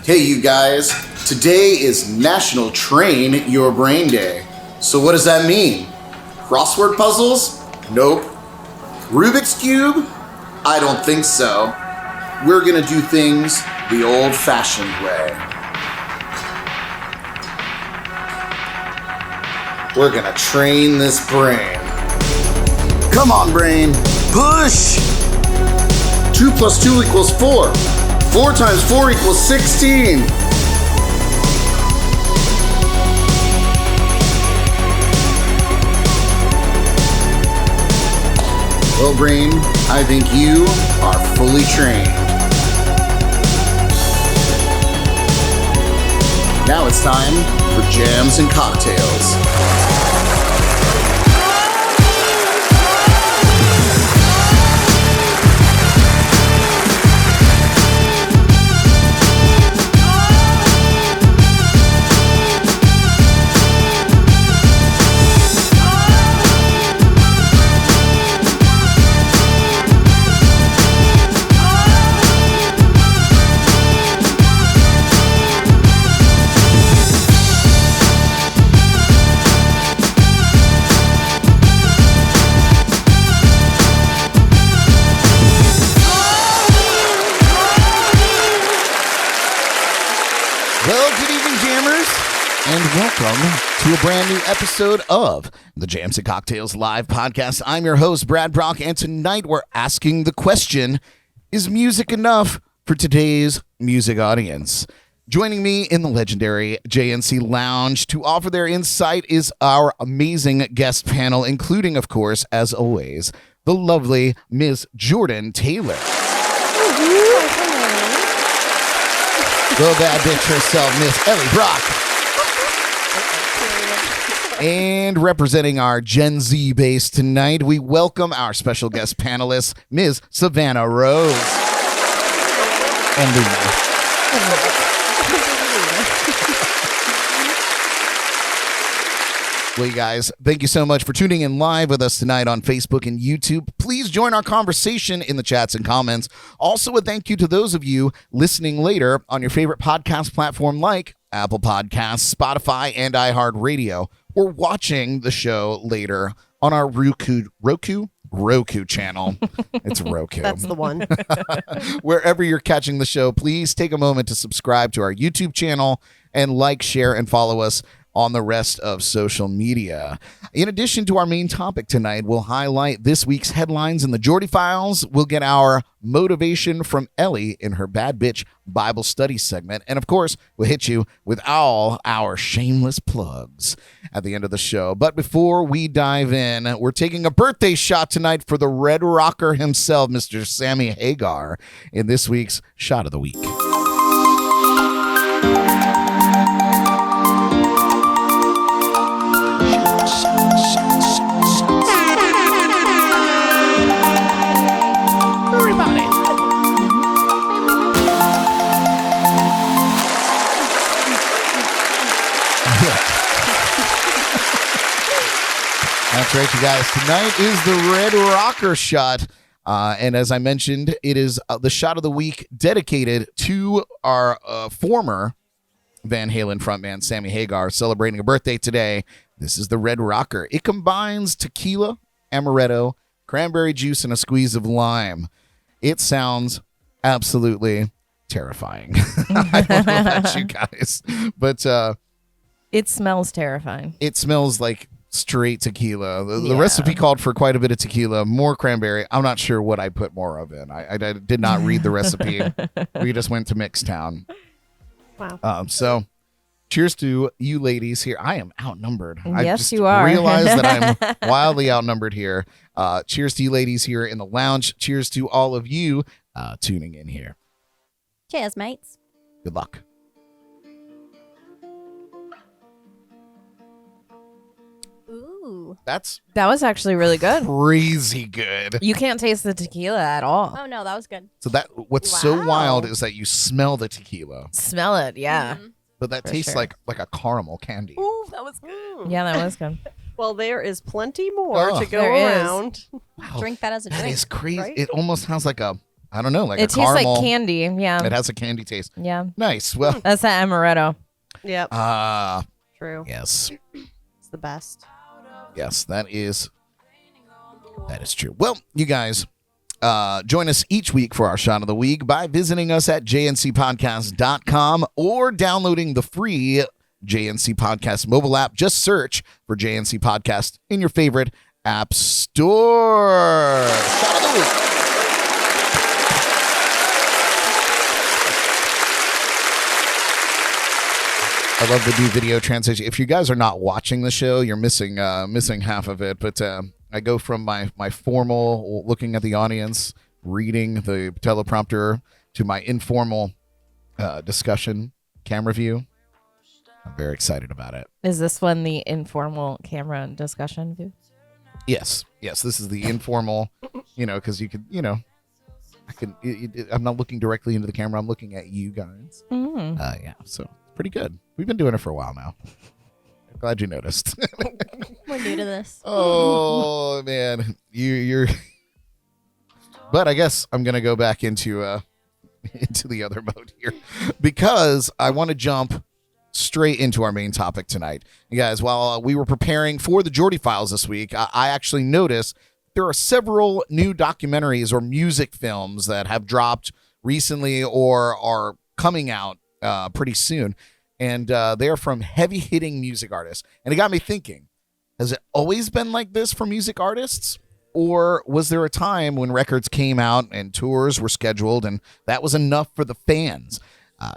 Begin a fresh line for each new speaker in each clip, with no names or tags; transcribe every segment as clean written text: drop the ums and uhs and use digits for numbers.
Hey you guys, today is National Train Your Brain Day. So what does that mean? Crossword puzzles? Nope. Rubik's Cube? I don't think so. We're gonna do things the old-fashioned way. We're gonna train this brain. Come on, brain, push! 2 plus 2 equals 4. 4 times 4 equals 16. Well, brain, I think you are fully trained. Now it's time for jams and cocktails. Welcome to a brand new episode of the Jams and Cocktails Live Podcast. I'm your host, Brad Brock, and tonight we're asking the question, is music enough for today's music audience? Joining me in the legendary JNC Lounge to offer their insight is our amazing guest panel, including, of course, as always, the lovely Ms. Jordan Taylor. The bad bitch herself, Miss Elly Brock. And representing our Gen Z base tonight, we welcome our special guest panelist, Ms. Savanna Rose. And Luna. Well, you guys, thank you so much for tuning in live with us tonight on Facebook and YouTube. Please join our conversation in the chats and comments. Also, a thank you to those of you listening later on your favorite podcast platform like Apple Podcasts, Spotify, and iHeartRadio, or watching the show later on our Roku channel. It's Roku.
That's the one.
Wherever you're catching the show, please take a moment to subscribe to our YouTube channel and like, share, and follow us on the rest of social media. In addition to our main topic tonight, we'll highlight this week's headlines in the Jordy Files. We'll get our motivation from Elly in her Bad Bitch Bible Study segment. And of course, we'll hit you with all our shameless plugs at the end of the show. But before we dive in, we're taking a birthday shot tonight for the Red Rocker himself, Mr. Sammy Hagar, in this week's Shot of the Week. That's right, you guys. Tonight is the Red Rocker shot. And as I mentioned, it is the shot of the week dedicated to our former Van Halen frontman, Sammy Hagar, celebrating a birthday today. This is the Red Rocker. It combines tequila, amaretto, cranberry juice, and a squeeze of lime. It sounds absolutely terrifying. I don't know about you guys, but
it smells terrifying.
It smells like straight tequila. The recipe called for quite a bit of tequila, more cranberry. I'm not sure what I put more of in. I did not read the recipe. We just went to Mixtown.
Wow.
So cheers to you ladies here. I am outnumbered.
Yes, you are.
I realize that I'm wildly outnumbered here. Cheers to you ladies here in the lounge. Cheers to all of you tuning in here.
Cheers, mates.
Good luck.
Ooh.
That
was actually really good.
Crazy good.
You can't taste the tequila at all.
Oh, no, that was good.
So what's so wild is that you smell the tequila.
Smell it, yeah.
Mm-hmm.
But that tastes like a caramel candy.
Ooh, that was good.
Yeah, that was good.
Well, there is plenty more to go
There is.
around.
Wow.
Drink that as a drink.
That is crazy.
Right?
It almost sounds like a I don't know, like
It
a
tastes
caramel.
like candy. Yeah.
It has a candy taste.
Yeah.
Nice. Well,
That's that amaretto.
Yep. True.
Yes.
It's the best.
Yes, that is true. Well, you guys, join us each week for our shot of the week by visiting us at jncpodcast.com or downloading the free JNC Podcast mobile app. Just search for JNC Podcast in your favorite app store. Shot of the week. I love the new video transition. If you guys are not watching the show, you're missing half of it. But I go from my formal looking at the audience, reading the teleprompter, to my informal discussion camera view. I'm very excited about it.
Is this one the informal camera discussion view?
Yes. This is the informal. Because you could, I'm not looking directly into the camera. I'm looking at you guys. Yeah. So pretty good. We've been doing it for a while now. I'm glad you noticed.
We're new to this.
Oh man, you're. But I guess I'm gonna go back into the other mode here because I want to jump straight into our main topic tonight. You guys, while we were preparing for the Jordy Files this week, I actually noticed there are several new documentaries or music films that have dropped recently or are coming out pretty soon. And they're from heavy-hitting music artists. And it got me thinking, has it always been like this for music artists? Or was there a time when records came out and tours were scheduled and that was enough for the fans?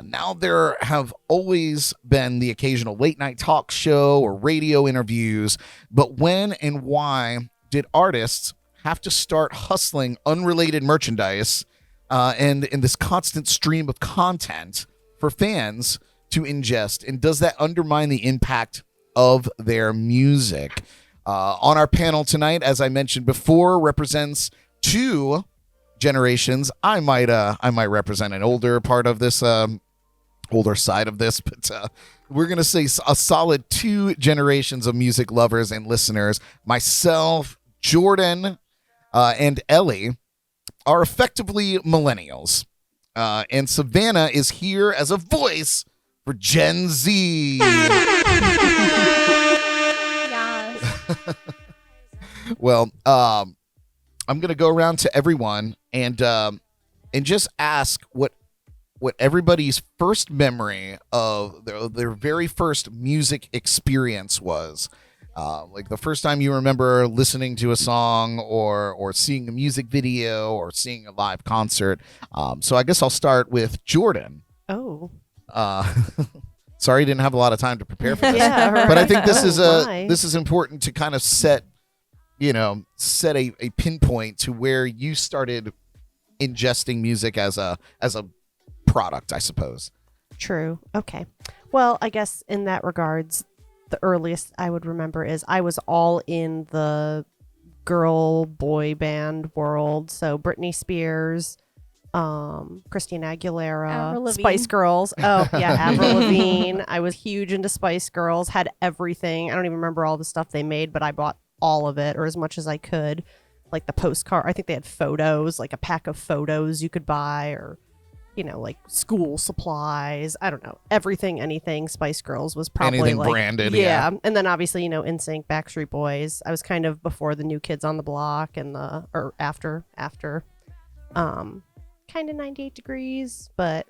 Now there have always been the occasional late-night talk show or radio interviews. But when and why did artists have to start hustling unrelated merchandise and in this constant stream of content for fans to ingest, and does that undermine the impact of their music? On our panel tonight, as I mentioned before, represents two generations. I might represent an older part of this, older side of this, but we're gonna say a solid two generations of music lovers and listeners. Myself, Jordan, and Elly are effectively millennials, and Savanna is here as a voice for Gen Z.
Yes.
Well, I'm gonna go around to everyone and just ask what everybody's first memory of their very first music experience was. Like the first time you remember listening to a song or seeing a music video or seeing a live concert. So I guess I'll start with Jordan.
Oh.
Sorry, didn't have a lot of time to prepare for this.
Yeah, right.
But I think this
my.
is important to kind of set a pinpoint to where you started ingesting music as a product, I suppose.
True. Okay. Well, I guess in that regards, the earliest I would remember is I was all in the girl boy band world. So Britney Spears, Christina Aguilera,
Avril Lavigne.
Spice Girls. Oh yeah, Avril Lavigne. I was huge into Spice Girls. Had everything. I don't even remember all the stuff they made, but I bought all of it or as much as I could. Like the postcard. I think they had photos, like a pack of photos you could buy, or like school supplies. I don't know. Everything, anything. Spice Girls was probably
Anything
like
branded.
yeah. And then obviously NSYNC, Backstreet Boys. I was kind of before the New Kids on the Block and after. Kind of 98 Degrees, but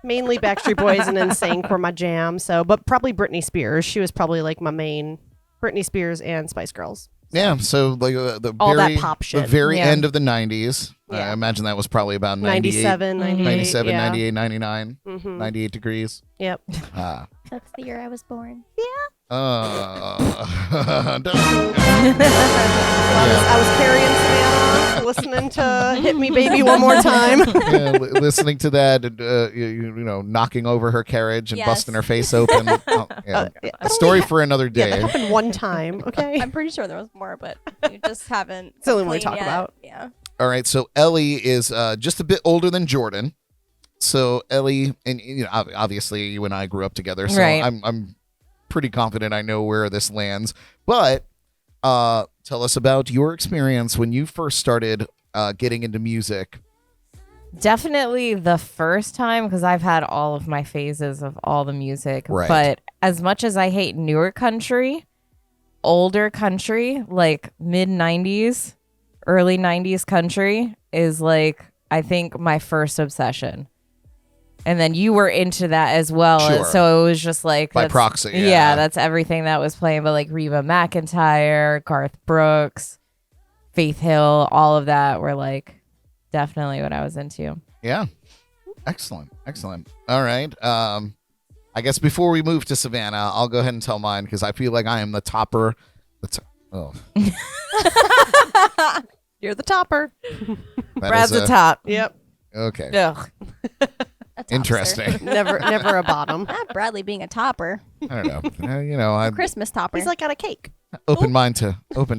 mainly Backstreet Boys and NSYNC were my jam. So, but probably Britney Spears. She was probably like my main. Britney Spears and Spice Girls.
Yeah, so like
all that pop shit.
The very
Yeah.
end of the 90s.
Yeah.
I imagine that was probably about 98,
97, 98.
97,
yeah.
98, 99,
Mhm.
98 degrees.
Yep.
Ah.
That's the year I was born.
I was carrying Savannah, listening to "Hit Me, Baby, One More Time."
Yeah, listening to that, and, knocking over her carriage and
Yes.
busting her face open.
Yeah.
A story for another
Yeah, that
day.
happened one time. Okay.
I'm pretty sure there was more, but you just haven't.
It's the only one we
complained
talk
yet.
about.
Yeah.
All right, so Elly is just a bit older than Jordan. So Elly, and obviously you and I grew up together, so
Right.
I'm pretty confident I know where this lands. But tell us about your experience when you first started getting into music.
Definitely the first time, because I've had all of my phases of all the music.
Right.
But as much as I hate newer country, older country, like mid 90s, early 90s country is like, I think, my first obsession. And then you were into that as well.
Sure.
So it was just like
By
that's-
proxy, yeah.
Yeah, that's everything that was playing. But like Reba McEntire, Garth Brooks, Faith Hill, all of that were like definitely what I was into.
Yeah. Excellent. All right. I guess before we move to Savanna, I'll go ahead and tell mine because I feel like I am the topper. Oh,
You're the topper.
that
Brad's
is
the top.
Yep.
Okay.
Ugh.
A topster.
Interesting.
Never a bottom.
Not Bradley being a topper.
I don't know. I'm
Christmas topper.
He's like got a cake.
open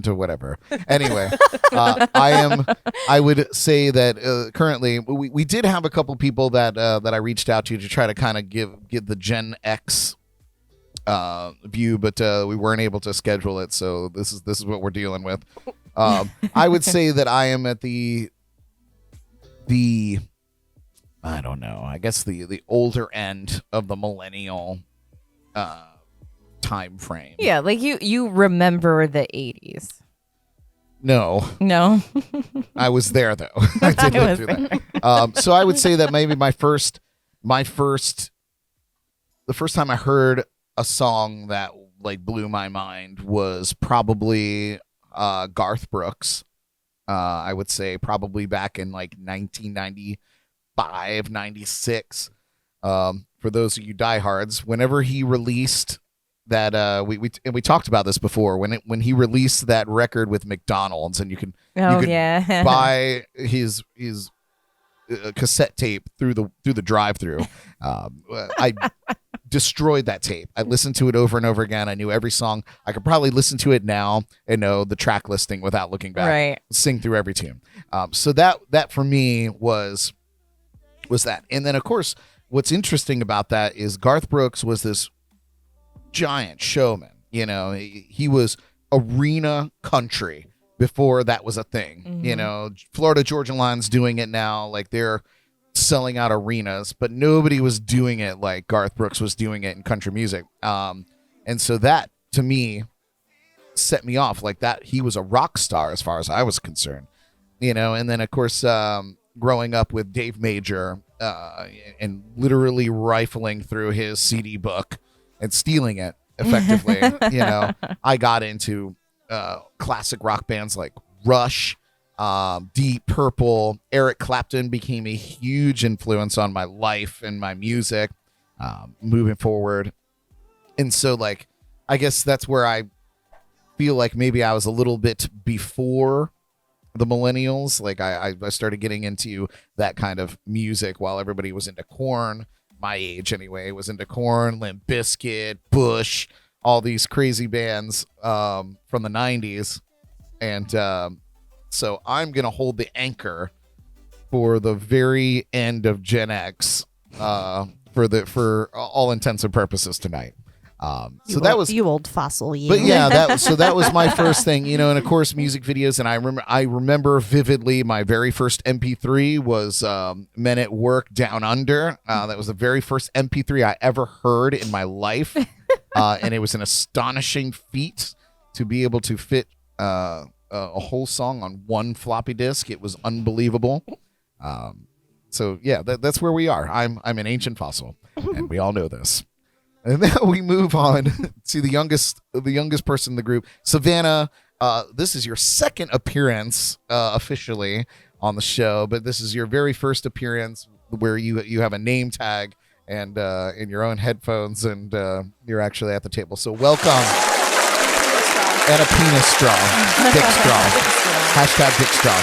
to whatever. Anyway, I would say that currently we did have a couple people that I reached out to try to kind of give the Gen X view, but we weren't able to schedule it. So this is what we're dealing with. I would say that I am at the I don't know. I guess the older end of the millennial time frame.
Yeah, like you remember the 80s.
No,
No.
I was there though. I did
I
live
was
through that. So I would say that maybe the first time I heard a song that like blew my mind was probably Garth Brooks. I would say probably back in like 1995, 96. For those of you diehards, whenever he released that, we talked about this before when he released that record with McDonald's, and you could
Yeah.
buy his cassette tape through the drive-through. I destroyed that tape. I listened to it over and over again. I knew every song. I could probably listen to it now and know the track listing without looking back.
Right.
Sing through every tune. So that for me was that. And then of course, what's interesting about that is Garth Brooks was this giant showman. You know, he was arena country before that was a thing.
Mhm.
You know, Florida Georgia Line's doing it now. Like they're selling out arenas, but nobody was doing it like Garth Brooks was doing it in country music. And so that to me set me off like that. He was a rock star as far as I was concerned, you know. And then of course, growing up with Dave Major, and literally rifling through his CD book and stealing it effectively, you know, I got into classic rock bands like Rush, Deep Purple. Eric Clapton became a huge influence on my life and my music moving forward. And so like I guess that's where I feel like maybe I was a little bit before the millennials. Like I started getting into that kind of music while everybody was into Korn. My age anyway was into Korn, Limp Bizkit, Bush, all these crazy bands from the 90s. And so I'm going to hold the anchor for the very end of Gen X for all intents and purposes tonight. So that was
you old fossil. You.
But yeah, that was my first thing, you know, and of course music videos. And I remember vividly my very first MP3 was Men at Work Down Under. That was the very first MP3 I ever heard in my life, and it was an astonishing feat to be able to fit a whole song on one floppy disk. It was unbelievable. So yeah, that's where we are. I'm an ancient fossil, and we all know this. And then we move on to the youngest person in the group, Savanna. This is your second appearance officially on the show, but this is your very first appearance where you have a name tag and in your own headphones, and you're actually at the table. So welcome. And a penis straw. Dick straw. Hashtag Dick straw.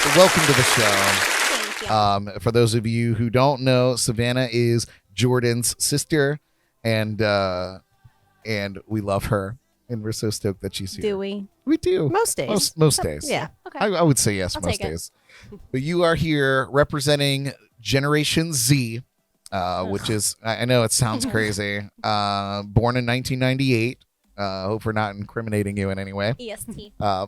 So welcome to the show.
Thank you.
For those of you who don't know, Savanna is Jordan's sister, and we love her, and we're so stoked that she's here.
Do we?
We do.
Most days.
Most days.
Yeah.
Okay.
I would say yes,
I'll
most
take it.
days. But you are here representing Generation Z, which is, I know it sounds crazy, born in 1998. Hope we're not incriminating you in any way.
EST.
Yeah.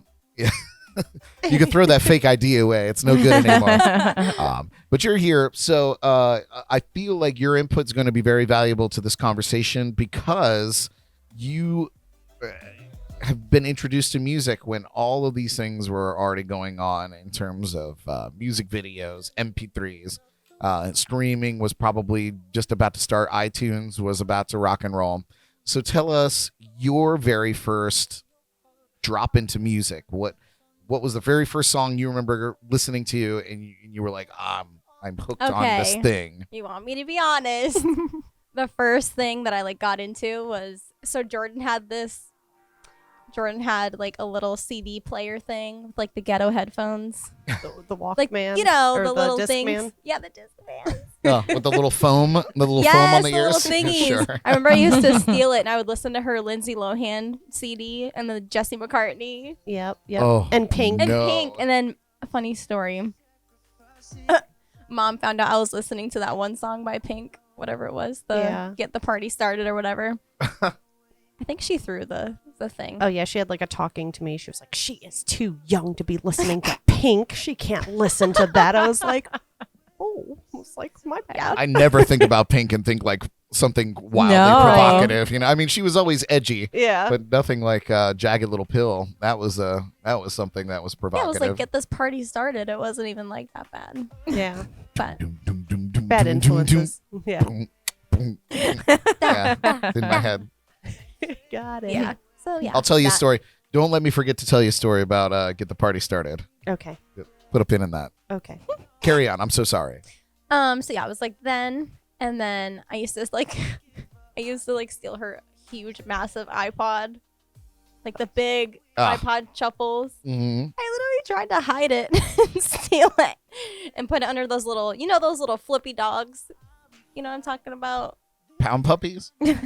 You could throw that fake ID away. It's no good anymore. But you're here, so I feel like your input's going to be very valuable to this conversation because you have been introduced to music when all of these things were already going on in terms of music videos, MP3s. Streaming was probably just about to start. iTunes was about to rock and roll. So tell us your very first drop into music. What was the very first song you remember listening to and you were like, I'm hooked on this thing?
You want me to be honest? The first thing that I like got into was, so Jordan had like a little CD player thing with like the ghetto headphones.
The Walkman.
Like, you know,
or
the little things.
Discman.
Yeah, the Discman.
Oh, with the little foam, foam on the ears.
Little thingies.
Sure.
I remember I used to steal it and I would listen to her Lindsay Lohan CD and the Jesse McCartney.
Yep.
Oh,
and Pink.
And
No.
Pink. And then a funny story. Mom found out I was listening to that one song by Pink, whatever it was, Get the Party Started or whatever. I think she threw the thing.
Oh yeah, she had like a talking to me. She was like, "She is too young to be listening to Pink. She can't listen to that." I was like, "Oh," I was like, "My bad."
I never think about Pink and think like something wildly
No.
provocative. You know, I mean, she was always edgy,
Yeah.
but nothing like Jagged Little Pill. That was something that was
Yeah, it
provocative.
was like Get This Party Started. It wasn't even like that bad.
Yeah.
But
Bad influences. Yeah.
Yeah, it's in my head.
Got it.
yeah. So yeah.
I'll tell you a
that.
story. Don't let me forget to tell you a story about Get the Party Started.
Okay.
Put a pin in that.
Okay.
Carry on. I'm so sorry.
So yeah, it was like then, and then I used to like steal her huge, massive iPod, like the big iPod shuffles.
Mm-hmm.
I literally tried to hide it and steal it and put it under those little, those little flippy dogs. You know what I'm talking about?
Pound puppies?
That's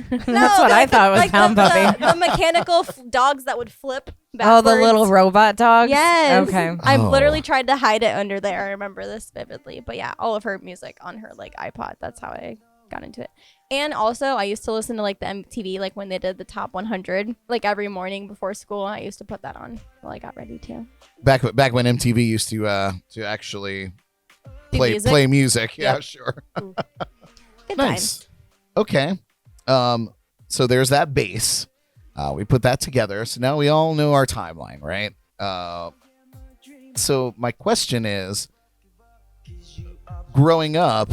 what I thought was Pound Puppy.
The mechanical dogs that would flip
Oh,
backwards.
the little robot dogs?
Yes.
Okay.
I
Oh.
literally tried to hide it under there. I remember this vividly. But yeah, all of her music on her like iPod. That's how I got into it. And also, I used to listen to like the MTV, like when they did the top 100, like every morning before school. I used to put that on while I got ready too.
Back when MTV used to actually
Do
play music. Yeah,
Yep.
sure.
Good
Nice.
times.
Okay. So there's that base. We put that together. So now we all know our timeline, right? So my question is, growing up,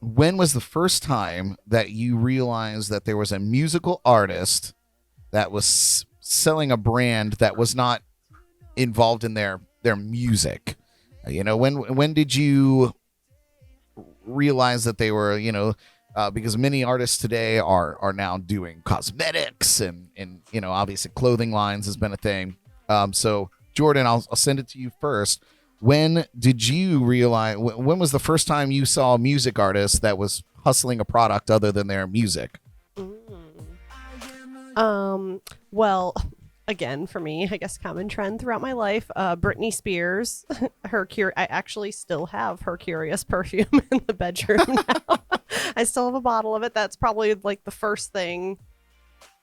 when was the first time that you realized that there was a musical artist that was selling a brand that was not involved in their music? When did you realize that they were, because many artists today are now doing cosmetics and obviously clothing lines has been a thing. So Jordan, I'll send it to you first. When did you realize, when was the first time you saw a music artist that was hustling a product other than their music?
Well, again, for me, I guess common trend throughout my life, Britney Spears, I actually still have her Curious perfume in the bedroom now. I still have a bottle of it. That's probably like the first thing.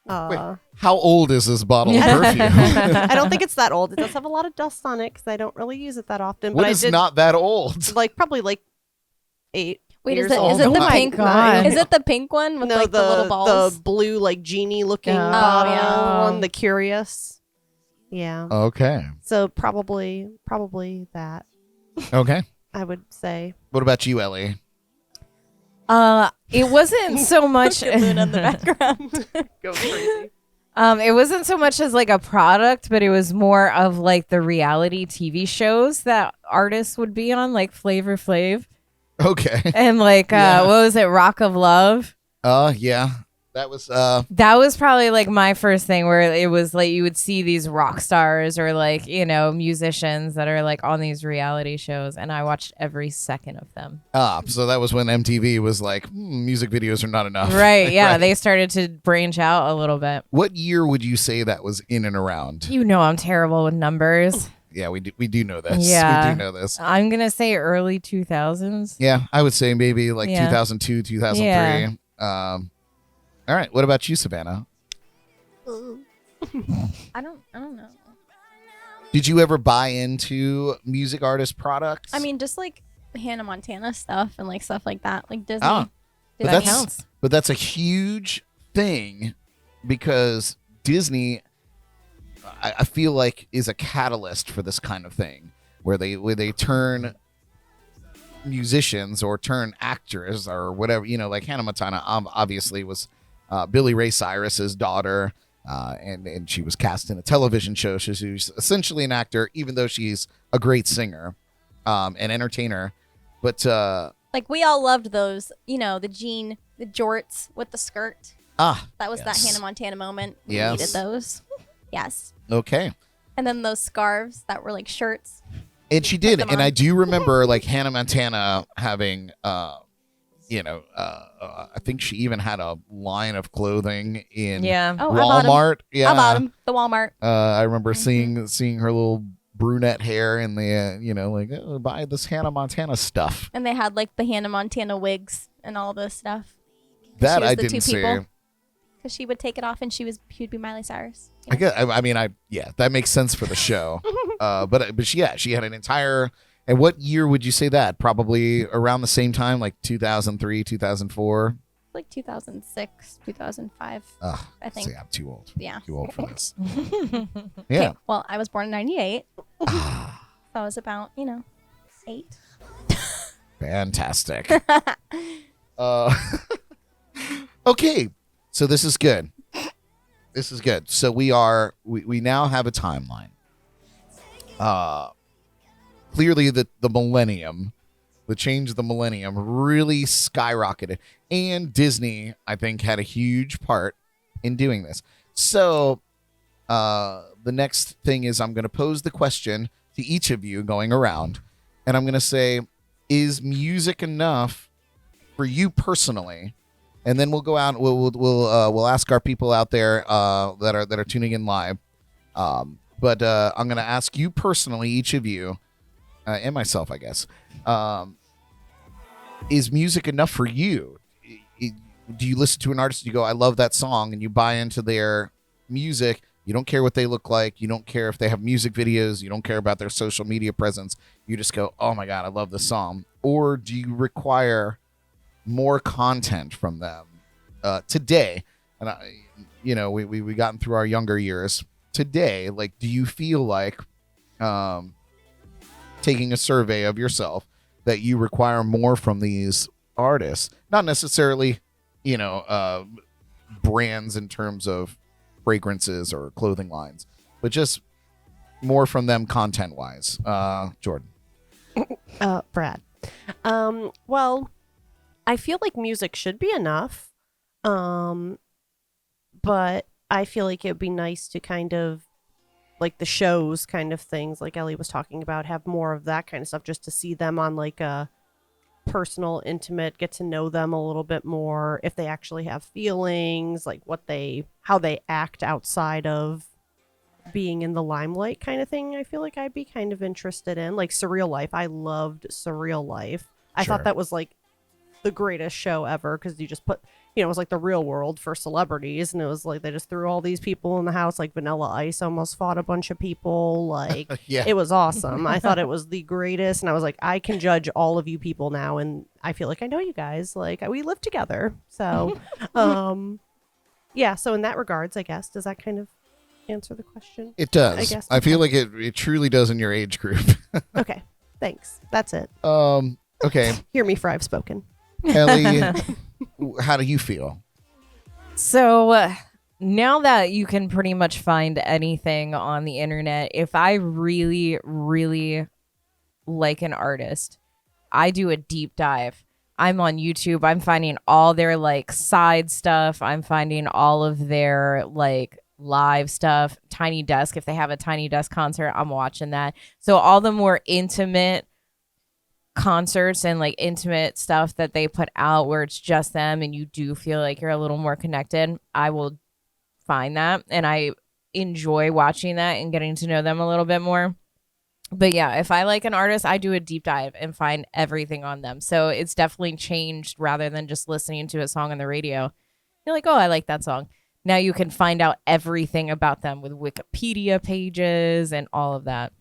Wait, how old is this bottle of perfume?
I don't think it's that old. It does have a lot of dust on it because I don't really use it that often.
What
but
is
I did,
not that old?
probably 8
Wait,
years
is it
old.
the
my
pink
God.
one? Is it the pink one with
No,
like the little balls?
the blue like genie looking
Oh,
bottle
yeah.
one, the Curious. Yeah.
Okay.
So probably that,
Okay.
I would say.
What about you, Ellie?
It wasn't so much.
Moon in the background.
Go crazy.
It wasn't so much as like a product, but it was more of like the reality TV shows that artists would be on, like Flavor Flav
Okay.
and like
Yeah.
what was it, Rock of Love?
Yeah. That was
That was probably like my first thing where it was like you would see these rock stars or like, musicians that are like on these reality shows, and I watched every second of them.
so that was when MTV was like, music videos are not enough.
Right. Yeah.
Right.
They started to branch out a little bit.
What year would you say that was in and around?
I'm terrible with numbers.
Yeah, we do know this.
Yeah.
We do know this.
I'm going to say early 2000s.
Yeah, I would say maybe like
Yeah.
2002, 2003. All right, what about you, Savanna?
I don't know.
Did you ever buy into music artist products?
I mean, just like Hannah Montana stuff and like stuff like that, like Disney.
Ah, but
That
that's
counts.
but that's a huge thing because Disney, I feel like, is a catalyst for this kind of thing where they turn musicians or turn actors or whatever, like Hannah Montana obviously was Billy Ray Cyrus's daughter, and she was cast in a television show. She's essentially an actor, even though she's a great singer, and entertainer. But
Like we all loved those, the jorts with the skirt. That was that
yes.
Hannah Montana moment. We
Yes.
needed those. Yes.
Okay.
And then those scarves that were like shirts.
And she did,
them
and
on.
I do remember like Hannah Montana having, I think she even had a line of clothing in
Yeah.
Oh, I bought 'em.
Walmart. Yeah,
I bought 'em. The Walmart.
I remember
Mm-hmm.
seeing her little brunette hair and the like, oh, buy this Hannah Montana stuff.
And they had like the Hannah Montana wigs and all this stuff.
That
She was
I
the
didn't
two
see.
people. Because she would take it off and she'd be Miley Cyrus.
I guess. I mean, that makes sense for the show. But she had an entire. And what year would you say that? Probably around the same time, like 2003, 2004.
Like 2006, 2005.
Ugh,
I think.
See, I'm too old.
Yeah.
Too old for this. Yeah.
Okay, well, I was born in 98. So I was about, 8.
Fantastic. Okay, so this is good. This is good. So we now have a timeline. Clearly the millennium, the change of the millennium really skyrocketed, and Disney, I think, had a huge part in doing this. So the next thing is I'm going to pose the question to each of you going around, and I'm going to say, is music enough for you personally? And then we'll go out. We'll ask our people out there that are tuning in live. But I'm going to ask you personally, each of you, and myself, I guess. Is music enough for you? Do you listen to an artist and you go, I love that song, and you buy into their music? You don't care what they look like. You don't care if they have music videos. You don't care about their social media presence. You just go, oh my God, I love this song. Or do you require more content from them today? And we gotten through our younger years. Today, like, do you feel like taking a survey of yourself that you require more from these artists? Not necessarily, brands in terms of fragrances or clothing lines, but just more from them content wise. Jordan.
Brad. Well, I feel like music should be enough. But I feel like it would be nice to kind of, like the shows kind of things, like Elly was talking about, have more of that kind of stuff, just to see them on like a personal, intimate, get to know them a little bit more, if they actually have feelings, like how they act outside of being in the limelight kind of thing. I feel like I'd be kind of interested in, like, Surreal Life. I loved Surreal Life. I
Sure.
thought that was like the greatest show ever, because you just put, it was like the real world for celebrities, and it was like they just threw all these people in the house, like Vanilla Ice almost fought a bunch of people, like
Yeah.
it was awesome. I thought it was the greatest, and I was like, I can judge all of you people now, and I feel like I know you guys, like we live together. So yeah, so in that regards, I guess, does that kind of answer the question?
It does.
I guess.
I feel like it truly does in your age group.
Okay, thanks, that's it.
Okay.
Hear me for I've spoken.
Elly, how do you feel?
So now that you can pretty much find anything on the internet, if I really, really like an artist, I do a deep dive. I'm on YouTube. I'm finding all their like side stuff. I'm finding all of their like live stuff. Tiny Desk, if they have a Tiny Desk concert, I'm watching that. So all the more intimate concerts and like intimate stuff that they put out where it's just them and you do feel like you're a little more connected, I will find that, and I enjoy watching that and getting to know them a little bit more. But yeah, if I like an artist, I do a deep dive and find everything on them. So it's definitely changed rather than just listening to a song on the radio. You're like, oh, I like that song. now you can find out everything about them with Wikipedia pages and all of that.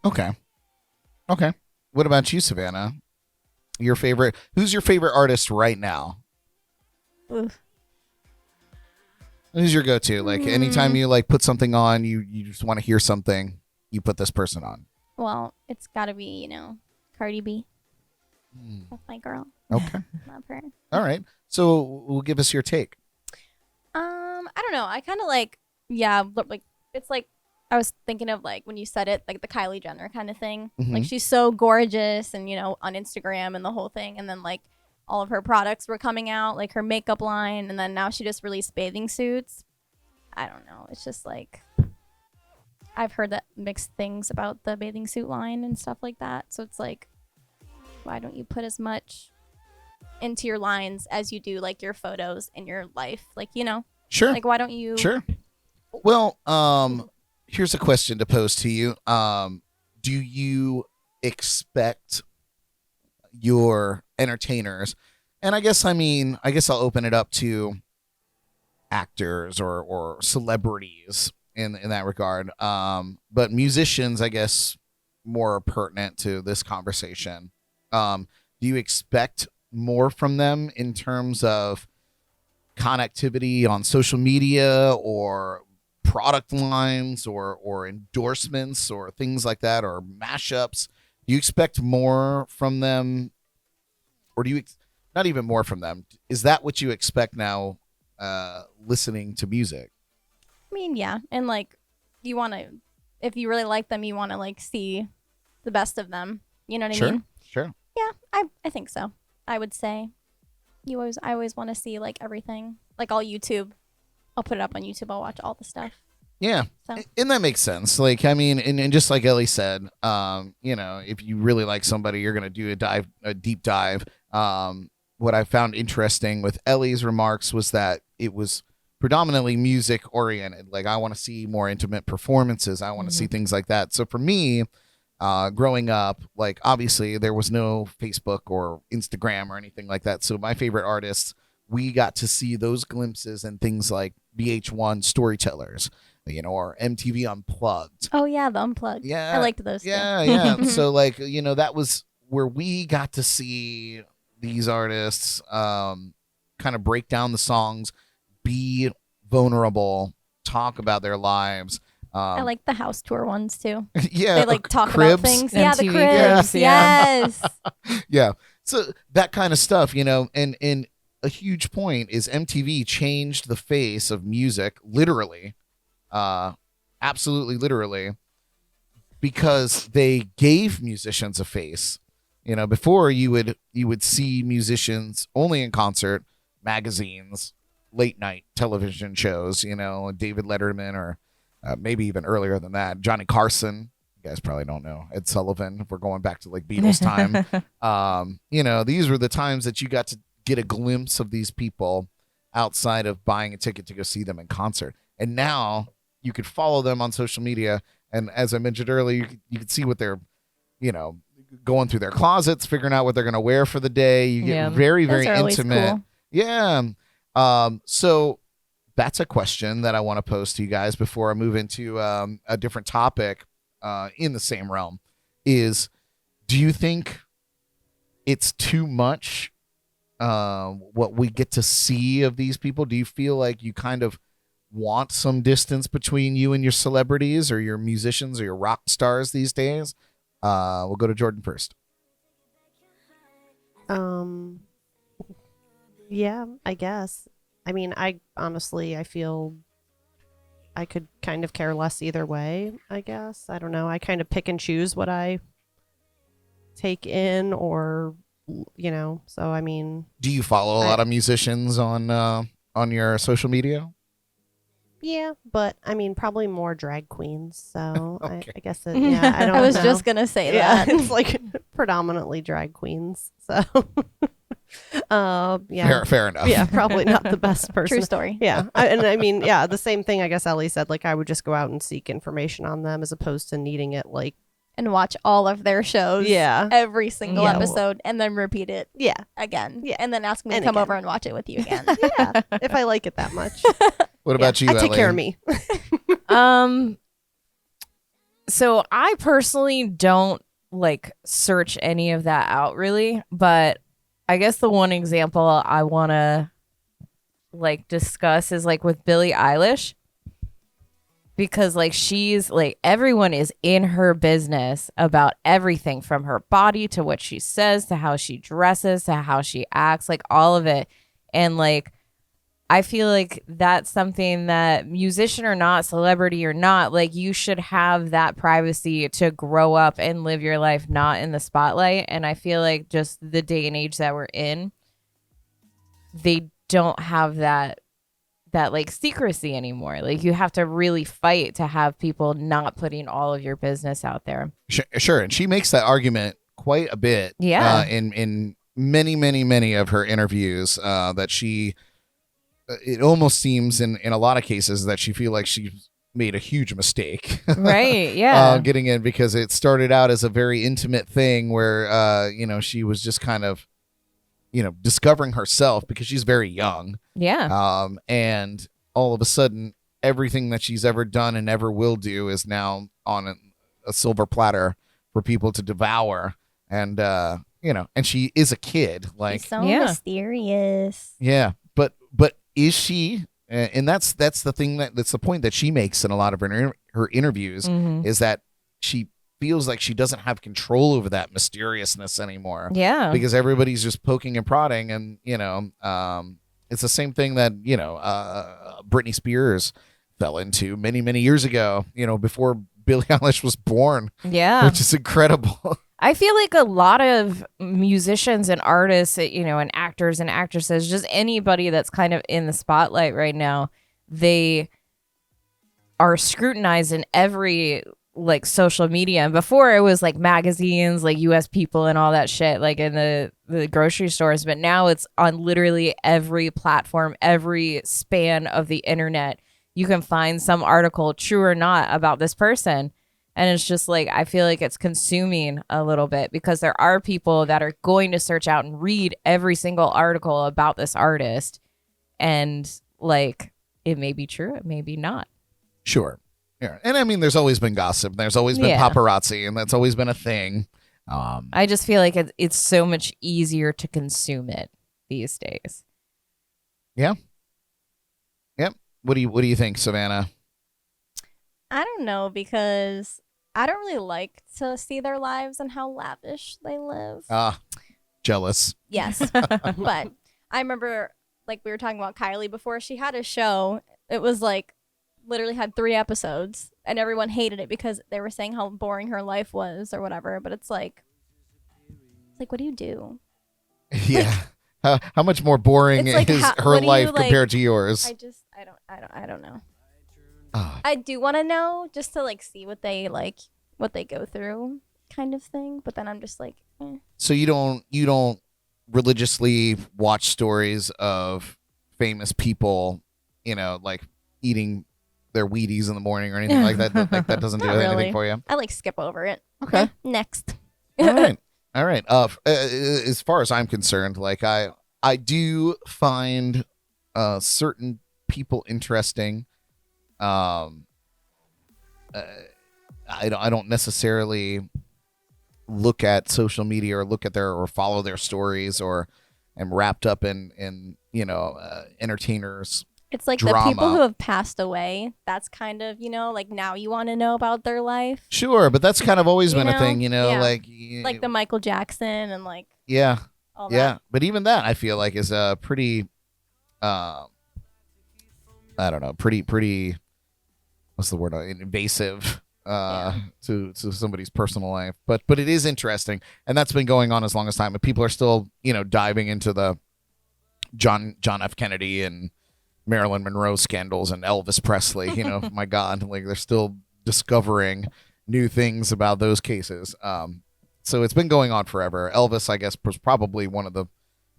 Okay. What about you, Savannah? Who's your favorite artist right now?
Oof.
Who's your go-to? Like anytime you like put something on, you just want to hear something, you put this person on.
Well, it's got to be, Cardi B. That's my girl.
Okay.
Love her.
All right. So we'll give us your take.
I don't know. I kind of like, it's like, I was thinking of like when you said it, like the Kylie Jenner kind of thing.
Mhm.
Like she's so gorgeous and, on Instagram and the whole thing. And then like all of her products were coming out, like her makeup line. And then now she just released bathing suits. I don't know. It's just like, I've heard that mixed things about the bathing suit line and stuff like that. So it's like, why don't you put as much into your lines as you do like your photos in your life? Like,
Sure.
like why don't you?
Sure. Well, here's a question to pose to you. Do you expect your entertainers, and I guess I'll open it up to actors or celebrities in that regard. But musicians, I guess, more pertinent to this conversation. Do you expect more from them in terms of connectivity on social media or product lines or endorsements or things like that, or mashups? Do you expect more from them, or do you not even more from them? Is that what you expect now, listening to music?
I mean, yeah. And like, you want to, if you really like them, you want to like see the best of them. You know what I mean?
Sure.
Yeah, I think so. I would say I always want to see like everything, like all YouTube. I'll put it up on YouTube. I'll watch all the stuff.
Yeah.
So.
And that makes sense. Like, I mean, and just like Elly said, if you really like somebody, you're going to do a deep dive. What I found interesting with Elly's remarks was that it was predominantly music oriented. Like, I want to see more intimate performances. I want to see things like that. So for me, growing up, like, obviously there was no Facebook or Instagram or anything like that. So my favorite artists, we got to see those glimpses and things like VH1 Storytellers, or MTV Unplugged.
Oh yeah, the Unplugged.
Yeah,
I liked those.
Yeah. So like, that was where we got to see these artists kind of break down the songs, be vulnerable, talk about their lives.
I like the house tour ones too.
Yeah,
They like talk
Cribs.
about things.
MTV
Yeah, the
Cribs,
cribs.
yeah.
Yes.
Yeah. So that kind of stuff, and a huge point is MTV changed the face of music, literally, absolutely literally, because they gave musicians a face. Before you would see musicians only in concert, magazines, late night television shows, David Letterman, or maybe even earlier than that, Johnny Carson. You guys probably don't know Ed Sullivan, if we're going back to like Beatles time. These were the times that you got to get a glimpse of these people outside of buying a ticket to go see them in concert. And now you could follow them on social media, and as I mentioned earlier, you could see what they're going through their closets, figuring out what they're going to wear for the day. You get very, very
Those are always
intimate.
cool.
Yeah. So that's a question that I want to pose to you guys before I move into a different topic in the same realm. Is, do you think it's too much what we get to see of these people? Do you feel like you kind of want some distance between you and your celebrities or your musicians or your rock stars these days? We'll go to Jordan first.
Yeah, I guess. I mean, I feel I could kind of care less either way, I guess. I don't know. I kind of pick and choose what I take in, or, so I mean.
Do you follow a lot of musicians on your social media?
Yeah, but I mean, probably more drag queens. So
Okay.
I guess I don't know.
I was just gonna say that.
It's like predominantly drag queens. So, yeah.
Fair enough.
Yeah, probably not the best person.
True story.
Yeah. The same thing I guess Elly said, like I would just go out and seek information on them as opposed to needing it like.
And watch all of their shows.
Yeah.
Every single
Yeah.
episode, and then repeat it.
Yeah.
Again.
Yeah.
And then ask me
And
to come
again.
over and watch it with you again.
Yeah. If I like it that much.
What about you,
I take
Elly?
care of me.
So I personally don't like search any of that out really, but I guess the one example I want to like discuss is like with Billie Eilish, because like she's like everyone is in her business about everything from her body to what she says to how she dresses to how she acts, like all of it. And like I feel like that's something that, musician or not, celebrity or not, like you should have that privacy to grow up and live your life not in the spotlight. And I feel like just the day and age that we're in, they don't have that like secrecy anymore. Like you have to really fight to have people not putting all of your business out there.
Sure, and she makes that argument quite a bit.
Yeah.
In many of her interviews, that she. It almost seems in a lot of cases that she feel like she's made a huge mistake.
Right. Yeah.
Getting in, because it started out as a very intimate thing where, she was just kind of, discovering herself because she's very young.
Yeah.
And all of a sudden, everything that she's ever done and ever will do is now on a silver platter for people to devour. And, and she is a kid. Like,
She's so
Yeah.
mysterious.
yeah, but is she? And that's the thing that's the point that she makes in a lot of her interviews,
Mhm.
is that she feels like she doesn't have control over that mysteriousness anymore.
Yeah.
Because everybody's just poking and prodding, and it's the same thing that Britney Spears fell into many years ago. Before Billie Eilish was born,
Yeah.
which is incredible.
I feel like a lot of musicians and artists, and actors and actresses, just anybody that's kind of in the spotlight right now, they are scrutinized in every like social media. And before it was like magazines, like US People and all that shit, like in the grocery stores. But now it's on literally every platform, every span of the internet. You can find some article, true or not, about this person. And it's just like, I feel like it's consuming a little bit, because there are people that are going to search out and read every single article about this artist. And like, it may be true, it may be not.
Sure. Yeah. And I mean, there's always been gossip. There's always been
Yeah.
paparazzi, and that's always been a thing.
I just feel like it's so much easier to consume it these days.
Yeah. Yep. What do you think, Savanna?
I don't know, because I don't really like to see their lives and how lavish they live.
Jealous.
Yes. But I remember, like, we were talking about Kylie before. She had a show. It was like literally had 3 episodes, and everyone hated it because they were saying how boring her life was or whatever. But it's like what do you do?
Yeah. How much more boring
It's like,
is
how-
her
what do you,
life
like-
compared to yours?
I don't know.
Ah.
I do want to know, just to like see what they go through, kind of thing. But then I'm just like, eh.
So you don't religiously watch stories of famous people, like eating their Wheaties in the morning or anything like that? Like that doesn't do
Not
anything
really.
for you?
I like skip over it.
Okay.
Next.
All right. As far as I'm concerned, like I do find certain people interesting. I don't necessarily look at social media or look at or follow their stories, or am wrapped up in entertainers.
It's like
Drama.
the people who have passed away. That's kind of, like now you want to know about their life.
Sure, but that's kind of always
You
been a
know?
thing,
Yeah.
like
The Michael Jackson and like
yeah.
all that.
Yeah, but even that I feel like is a pretty, I don't know, pretty. What's the word? Invasive to somebody's personal life, but it is interesting, and that's been going on as long as time. But people are still diving into the John F. Kennedy and Marilyn Monroe scandals and Elvis Presley. My God, like they're still discovering new things about those cases. So it's been going on forever. Elvis, I guess, was probably one of the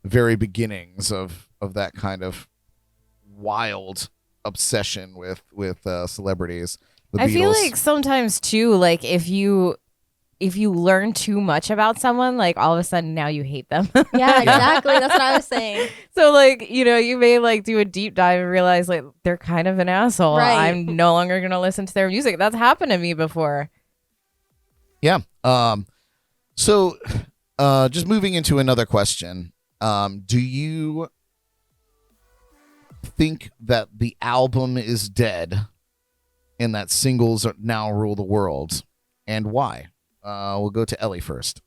very beginnings of that kind of wild obsession with celebrities. The
I feel
Beatles.
like sometimes too, like if you if you learn too much about someone, like all of a sudden now you hate them.
Yeah, exactly. That's what I was saying.
So like, you may like do a deep dive and realize like they're kind of an asshole.
Right.
I'm no longer going to listen to their music. That's happened to me before.
Yeah. So just moving into another question. Do you think that the album is dead and that singles now rule the world? And why? We'll go to Elly first.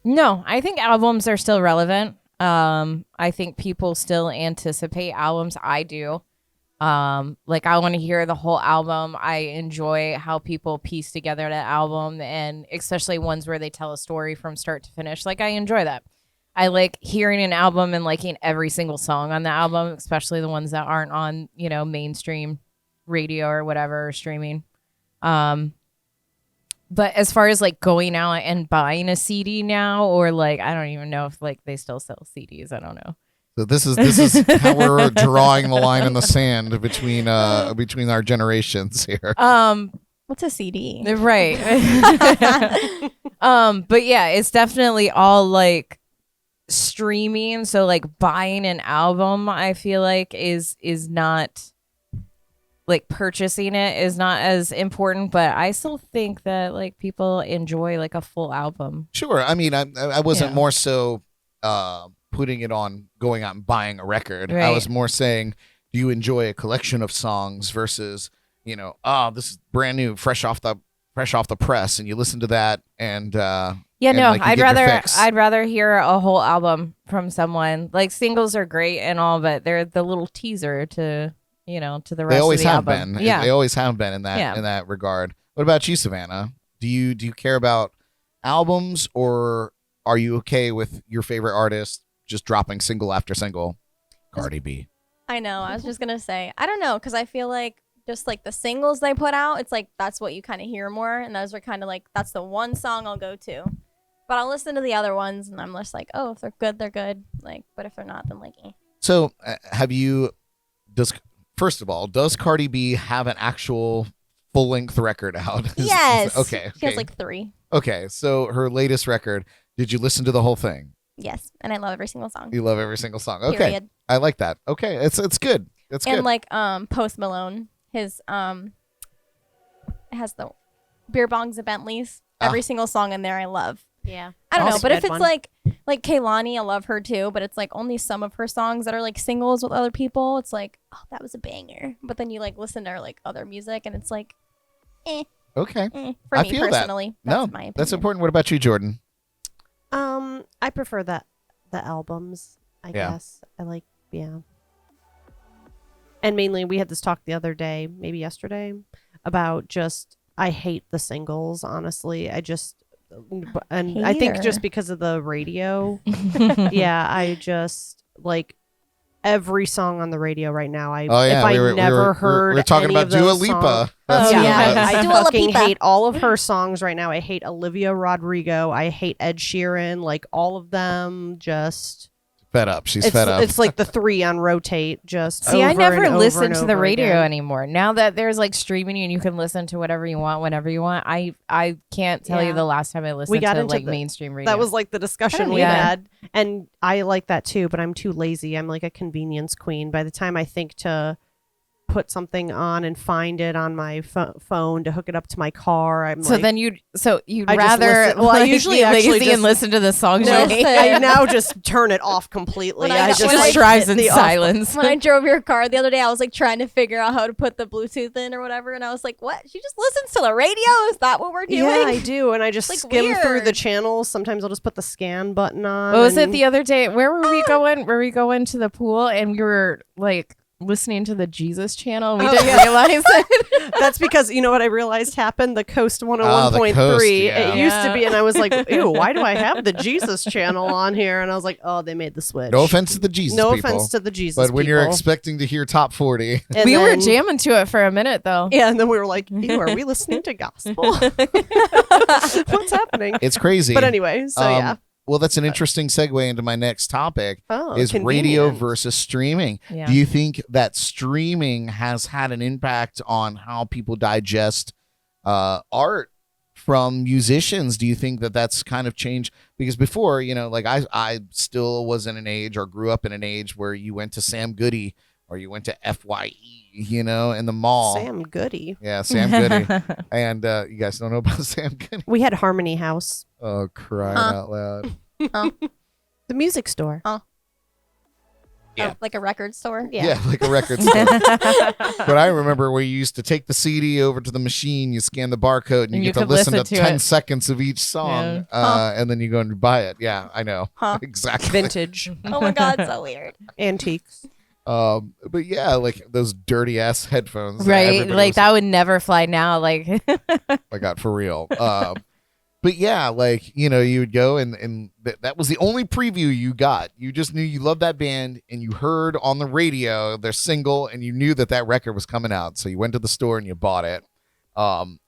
No, I think albums are still relevant. I think people still anticipate albums. I do. Like I want to hear the whole album. I enjoy how people piece together that album, and especially ones where they tell a story from start to finish. Like I enjoy that. I like hearing an album and liking every single song on the album, especially the ones that aren't on, mainstream radio or whatever, or streaming. But as far as like going out and buying a CD now, or like I don't even know if like they still sell CDs. I don't know.
So this is how we're drawing the line in the sand between our generations here.
What's a CD?
Right. But yeah, it's definitely all like streaming. So like buying an album, I feel like is not like purchasing it is not as important, but I still think that like people enjoy like a full album.
Sure. I mean, I wasn't more so putting it on going out and buying a record.
Right.
I was more saying, do you enjoy a collection of songs versus, this is brand new, fresh off the press, and you listen to that and
I'd
get your fix.
rather hear a whole album from someone. Like singles are great and all, but they're the little teaser to to the rest
They always
of the
have
album.
been.
Yeah.
They always have been in that regard. What about you, Savanna? Do you care about albums, or are you okay with your favorite artist just dropping single after single? Cardi B.
I know. I was just going to say, I don't know, because I feel like just like the singles they put out, it's like that's what you kind of hear more. And those are kind of like, that's the one song I'll go to. But I'll listen to the other ones and I'm just like, oh, if they're good, they're good. Like, but if they're not, then like, eh.
So first of all, does Cardi B have an actual full-length record out?
Yes.
Okay.
She has like 3.
Okay, so her latest record, did you listen to the whole thing?
Yes. And I love every single song.
You love every single song. Okay.
Period.
I like that. Okay, it's good. It's good.
And like Post Malone, his it has the beer bongs and Bentleys. Every single song in there I love.
Yeah.
I don't know,
That's
but
a
if
good
it's
one.
like Kehlani, I love her too, but it's like only some of her songs that are like singles with other people. It's like, oh, that was a banger. But then you like listen to her like other music and it's like,
Okay.
for
I
me
feel that.
personally. That's
No,
my opinion.
that's important. What about you, Jordan?
I prefer the albums, I
Yeah.
guess. I like, yeah. And mainly, we had this talk the other day, maybe yesterday, about just, I hate the singles, honestly. I think just
Hater.
because of the radio, yeah, I just, like, every song on the radio right now,
Oh yeah,
if I never heard
we were talking
any
about
of
Dua
those
Lipa.
songs-
That's
Oh,
who it
yeah,
was.
I
Dua
fucking
Lipa.
hate all of her songs right now. I hate Olivia Rodrigo. I hate Ed Sheeran. Like all of them. Just
Fed up. She's fed up.
it's like the 3 on rotate. Just
See, I
over
never
and over
listen
and
to the
over
radio
again.
anymore. Now that there's like streaming and you can listen to whatever you want whenever you want, I can't tell you
Yeah.
the last time I listened
got
to
into
like
the-
mainstream radio.
That was like the discussion we
Yeah.
had, and I like that too. But I'm too lazy. I'm like a convenience queen. By the time I think to put something on and find it on my phone to hook it up to my car, I'm
so
like,
then you'd
I just
rather
listen- well, I
like,
usually
be
actually
lazy
just-
and listen to the songs
no,
you hate.
I now just turn it off completely.
When I got-
She
when
just
I-
drives in
the off-
silence.
When I drove your car the other day, I was like trying to figure out how to put the Bluetooth in or whatever, and I was like, "What? She just listens to the radio? Is that what we're doing?"
Yeah, I do, and I just
Like,
skim through the
weird.
channels. Sometimes I'll just put the scan button on.
What was it
and-
the other day? Where were we going? Were we going to the pool and we were like listening to the Jesus channel? We
Oh,
didn't
yeah.
realize it.
That's because you know what I realized happened? The Coast
Oh,
101.3.
yeah.
It used to be,
Yeah.
and I was like, ew, why do I have the Jesus channel on here? And I was like, oh, they made the switch.
No offense to the Jesus
No
people.
offense to the Jesus
But when you're
people.
expecting to hear top 40,
And
We were
then-
jamming to it for a minute though.
Yeah, and then we were like, ew, are we listening to gospel? What's happening?
it's crazy.
But anyway, so yeah.
Well, that's an interesting segue into my next topic.
Oh,
Is radio
convenient.
versus streaming.
Yeah.
Do you think that streaming has had an impact on how people digest art from musicians. Do you think that that's kind of changed? Because before, like I still was in an age or grew up in an age where you went to Sam Goody or you went to FYE, in the mall.
Sam Goody.
Yeah, Sam Goody. And you guys don't know about Sam Goody?
We had Harmony House,
Oh, crying out loud.
the music store.
Yeah.
Oh, like a record store.
Yeah, like a record store. But I remember where you used to take the CD over to the machine, you scan the barcode, and you get to
could
listen to
listen to
10
it.
seconds of each song, and then you go and buy it. Yeah, I know.
Huh.
Exactly.
Vintage.
Oh my god, so weird.
Antiques.
But yeah, like those dirty ass headphones. that
Right.
everybody
Like
was-
that would never fly now. Like
I got for real. But yeah, like, you would go and that was the only preview you got. You just knew you loved that band and you heard on the radio their single and you knew that record was coming out. So you went to the store and you bought it. And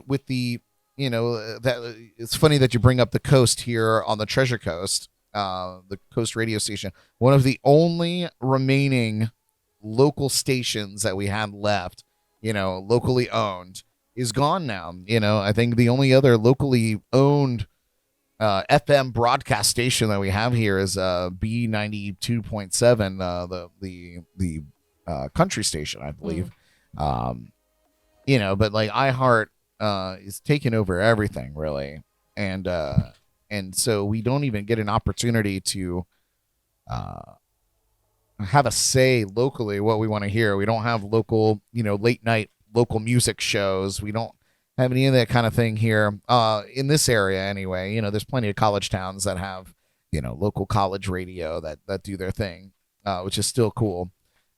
with the, that it's funny that you bring up the Coast here on the Treasure Coast, the Coast radio station, one of the only remaining local stations that we had left, locally owned, is gone now. I think the only other locally owned FM broadcast station that we have here is B92.7, the country station, I believe. But like iHeart is taking over everything really, and so we don't even get an opportunity to have a say locally what we want to hear. We don't have local, late night local music shows. We don't have any of that kind of thing here in this area anyway. There's plenty of college towns that have, local college radio that do their thing, which is still cool.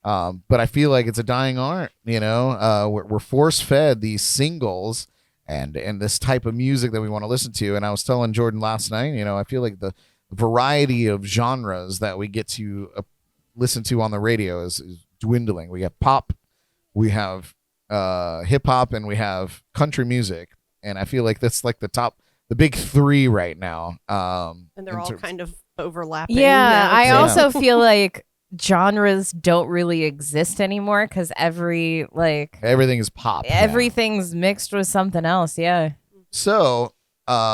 But I feel like it's a dying art, we're force fed these singles and this type of music that we want to listen to. And I was telling Jordan last night, I feel like the variety of genres that we get to listen to on the radio is dwindling. We have pop, we have hip hop, and we have country music, and I feel like that's like the big three right now.
And they're all kind of overlapping.
yeah, I
Yeah.
also feel like genres don't really exist anymore because
everything is pop now.
everything's mixed with something else. Yeah.
So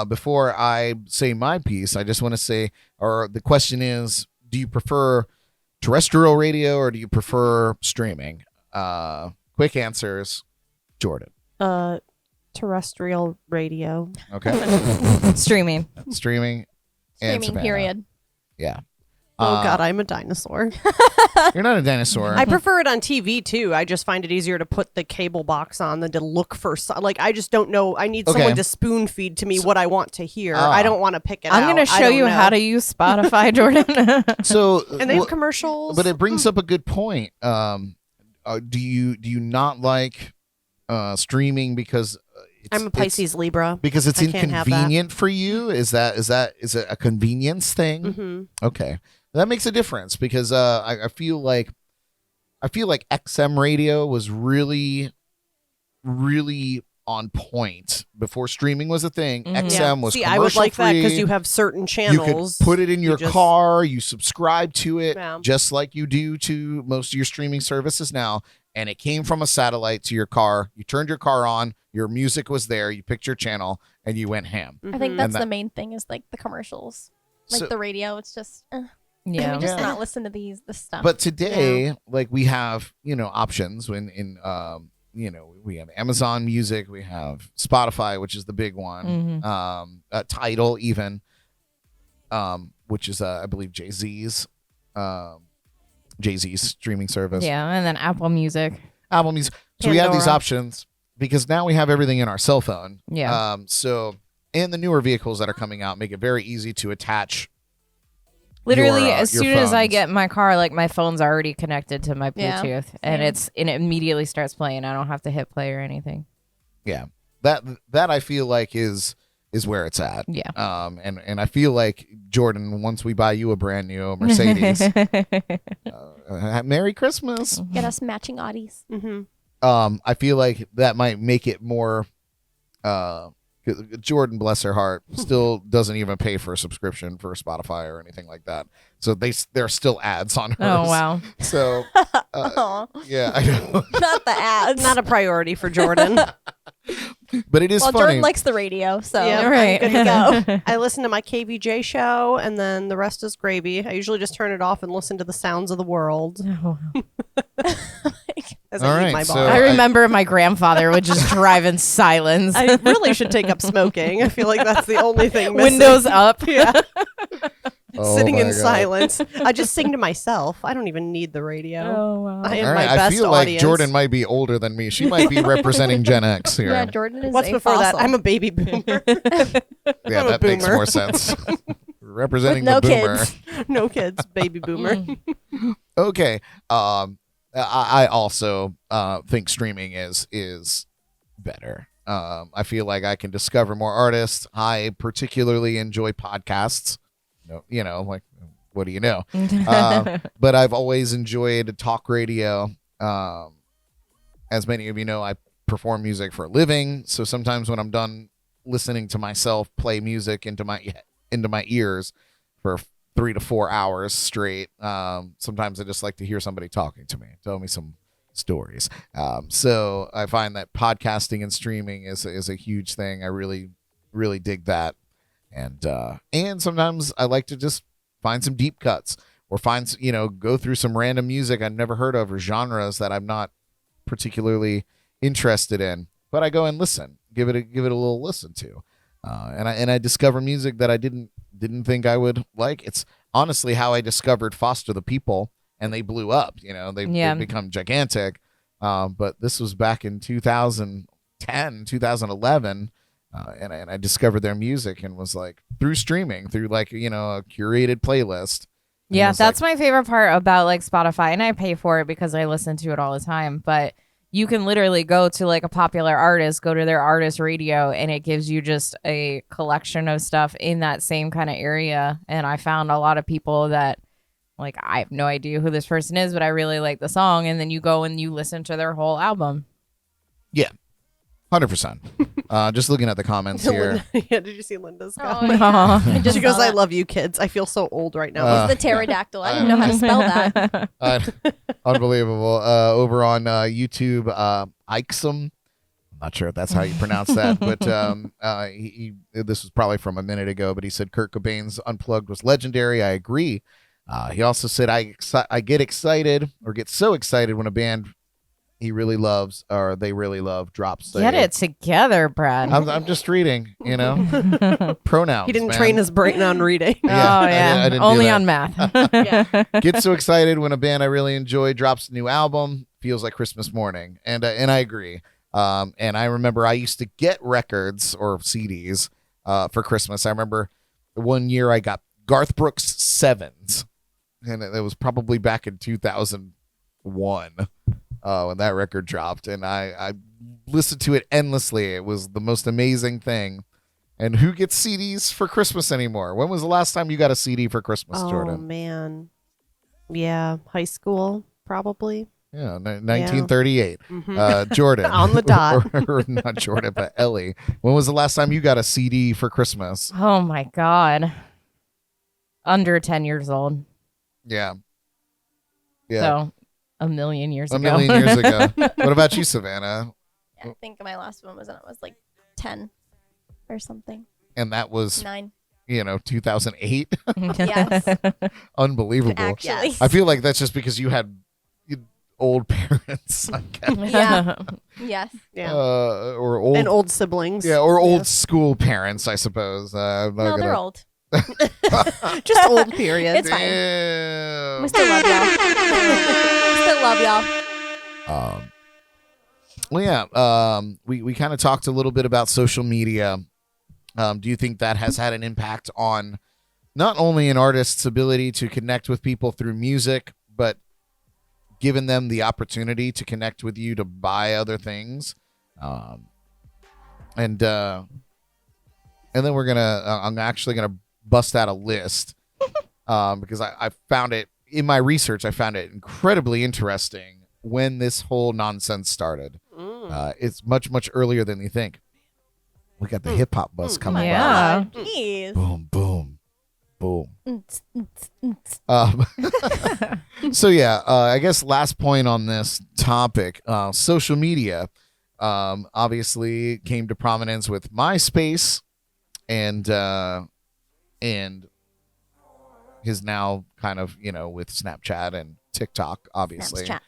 before I say my piece, I just want to say, or the question is, do you prefer terrestrial radio or do you prefer streaming? Quick answers, Jordan.
Terrestrial radio.
Okay.
Streaming.
Streaming and
Streaming
Savanna.
period.
Yeah.
Oh God, I'm a dinosaur.
You're not a dinosaur.
I prefer it on TV too. I just find it easier to put the cable box on than to look for. I just don't know. I need
Okay.
someone to spoon feed to me what I want to hear. I don't want to pick it out.
I'm going to
I
show
don't
you
know.
how to use Spotify, Jordan.
So
And they have commercials.
but it brings up a good point. Do you not like streaming because
I'm a Pisces Libra.
because it's
I can't have that.
inconvenient for you? Is it a convenience thing?
Hmm.
Okay, that makes a difference because I feel like XM radio was really on point before streaming was a thing.
Mhm.
XM was
See, I would like that
commercial-free.
because you have certain
You
channels.
could put it in your
just-
car. You subscribe to it
Yeah.
just like you do to most of your streaming services now. And it came from a satellite to your car. You turned your car on. Your music was there. You picked your channel and you went ham.
I think
Mhm.
that's
that-
the main thing is like the commercials. Like
So-
the radio, it's just can
yeah.
we just
Yeah.
not listen to this stuff.
But today, like we have, options in we have Amazon Music, we have Spotify, which is the big one.
Mhm.
Tidal even, which is I believe Jay-Z's streaming service.
Yeah. And then Apple Music.
Apple Music. So we have these
Pandora.
options because now we have everything in our cell phone.
Yeah.
And the newer vehicles that are coming out make it very easy to attach.
Literally,
your,
as
your
soon as I
phones.
get in my car, like my phone's already connected to my
Yeah.
Bluetooth, and
Same.
it immediately starts playing. I don't have to hit play or anything.
Yeah, that I feel like is where it's at.
Yeah.
And I feel like Jordan, once we buy you a brand new Mercedes, Merry Christmas.
Get us matching Audis.
Mhm.
I feel like that might make it more Jordan, bless her heart, still doesn't even pay for a subscription for Spotify or anything like that. So there are still ads on hers.
Oh, wow.
So
Aw.
yeah, I know.
Not the ads.
Not a priority for Jordan.
But it is
well,
funny.
Jordan likes the radio, so
Yeah,
right.
I'm good to go.
I listen to my KVJ show, and then the rest is gravy. I usually just turn it off and listen to the sounds of the world
Oh,
as
All
I
right,
eat my
so-
bar.
I remember my grandfather would just drive in silence.
I really should take up smoking. I feel like that's the only thing missing.
Windows up.
Yeah.
Oh
Sitting
my
in
God.
silence. I just sing to myself. I don't even need the radio.
Oh, wow.
I am
All
my
right,
best
I feel like
audience.
Jordan might be older than me. She might be representing Gen X here.
Yeah, Jordan is
What's
a
before that?
fossil.
I'm a baby boomer.
Yeah,
I'm a
that makes
boomer.
more sense. Representing
With no
the boomer.
kids.
No kids, baby boomer.
Okay. I also think streaming is better. I feel like I can discover more artists. I particularly enjoy podcasts. Like, what do you know? But I've always enjoyed talk radio. As many of you know, I perform music for a living. So sometimes when I'm done listening to myself play music into my ears for 3 to 4 hours straight, sometimes I just like to hear somebody talking to me, tell me some stories. So I find that podcasting and streaming is a huge thing. I really, really dig that. And sometimes I like to just find some deep cuts or go through some random music I've never heard of or genres that I'm not particularly interested in, but I go and listen, give it a little listen to. And I discover music that I didn't think I would like. It's honestly how I discovered Foster the People, and they blew up. They've become gigantic. But this was back in 2010, 2011, and I discovered their music and was like through streaming, through a curated playlist. And
Yeah,
was
that's my favorite part about like Spotify, and I pay for it because I listen to it all the time. But you can literally go to like a popular artist, go to their artist radio, and it gives you just a collection of stuff in that same kind of area. And I found a lot of people that like, I have no idea who this person is, but I really like the song. And then you go and you listen to their whole album.
Yeah, 100%. Just looking at the comments here.
Yeah, did you see Linda's
Oh,
comment?
yeah. I just
She goes,
saw
I
that.
love you kids. I feel so old right now.
It's the pterodactyl. I didn't know how to spell that.
Unbelievable. Over on YouTube, Ikesum. I'm not sure if that's how you pronounce that, but this was probably from a minute ago, but he said Kurt Cobain's Unplugged was legendary. I agree. He also said, I get excited or get so excited when a band he really loves or they really love drops.
Get it together, Brad.
I'm just reading, pronouns.
He didn't
man.
train his brain on reading.
Yeah,
Oh,
I
yeah.
didn't do
Only
that.
on math.
Get so excited when a band I really enjoy drops a new album. Feels like Christmas morning, and I agree. And I remember I used to get records or CDs for Christmas. I remember one year I got Garth Brooks Sevens, and it was probably back in 2001 when that record dropped, and I listened to it endlessly. It was the most amazing thing. And who gets CDs for Christmas anymore? When was the last time you got a CD for Christmas,
Oh,
Jordan?
man. Yeah, high school, probably.
Yeah, 1938. Jordan.
On the dot.
or not Jordan, but Elly. When was the last time you got a CD for Christmas?
Oh, my God. Under 10 years old.
Yeah. Yeah.
So a million years
a
ago.
million years ago. What about you, Savanna?
Yeah, I think my last one was when I was like 10 or something.
And that was,
9.
2008.
Yes.
Unbelievable.
Actually.
I feel like that's just because you had old parents, I guess.
Yeah. Yes.
Yeah.
Or old.
And old siblings.
Yeah, or old school parents, I suppose. I'm not
No,
gonna-
they're old.
Just old, period.
It's fine.
Damn.
We still love y'all. We still love y'all.
We kind of talked a little bit about social media. Do you think that has had an impact on not only an artist's ability to connect with people through music, but given them the opportunity to connect with you to buy other things? And then I'm actually gonna bust out a list because I found it in my research. I found it incredibly interesting when this whole nonsense started. It's much earlier than you think. We got the hip hop bus coming.
Yeah.
God, jeez.
Boom, boom, boom.
Mm, mm, mm, mm.
So yeah, I guess last point on this topic, social media, obviously came to prominence with MySpace, and is now kind of with Snapchat and TikTok, obviously
Snapchats.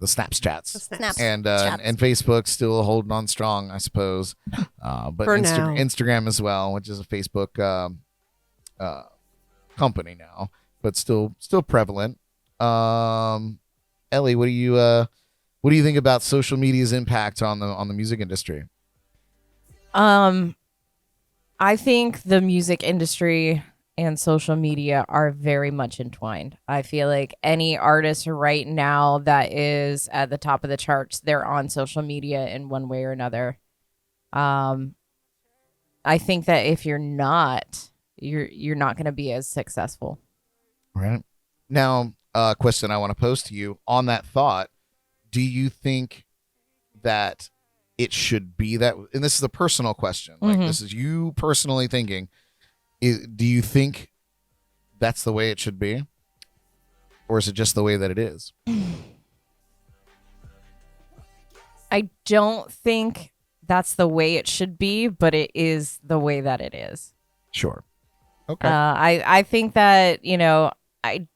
the Snapchats.
Snaps.
And
Chats.
and Facebook still holding on strong, I suppose. But
For now.
Instagram as well, which is a Facebook company now, but still prevalent. Elly, what do you think about social media's impact on the music industry?
I think the music industry and social media are very much entwined. I feel like any artist right now that is at the top of the charts, they're on social media in one way or another. I think that if you're not, you're not going to be as successful.
Right. Now, question I want to pose to you on that thought: do you think that it should be that? And this is a personal question. Like, this is you personally thinking. Do you think that's the way it should be? Or is it just the way that it is?
I don't think that's the way it should be, but it is the way that it is.
Sure. Okay.
I think that, I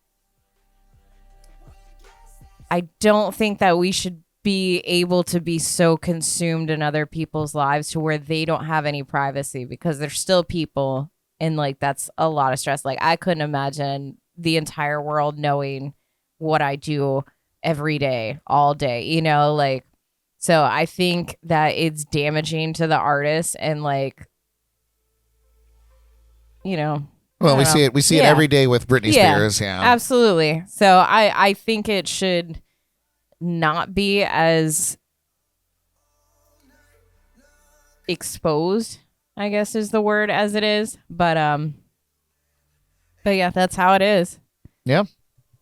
don't think that we should be able to be so consumed in other people's lives to where they don't have any privacy, because there's still people, and like that's a lot of stress. Like I couldn't imagine the entire world knowing what I do every day, all day, like, so I think that it's damaging to the artist, and like,
well, we see it
Yeah.
every day with Britney
Yeah,
Spears. Yeah.
absolutely. So I think it should not be as exposed, I guess is the word, as it is. But yeah, that's how it is.
Yeah.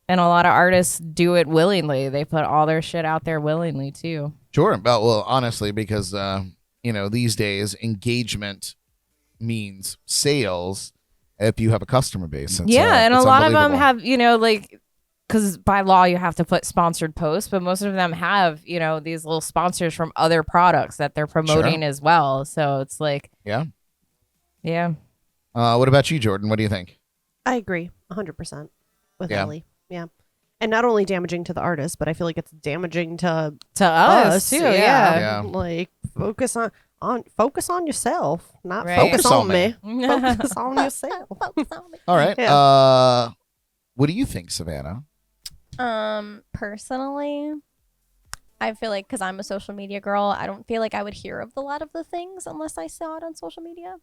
And a lot of artists do it willingly. They put all their shit out there willingly too.
Sure. Well, honestly, because these days engagement means sales if you have a customer base.
And a
it's
lot of them
unbelievable.
have, like, because by law you have to put sponsored posts, but most of them have, these little sponsors from other products that they're promoting as well. So it's like,
Yeah.
What
about you, Jordan? What do you think?
I agree 100% with
Yeah.
Elly. Yeah. And not only damaging to the artist, but I feel like it's damaging to
us too.
Yeah.
Like focus on yourself, not
Right.
focus
Focus
on
on
me. Focus on yourself.
All right.
Yeah.
What do you think, Savanna?
Personally, I feel like because I'm a social media girl, I don't feel like I would hear of a lot of the things unless I saw it on social media.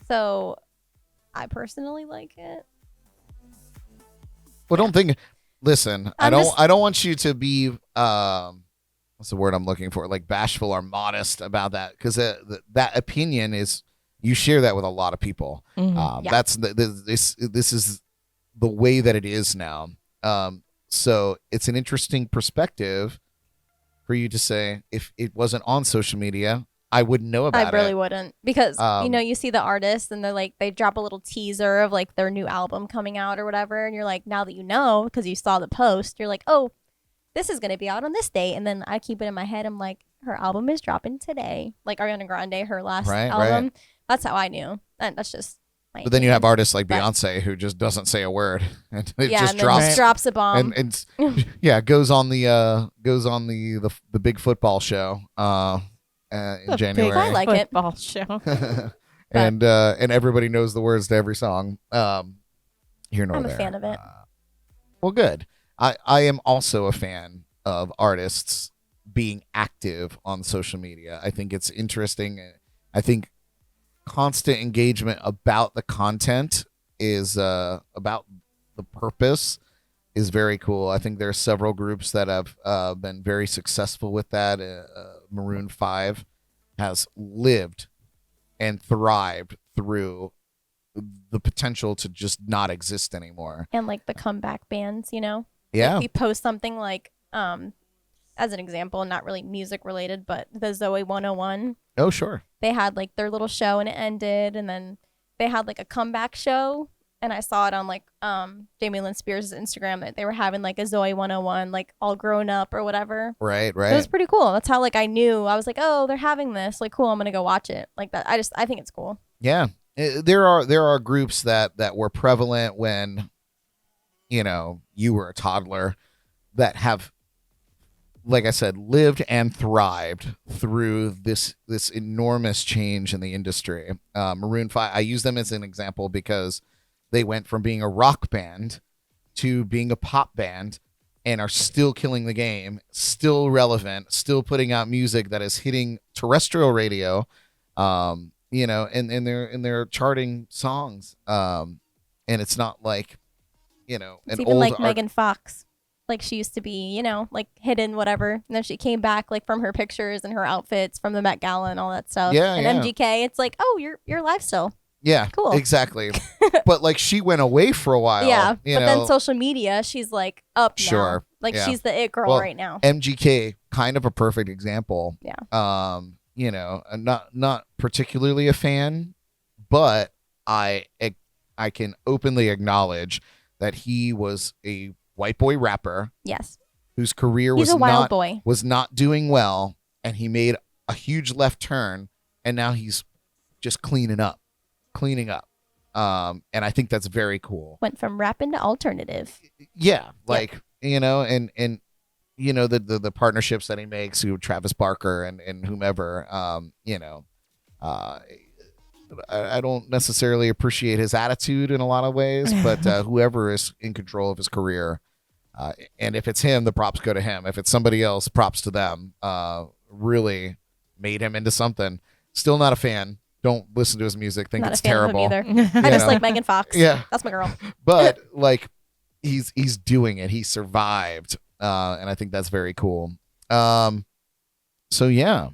So I personally like it.
Well, don't think. Listen, I don't want you to be what's the word I'm looking for? Like bashful or modest about that, because that opinion is, you share that with a lot of people.
Yeah.
That's this is the way that it is now. So it's an interesting perspective for you to say, if it wasn't on social media, I wouldn't know about it.
I really wouldn't, because you see the artists and they're like, they drop a little teaser of like their new album coming out or whatever, and you're like, now that you know, because you saw the post, you're like, oh, this is gonna be out on this day, and then I keep it in my head. I'm like, her album is dropping today, like Ariana Grande, her last album.
Right.
That's how I knew, and that's just.
But then you have artists like
But-
Beyonce who just doesn't say a word, and it
Yeah,
just
and then
drops.
just drops a bomb.
And goes on the big football show in January.
I like it.
football show.
and everybody knows the words to every song. Here nor
I'm a
there.
fan of it.
Well, good. I am also a fan of artists being active on social media. I think it's interesting. I think constant engagement about the content is about the purpose is very cool. I think there are several groups that have been very successful with that. Maroon 5 has lived and thrived through the potential to just not exist anymore.
And like the comeback bands,
Yeah.
Like you post something like as an example, not really music related, but the Zoe 101.
Oh, sure.
They had like their little show and it ended, and then they had like a comeback show, and I saw it on like Jamie Lynn Spears' Instagram that they were having like a Zoe 101, like all grown up or whatever.
Right.
It was pretty cool. That's how like I knew. I was like, oh, they're having this. Like, cool. I'm gonna go watch it. Like that. I think it's cool.
Yeah. There are groups that were prevalent when, you were a toddler, that have, like I said, lived and thrived through this enormous change in the industry. Maroon 5, I use them as an example because they went from being a rock band to being a pop band and are still killing the game, still relevant, still putting out music that is hitting terrestrial radio, and they're charting songs. And it's not like,
It's
an
even
old
like Megan Fox. Like she used to be, like hidden, whatever. And then she came back like from her pictures and her outfits from the Met Gala and all that stuff.
Yeah,
and
yeah.
MGK, it's like, oh, you're live still.
Yeah,
Cool.
Exactly. But like she went away for a while.
Yeah. But then social media, she's like up now.
Sure.
Like
Yeah.
she's the it girl
Well,
right now.
MGK, kind of a perfect example.
Yeah.
I'm not particularly a fan, but I can openly acknowledge that he was a white boy rapper
Yes.
whose career
He's
was
a wild boy.
not doing well, and he made a huge left turn, and now he's just cleaning up. And I think that's very cool.
Went from rapping to alternative.
Yeah, like and the partnerships that he makes with Travis Barker and whomever. I don't necessarily appreciate his attitude in a lot of ways, but whoever is in control of his career, and if it's him, the props go to him. If it's somebody else, props to them. Really made him into something. Still not a fan. Don't listen to his music. Think
Not
it's
a fan
terrible.
of him either. I just like Megan Fox.
Yeah.
That's my girl.
But like he's doing it. He survived. And I think that's very cool. So yeah.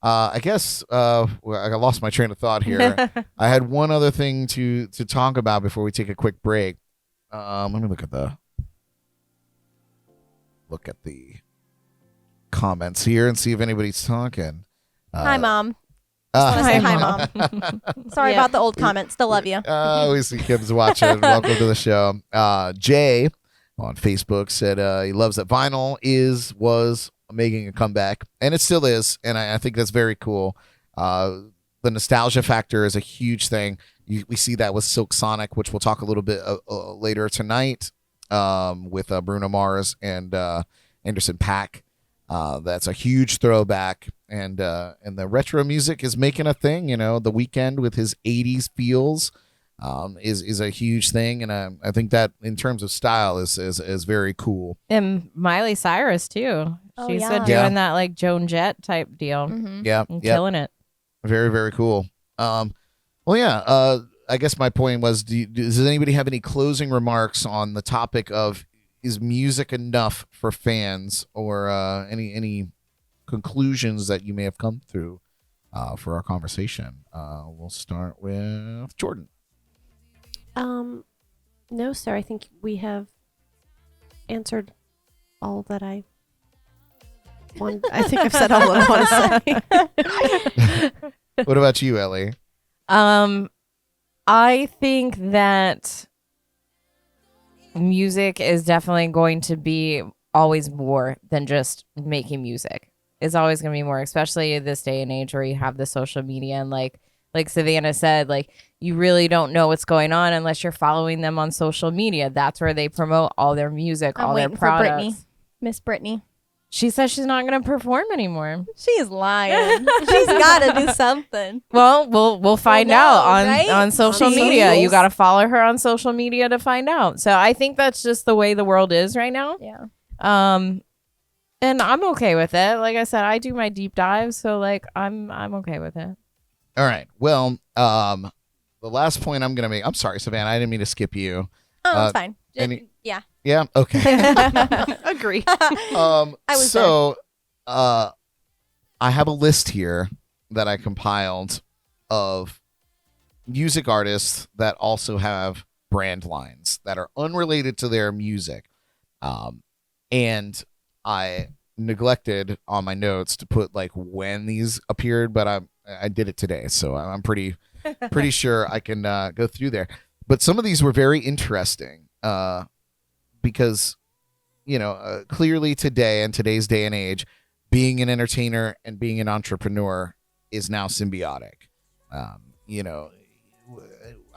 I guess I lost my train of thought here. I had one other thing to talk about before we take a quick break. Let me look at the comments here and see if anybody's talking.
Hi, Mom. Just want to say hi, Mom. Sorry
Yeah.
about the old comments. Still love you.
We see kids watching. Welcome to the show. Jay on Facebook said he loves that vinyl was making a comeback, and it still is, and I think that's very cool. The nostalgia factor is a huge thing. We see that with Silk Sonic, which we'll talk a little bit later tonight with Bruno Mars and Anderson .Paak. That's a huge throwback, and the retro music is making a thing. The Weeknd with his 80s feels is a huge thing, and I think that in terms of style is very cool.
And Miley Cyrus too.
Oh,
She's
yeah.
doing that like Joan Jett type deal.
Mm-hmm.
Yeah,
And
yeah,
killing it.
very, very cool. Well, yeah. I guess my point was, does anybody have any closing remarks on the topic of is music enough for fans, or any conclusions that you may have come through for our conversation? We'll start with Jordan.
No, sir. I think we have answered all that I want. I think I've said all that I want to say.
What about you, Elly?
I think that music is definitely going to be always more than just making music. It's always going to be more, especially this day and age where you have the social media, and like Savanna said, like you really don't know what's going on unless you're following them on social media. That's where they promote all their music,
I'm
all their
waiting for
products.
Brittany. Miss Brittany.
She says she's not going to perform anymore.
She's lying. She's got to do something.
Well, we'll find out on,
right?
on social
On
media.
socials.
You got to follow her on social media to find out. So I think that's just the way the world is right now.
Yeah.
And I'm okay with it. Like I said, I do my deep dives, so like I'm okay with it.
All right. Well, the last point I'm gonna make. I'm sorry, Savanna. I didn't mean to skip you.
Oh, it's fine.
Yeah.
Yeah.
Okay.
Agree.
I was
so, I have a list here that I compiled of music artists that also have brand lines that are unrelated to their music. And I neglected on my notes to put like when these appeared, but I did it today, so I'm pretty sure I can go through there. But some of these were very interesting because clearly today in today's day and age, being an entertainer and being an entrepreneur is now symbiotic.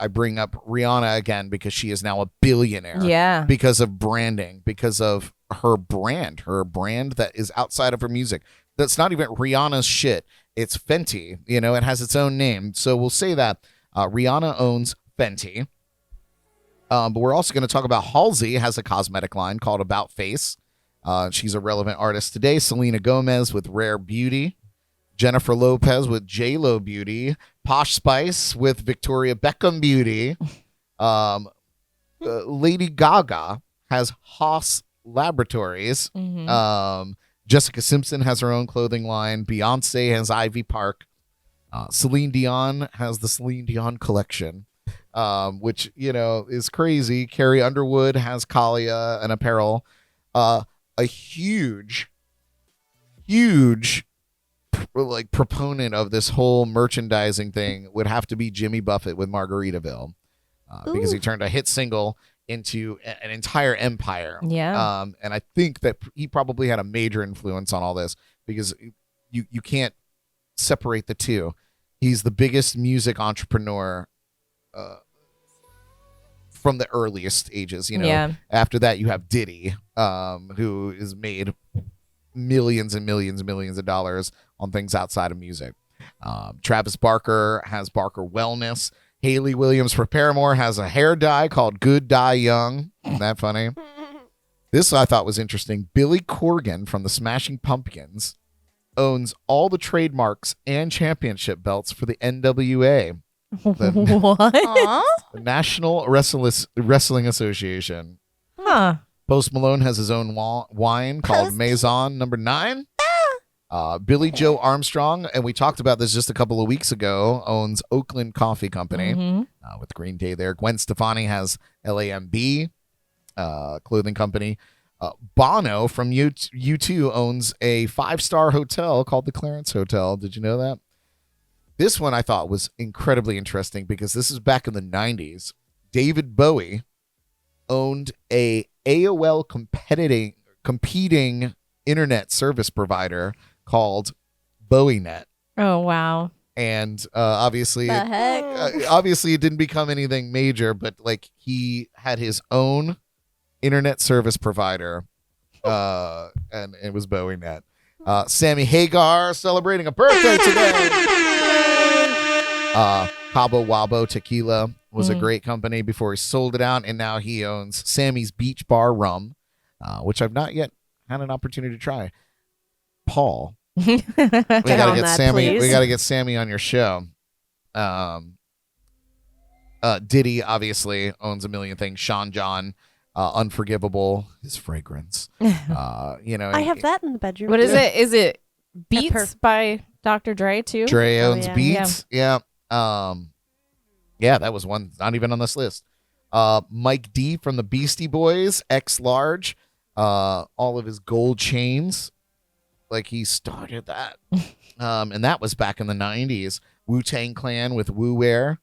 I bring up Rihanna again because she is now a billionaire.
Yeah.
Because of branding, because of her brand that is outside of her music. That's not even Rihanna's shit. It's Fenty. It has its own name. So we'll say that Rihanna owns Fenty. But we're also going to talk about Halsey has a cosmetic line called About Face. She's a relevant artist today. Selena Gomez with Rare Beauty. Jennifer Lopez with J-Lo Beauty. Posh Spice with Victoria Beckham Beauty. Lady Gaga has Haas Laboratories.
Mm-hmm.
Jessica Simpson has her own clothing line. Beyonce has Ivy Park. Celine Dion has the Celine Dion collection, which, is crazy. Carrie Underwood has Kalia and apparel. A huge proponent of this whole merchandising thing would have to be Jimmy Buffett with Margaritaville, because he turned a hit single into an entire empire.
Yeah.
And I think that he probably had a major influence on all this because you can't separate the two. He's the biggest music entrepreneur from the earliest ages.
Yeah.
After that, you have Diddy, who has made millions and millions and millions of dollars on things outside of music. Travis Barker has Barker Wellness. Haley Williams for Paramore has a hair dye called Good Dye Young. Isn't that funny? This I thought was interesting. Billy Corgan from the Smashing Pumpkins owns all the trademarks and championship belts for the NWA,
What?
Aw.
the National Wrestling Association.
Huh.
Post Malone has his own wine called Maison Number 9. Billy Joe Armstrong, and we talked about this just a couple of weeks ago, owns Oakland Coffee Company with Green Day there. Gwen Stefani has LAMB clothing company. Bono from U2 owns a 5-star hotel called the Clarence Hotel. Did you know that? This one I thought was incredibly interesting because this is back in the 90s. David Bowie owned a AOL competing internet service provider called BowieNet.
Oh, wow.
And obviously,
The heck?
obviously it didn't become anything major, but like he had his own internet service provider, and it was BowieNet. Sammy Hagar celebrating a birthday today. Cabo Wabo Tequila was a great company before he sold it out, and now he owns Sammy's Beach Bar Rum, which I've not yet had an opportunity to try. Paul, we gotta get Sammy.
please.
We gotta get Sammy on your show. Diddy obviously owns a million things. Sean John, Unforgivable, his fragrance.
I have that in the bedroom.
What is it? Is it
Pepper.
Beats by Dr. Dre too?
Dre owns
yeah.
Beats. Yeah. That was one not even on this list. Mike D from the Beastie Boys, X Large, all of his gold chains. Like he started that. And that was back in the 90s. Wu-Tang Clan with Wu Wear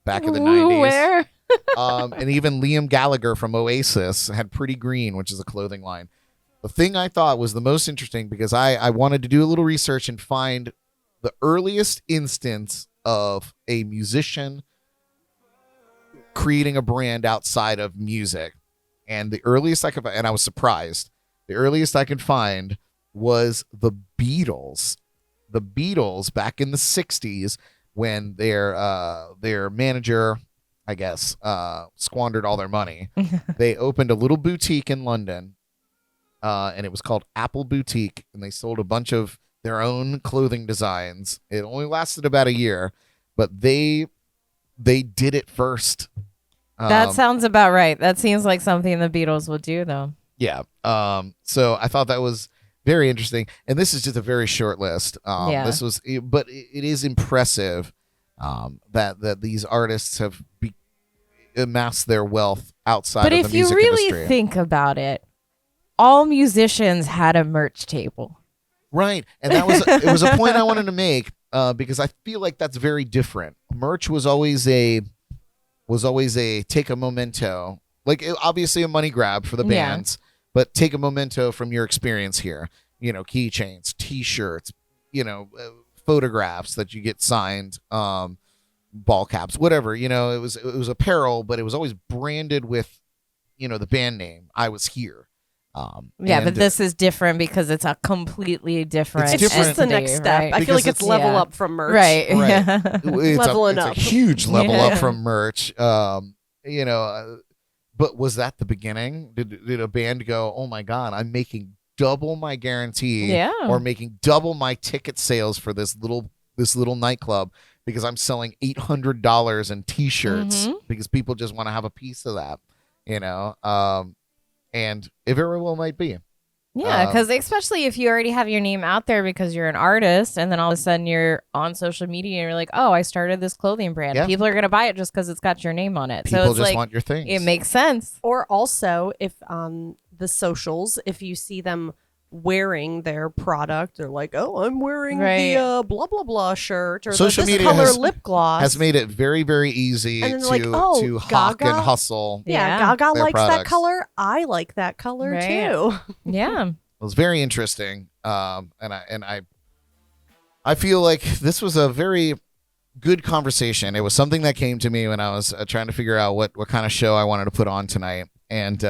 back in the 90s.
Where?
And even Liam Gallagher from Oasis had Pretty Green, which is a clothing line. The thing I thought was the most interesting because I wanted to do a little research and find the earliest instance of a musician creating a brand outside of music. And the earliest I could, and I was surprised, the earliest I could find was the Beatles. The Beatles back in the 60s when their manager, I guess, squandered all their money. They opened a little boutique in London, and it was called Apple Boutique, and they sold a bunch of their own clothing designs. It only lasted about a year, but they did it first.
That sounds about right. That seems like something the Beatles would do, though.
Yeah. So I thought that was very interesting, and this is just a very short list.
Yeah.
This was, but it is impressive that these artists have amassed their wealth outside
But
of
if
the
you
music
really
industry.
think about it, all musicians had a merch table.
Right. And that was it was a point I wanted to make because I feel like that's very different. Merch was always a take a memento. Like obviously a money grab for the
Yeah.
bands, but take a memento from your experience here. You know, keychains, t-shirts, you know, photographs that you get signed, ball caps, whatever. You know, it was apparel, but it was always branded with, you know, the band name. I was here.
Yeah, but
and,
this is different because it's a completely different.
It's
It's just the
entity,
next step.
right?
I feel like
Because
it's level
yeah.
up from merch.
Right.
Right.
Yeah.
it's
Leveling
a
up.
huge level
Yeah.
up from merch. You know, but was that the beginning? Did a band go, oh my God, I'm making double my guarantee,
Yeah.
or making double my ticket sales for this little nightclub because I'm selling $800 in T-shirts
Mhm.
because people just want to have a piece of that, you know, and it very well might be.
Yeah, because especially if you already have your name out there because you're an artist, and then all of a sudden you're on social media and you're like, "Oh, I started this clothing brand."
Yeah.
People are gonna buy it just because it's got your name on it.
People
so it's
just
like
want your things.
it makes sense.
Or also, if on the socials, if you see them wearing their product, they're like, "Oh, I'm wearing
Right.
the blah blah blah shirt or
Social
this
media
color
has-
lip gloss."
has made it very, very easy
And then
to
they're like, "Oh,
to hawk
Gaga?
and hustle.
yeah,
Yeah.
Gaga
Their
likes that
products.
color. I like that color
Right.
too.
Yeah.
It was very interesting, and I feel like this was a very good conversation. It was something that came to me when I was trying to figure out what kind of show I wanted to put on tonight, and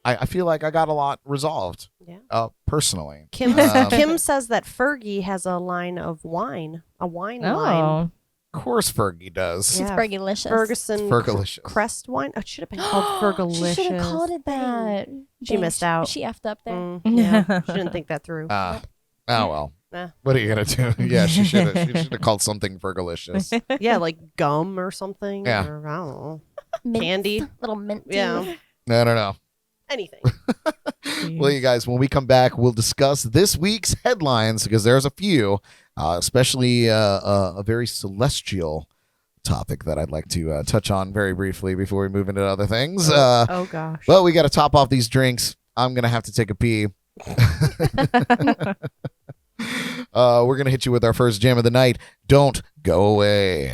I feel like I got a lot resolved.
Yeah.
Personally,
Kim
Um,
Kim says that Fergie has a line of wine, a wine line.
Oh.
of course, Fergie does.
Yeah.
It's Fergalicious.
Ferguson
Fergalicious.
Crest wine. Oh, it should have been called Fergalicious.
She should have called it that.
She missed out.
She effed up there.
Yeah, she didn't think that through.
Oh well.
Nah.
What are you gonna do? Yeah, she should have called something Fergalicious.
Yeah, like gum or something.
Yeah.
Or, I don't know.
Mint.
Candy.
Little mint.
Yeah.
I don't know.
Anything.
Well, you guys, when we come back, we'll discuss this week's headlines because there's a few, especially a very celestial topic that I'd like to touch on very briefly before we move into other things.
Oh gosh.
Well, we got to top off these drinks. I'm going to have to take a pee. We're going to hit you with our first jam of the night. Don't go away.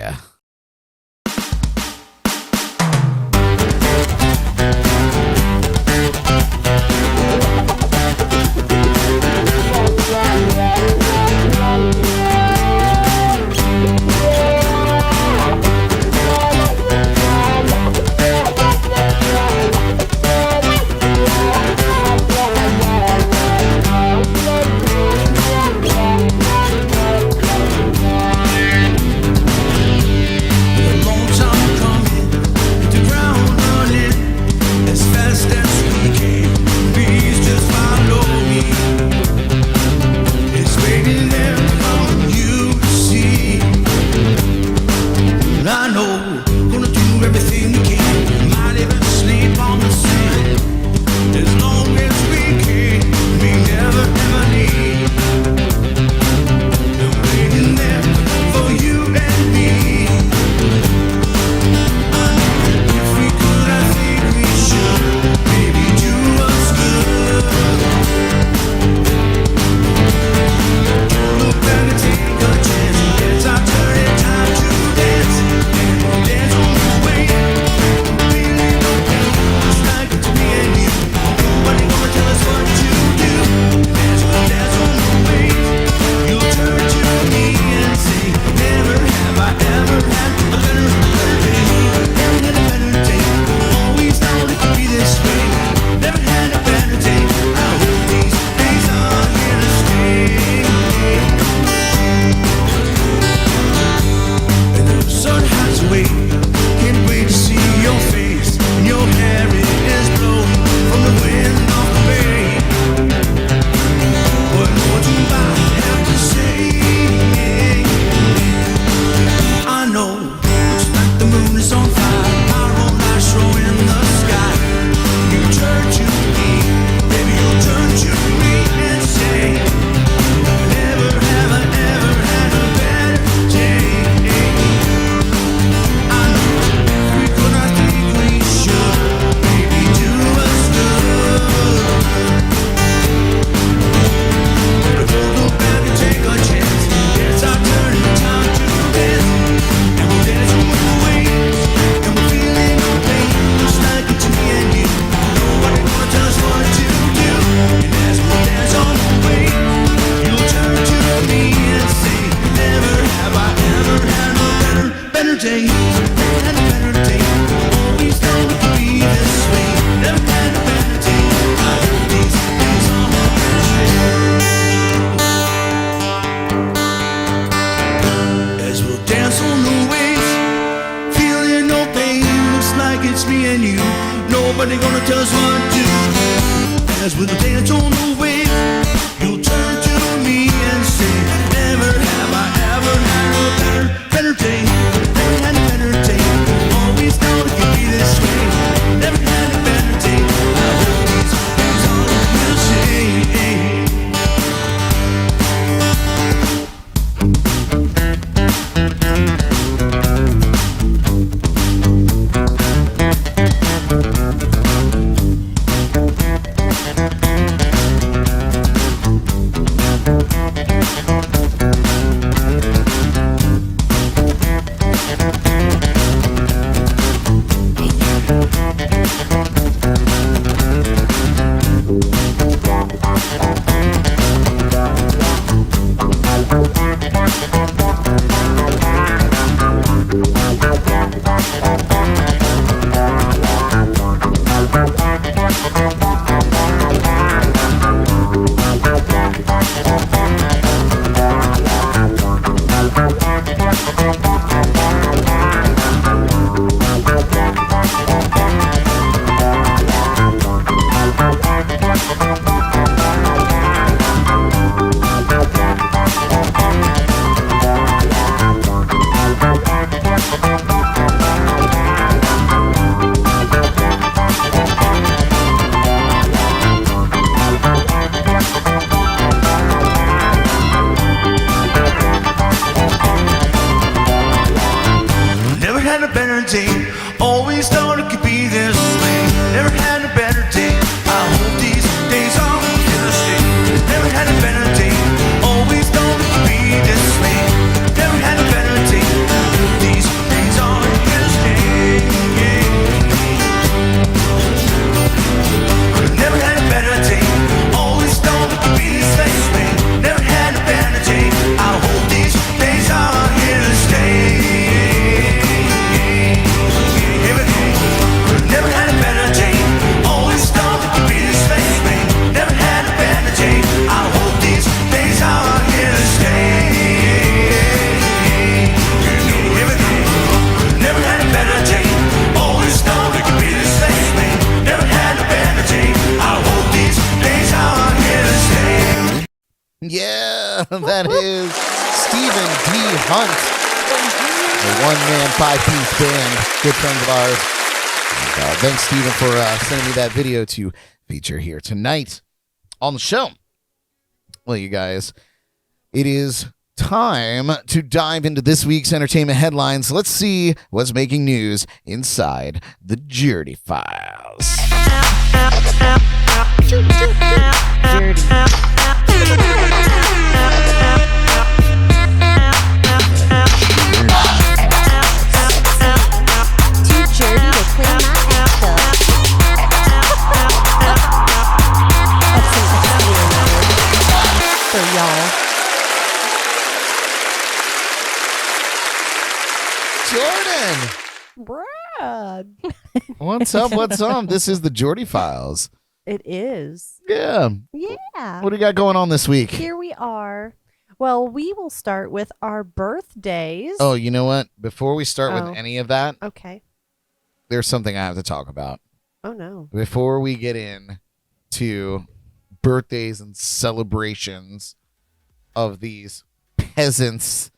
As when the dance on the wave, you'll turn to me and say, never have I ever had a better day. Never had a better day. Always known it could be this way. Never had a better day. I hope these days are will change. Never had a better day. Always thought it could be this way. Never had a better day. I hope these days are here to stay. Never had a better day. Always thought it could be this way. Never had a better day. I hope these days are here to stay. Never had a better day. Always thought it could be this way. Never had a better day. I hope these days are here to stay. Never had a better day. Always thought it could be this way. Never had a better day. I hope these days are here to stay. Never had a better day. Always thought it could be this way. Never had a better day. I hope these days are here to stay.
Yeah, that is Stephen D. Hunt, the one-man, five-piece band, good friends of ours. And, thanks, Stephen, for sending me that video to feature here tonight on the show. Well, you guys, it is time to dive into this week's entertainment headlines. Let's see what's making news inside the Jordy Files.
Too dirty to clean my ass up. That's some exterior for y'all.
Jordan,
Brad.
what's up? What's up? This is the Jordy Files.
It is.
Yeah.
Yeah.
What do you got going on this week?
Here we are. Well, we will start with our birthdays.
Oh, you know what? Before we start
Oh.
with any of that,
Okay.
there's something I have to talk about.
Oh, no.
Before we get in to birthdays and celebrations of these peasants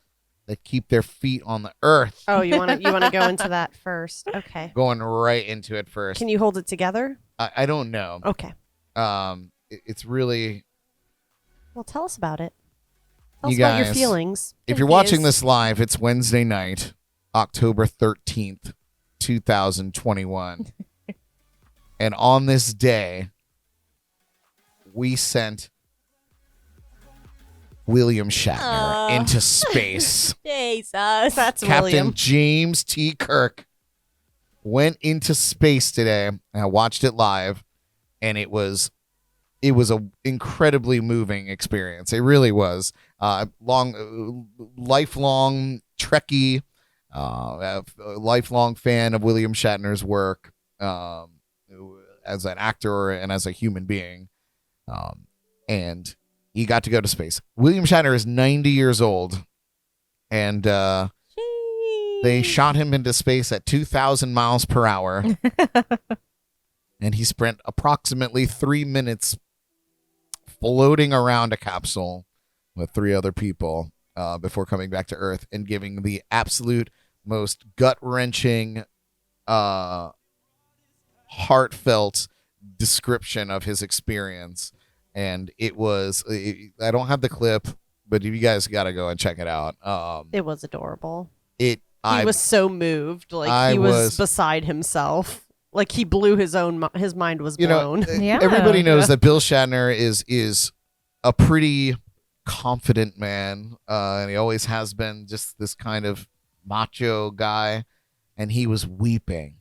that keep their feet on the earth.
Oh, you want to go into that first? Okay.
Going right into it first.
Can you hold it together?
I don't know.
Okay.
It's really,
Well, tell us about it. Tell
You
us about your
guys,
feelings.
if you're watching this live, it's Wednesday night, October 13th, 2021. And on this day, we sent William Shatner into space.
Jesus.
That's
Captain
William.
James T. Kirk went into space today, and I watched it live, and it was a incredibly moving experience. It really was. Lifelong Trekkie, a lifelong fan of William Shatner's work as an actor and as a human being, and he got to go to space. William Shatner is 90 years old, and they shot him into space at 2,000 miles per hour. and he spent approximately 3 minutes floating around a capsule with 3 other people before coming back to Earth and giving the absolute most gut-wrenching, heartfelt description of his experience. And it was, I don't have the clip, but you guys got to go and check it out.
It was adorable.
He
was so moved. Like, he was beside himself. Like, he blew his mind was blown.
Yeah.
Everybody knows that Bill Shatner is a pretty confident man, and he always has been, just this kind of macho guy. And he was weeping,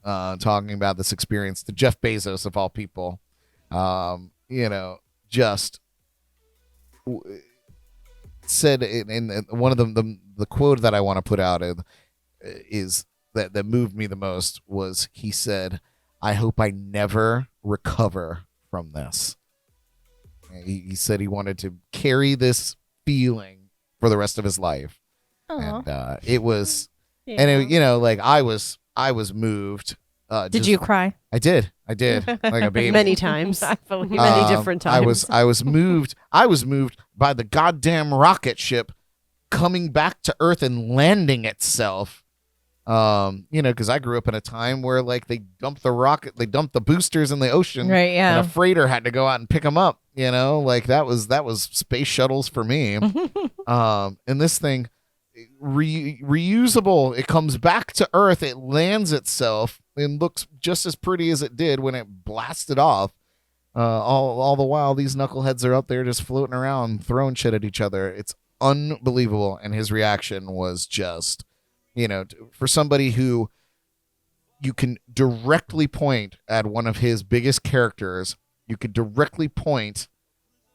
talking about this experience to Jeff Bezos, of all people. Just said in one of the quote that I want to put out is that moved me the most was, he said, "I hope I never recover from this." He said he wanted to carry this feeling for the rest of his life.
Aw.
And it was,
Yeah.
and it, I was moved.
Did you cry?
I did, like a baby.
Many times.
I believe
Many different times.
I was moved by the goddamn rocket ship coming back to Earth and landing itself. Because I grew up in a time where, like, they dumped the boosters in the ocean,
Right, yeah.
and a freighter had to go out and pick them up. Like that was space shuttles for me. And this thing, reusable. It comes back to Earth. It lands itself and looks just as pretty as it did when it blasted off. All the while, these knuckleheads are out there just floating around, throwing shit at each other. It's unbelievable. And his reaction was just, for somebody who you can directly point at one of his biggest characters, you could directly point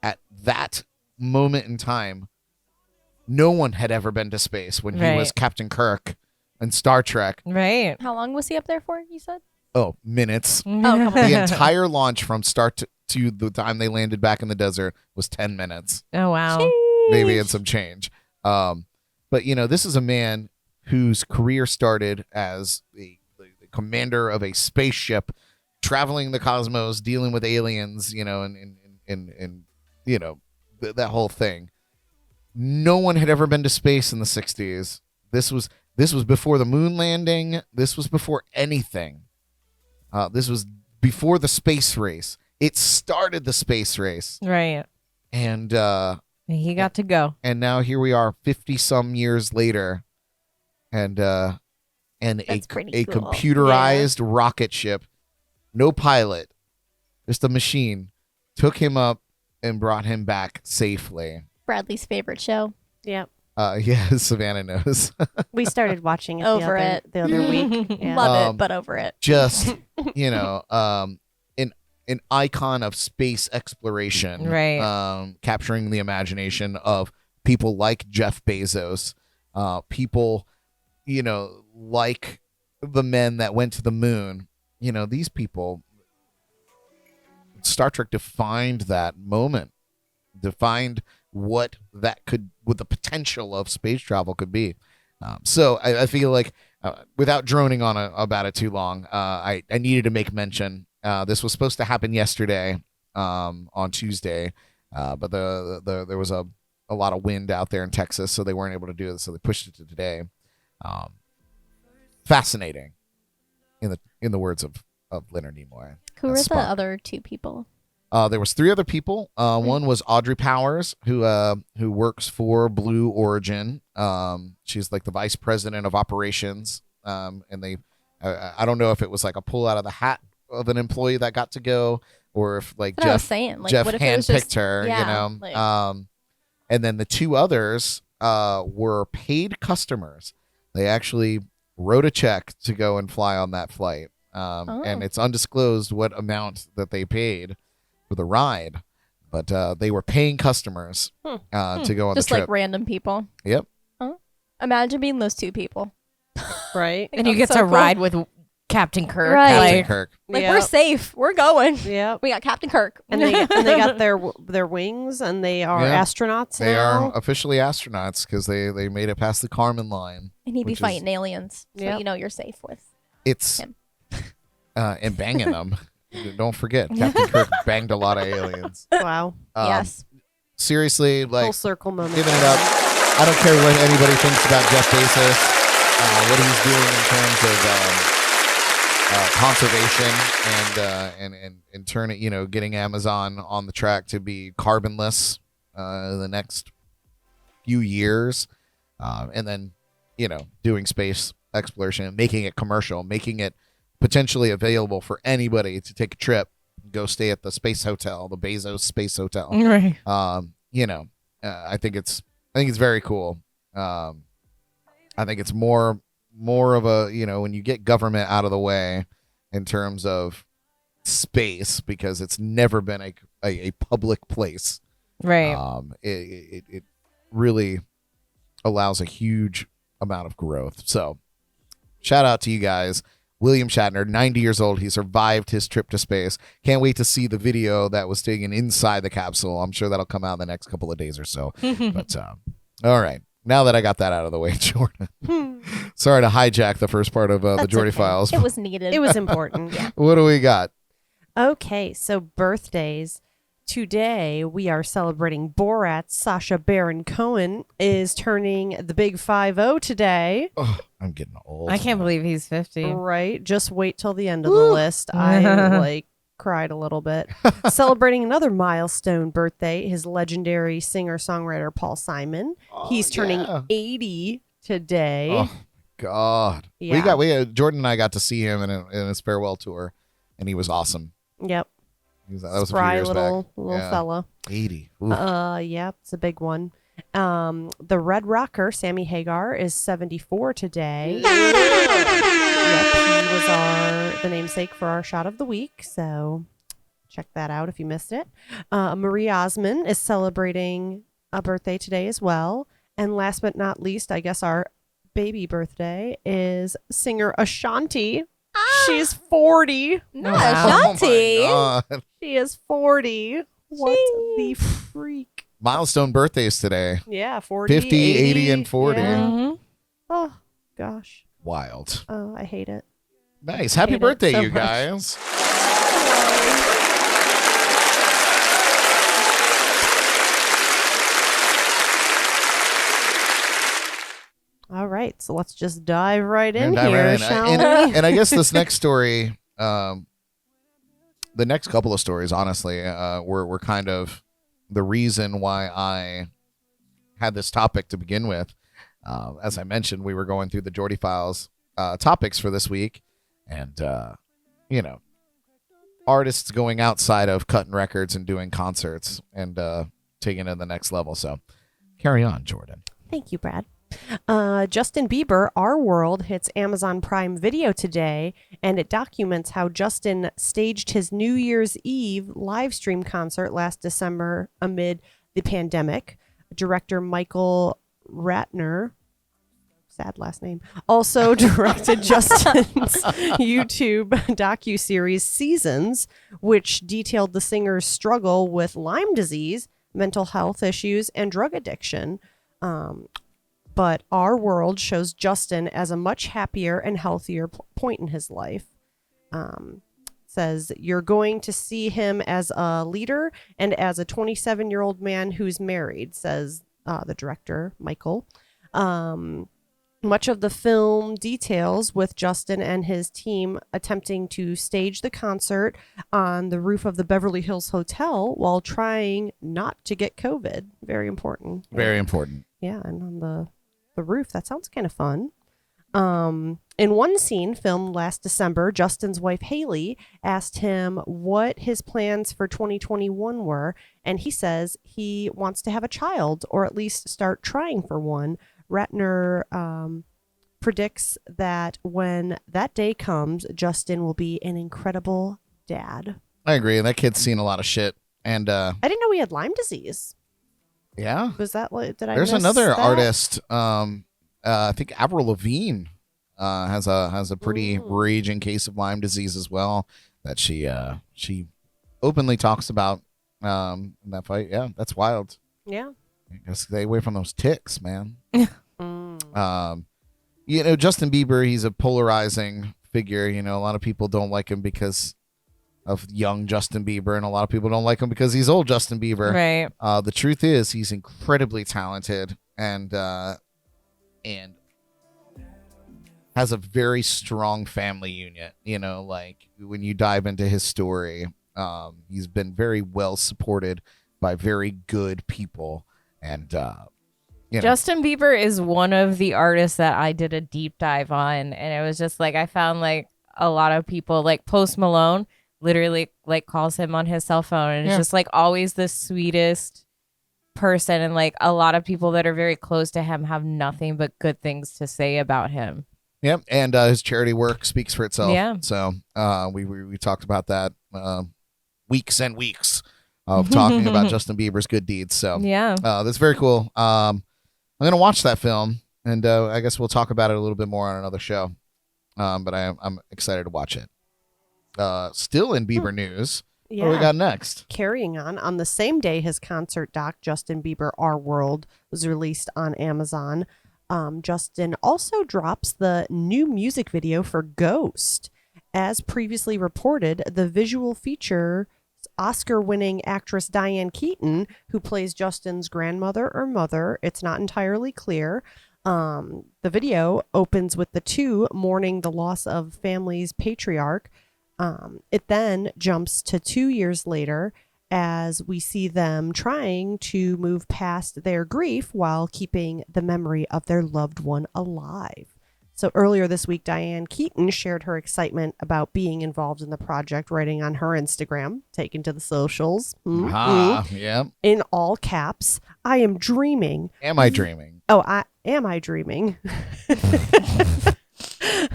at that moment in time. No one had ever been to space when he was Captain Kirk in Star Trek.
Right.
How long was he up there for, you said?
Oh, minutes.
Oh, come on.
The entire launch from start to the time they landed back in the desert was 10 minutes.
Oh, wow.
Maybe and some change. But, this is a man whose career started as the commander of a spaceship, traveling the cosmos, dealing with aliens, and that whole thing. No one had ever been to space in the 60s. This was before the moon landing. This was before anything. This was before the space race. It started the space race.
Right.
And
he got to go.
And now here we are 50 some years later. And a
pretty cool.
computerized rocket ship, no pilot, just a machine, took him up and brought him back safely.
Bradley's favorite show.
Yep.
Yeah, Savanna knows.
We started watching it
Over
the other week. Yeah.
Love it, but over it.
Just, an icon of space exploration.
Right.
Capturing the imagination of people like Jeff Bezos, people, like the men that went to the moon. These people, Star Trek defined that moment, defined what the potential of space travel could be. So I feel like, without droning on about it too long, I needed to make mention. This was supposed to happen yesterday, on Tuesday, but there was a lot of wind out there in Texas, so they weren't able to do it. So they pushed it to today. Fascinating, in the words of Leonard Nimoy.
Who were the
Spock.
other 2 people?
There was 3 other people. One was Audrey Powers, who works for Blue Origin. She's like the vice president of operations. And I don't know if it was like a pull out of the hat of an employee that got to go, or if like
That's what I was saying. Like,
Jeff
what if it was
handpicked
just,
her.
yeah, like-
And then the 2 others were paid customers. They actually wrote a check to go and fly on that flight. And it's undisclosed what amount that they paid for the ride, but they were paying customers to go on
just
the trip.
like random people.
Yep.
Imagine being those 2 people.
Right.
And you get to ride with Captain Kirk.
Right.
Captain
Like,
Kirk.
Like,
Yep.
we're safe. We're going.
Yep.
We got Captain Kirk.
And they got their wings, and they are
Yeah.
astronauts
They
now.
are officially astronauts because they made it past the Kármán line.
And he'd be
Which is-
fighting aliens. So
Yep.
you know you're safe with
It's
him.
And banging them. Don't forget, Captain Kirk banged a lot of aliens.
Wow.
Yes.
Seriously,
Full
like,
circle moment.
giving it up. I don't care what anybody thinks about Jeff Bezos, what he's doing in terms of conservation and turning, getting Amazon on the track to be carbonless in the next few years, and then doing space exploration and making it commercial, making it potentially available for anybody to take a trip, go stay at the space hotel, the Bezos Space Hotel.
Right.
I think it's very cool. I think it's more of a, when you get government out of the way in terms of space, because it's never been a public place.
Right.
It really allows a huge amount of growth. So shout out to you guys. William Shatner, 90 years old. He survived his trip to space. Can't wait to see the video that was taken inside the capsule. I'm sure that'll come out in the next couple of days or so. But all right. Now that I got that out of the way, Jordan. Sorry to hijack the first part of the
That's
Jordy
okay.
Files.
It was needed.
It was important. Yeah.
What do we got?
Okay, so birthdays. Today we are celebrating Borat. Sacha Baron Cohen is turning the big 50 today.
Oh, I'm getting old.
I can't believe he's 50.
Right? Just wait till the end of the list. I cried a little bit. Celebrating another milestone birthday, his legendary singer-songwriter Paul Simon. He's turning 80 today.
Oh God.
Yeah.
Jordan and I got to see him in his farewell tour, and he was awesome.
Yep.
That was
Spry
a few years
little
back.
fella.
80. Ooh.
Yeah, it's a big one. The Red Rocker, Sammy Hagar, is 74 today. Yep, he was the namesake for our shot of the week, so check that out if you missed it. Marie Osmond is celebrating a birthday today as well. And last but not least, I guess our baby birthday is singer Ashanti. She's 40.
No,
Wow.
Ashanti.
Oh my God.
She is 40. What the freak?
Milestone birthdays today.
Yeah, 40,
50, 80, and 40.
Yeah.
Mhm.
Oh, gosh.
Wild.
Oh, I hate it.
Nice. Happy
Hate it
birthday,
so
you
much.
guys.
All right, so let's just dive right in
Dive
here,
right in.
shall
and,
we?
and I guess this next story, the next couple of stories, honestly, were kind of the reason why I had this topic to begin with. As I mentioned, we were going through the Jordy Files topics for this week, and artists going outside of cutting records and doing concerts and taking it to the next level. So carry on, Jordan.
Thank you, Brad. Justin Bieber, Our World, hits Amazon Prime Video today, and it documents how Justin staged his New Year's Eve live stream concert last December amid the pandemic. Director Michael Ratner, sad last name, also directed Justin's YouTube docuseries Seasons, which detailed the singer's struggle with Lyme disease, mental health issues, and drug addiction. But Our World shows Justin as a much happier and healthier point in his life. Says you're going to see him as a leader and as a 27-year-old man who's married, says the director, Michael. Much of the film details with Justin and his team attempting to stage the concert on the roof of the Beverly Hills Hotel while trying not to get COVID. Very important.
Very important.
Yeah, and on the roof. That sounds kind of fun. In one scene filmed last December, Justin's wife Haley asked him what his plans for 2021 were, and he says he wants to have a child or at least start trying for one. Ratner predicts that when that day comes, Justin will be an incredible dad.
I agree. That kid's seen a lot of shit. And
I didn't know he had Lyme disease.
yeah.
Was that what did I
There's
miss
another
that?
artist. I think Avril Lavigne has a pretty raging case of Lyme disease as well that she openly talks about in that fight. Yeah, that's wild.
Yeah.
You gotta stay away from those ticks, man.
Mm.
Justin Bieber, he's a polarizing figure. A lot of people don't like him because of young Justin Bieber, and a lot of people don't like him because he's old Justin Bieber.
Right.
The truth is, he's incredibly talented and has a very strong family unit. You know, like when you dive into his story, he's been very well supported by very good people, and you know.
Justin Bieber is one of the artists that I did a deep dive on, and it was just like I found like a lot of people, like Post Malone literally like calls him on his cell phone, and it's just like always the sweetest person, and like a lot of people that are very close to him have nothing but good things to say about him.
Yep, and his charity work speaks for itself.
Yeah.
So we talked about that weeks and weeks of talking about Justin Bieber's good deeds. So
Yeah.
that's very cool. I'm gonna watch that film, and I guess we'll talk about it a little bit more on another show. But I'm excited to watch it. Still in Bieber news.
Yeah.
What do we got next?
Carrying on the same day his concert doc, Justin Bieber Our World, was released on Amazon. Justin also drops the new music video for Ghost. As previously reported, the visual feature Oscar-winning actress Diane Keaton, who plays Justin's grandmother or mother. It's not entirely clear. The video opens with the two mourning the loss of family's patriarch. It then jumps to 2 years later as we see them trying to move past their grief while keeping the memory of their loved one alive. So earlier this week, Diane Keaton shared her excitement about being involved in the project, writing on her Instagram, taken to the socials.
Yeah.
In all caps, I am dreaming.
Am I dreaming?
Am I dreaming?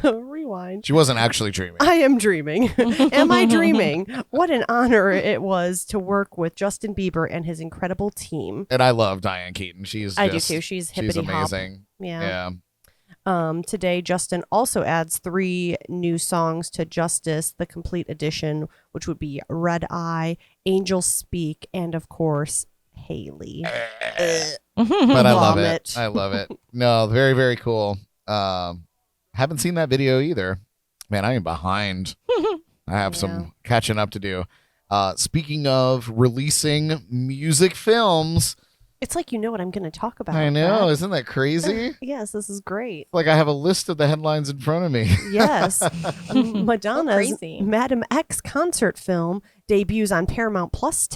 Rewind.
She wasn't actually dreaming.
I am dreaming. Am I dreaming? What an honor it was to work with Justin Bieber and his incredible team.
And I love Diane Keaton.
I do too. She's hippity hop.
amazing.
Yeah. Today, Justin also adds 3 new songs to Justice, the complete edition, which would be Red Eye, Angels Speak, and of course, Haley.
But I love it.
Vomit.
I love it. No, very, very cool. Haven't seen that video either. Man, I am behind. I have some catching up to do. Speaking of releasing music films.
It's like you know what I'm going to talk about.
I know.
Brad.
Isn't that crazy?
Yes, this is great.
Like I have a list of the headlines in front of me.
Yes. Madonna's
crazy.
Madam X concert film debuts on Paramount Plus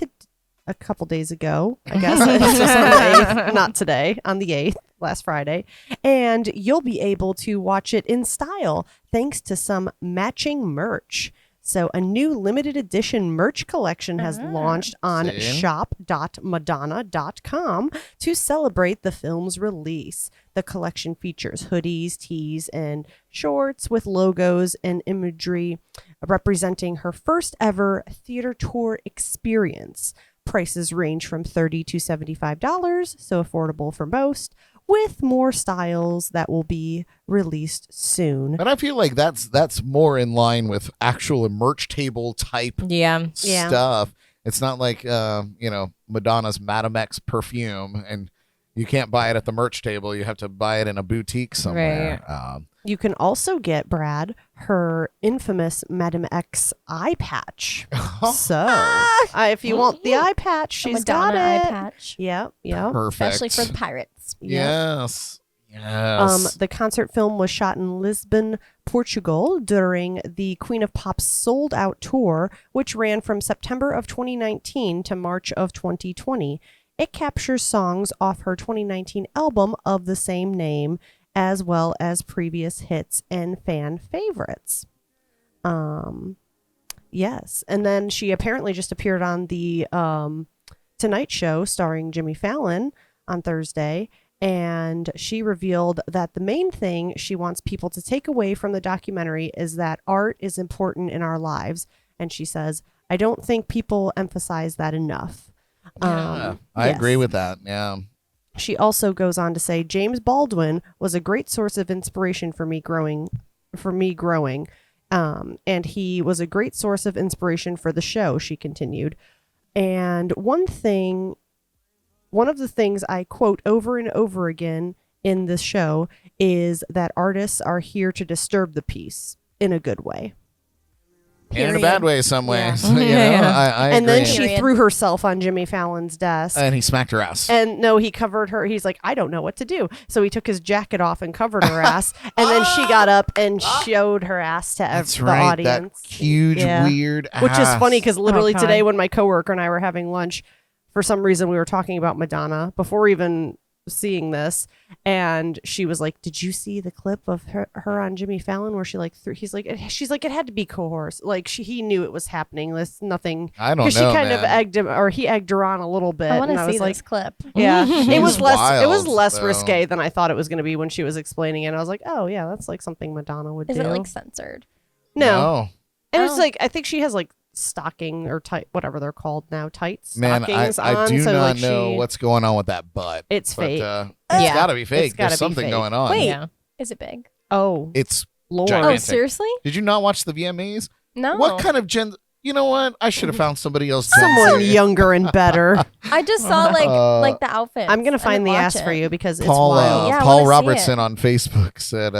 a couple days ago. I guess it's just on the 8th, not today, on the 8th, last Friday. And you'll be able to watch it in style thanks to some matching merch. So a new limited edition merch collection has launched on
See?
shop.madonna.com to celebrate the film's release. The collection features hoodies, tees, and shorts with logos and imagery representing her first ever theater tour experience. Prices range from $30 to $75, so affordable for most, with more styles that will be released soon.
And I feel like that's more in line with actual merch table type
Yeah.
stuff. It's not like Madonna's Madam X perfume and you can't buy it at the merch table. You have to buy it in a boutique somewhere.
You can also get, Brad, her infamous Madam X eye patch. So, if you want the eye patch, she's got
Madonna
it.
eye patch.
Yep.
Perfect.
Especially for the pirates.
Yes.
The concert film was shot in Lisbon, Portugal during the Queen of Pop's Sold Out tour, which ran from September of 2019 to March of 2020. It captures songs off her 2019 album of the same name, as well as previous hits and fan favorites. Yes. And then she apparently just appeared on the Tonight Show starring Jimmy Fallon on Thursday. And she revealed that the main thing she wants people to take away from the documentary is that art is important in our lives. And she says, I don't think people emphasize that enough.
I
Yes.
agree with that. Yeah.
She also goes on to say, James Baldwin was a great source of inspiration for me growing. And he was a great source of inspiration for the show, she continued. And one of the things I quote over and over again in this show is that artists are here to disturb the peace in a good way.
And in a
Period.
bad way, some
Yeah.
ways. You know,
Yeah.
I
And then
agree.
she
Period.
threw herself on Jimmy Fallon's desk.
And he smacked her ass.
And no, he covered her. He's like, I don't know what to do. So he took his jacket off and covered her ass. And then she got up and showed her ass to
That's
the
right.
audience.
That huge,
Yeah.
weird ass.
Which is funny because literally
God.
today when my coworker and I were having lunch, for some reason we were talking about Madonna before even seeing this, and she was like, did you see the clip of her on Jimmy Fallon where she like she's like it had to be coerced, like he knew it was happening, this nothing,
I don't know,
because she kind of
man.
egged him, or he egged her on a little bit.
I want
and
to
I
see
was like,
this clip.
yeah, it was
She's
less
wild,
risque than I thought it was going to be when she was explaining it. I was like, oh yeah, that's like something Madonna would
Is
do.
it like censored?
No. And it's
Oh.
like, I think she has like stocking or tight, whatever they're called now, tight
Man,
stockings
I
on.
do
so
not
like
know
she,
what's going on with that butt.
It's
but,
fake.
It's
Yeah.
got to be fake.
It's gotta
There's
be
something
fake.
going on.
Wait.
Yeah.
Is it big?
Oh,
It's
Lord.
Oh,
gigantic.
seriously?
Did you not watch the VMAs?
No.
What kind of gen? You know what? I should have found somebody else. Gen
Someone
Z.
younger and better.
I just saw like the outfit.
I'm gonna find the ass for you because it's
Paul
wild.
Yeah, I
Paul
wanna see
Robertson
it.
on Facebook said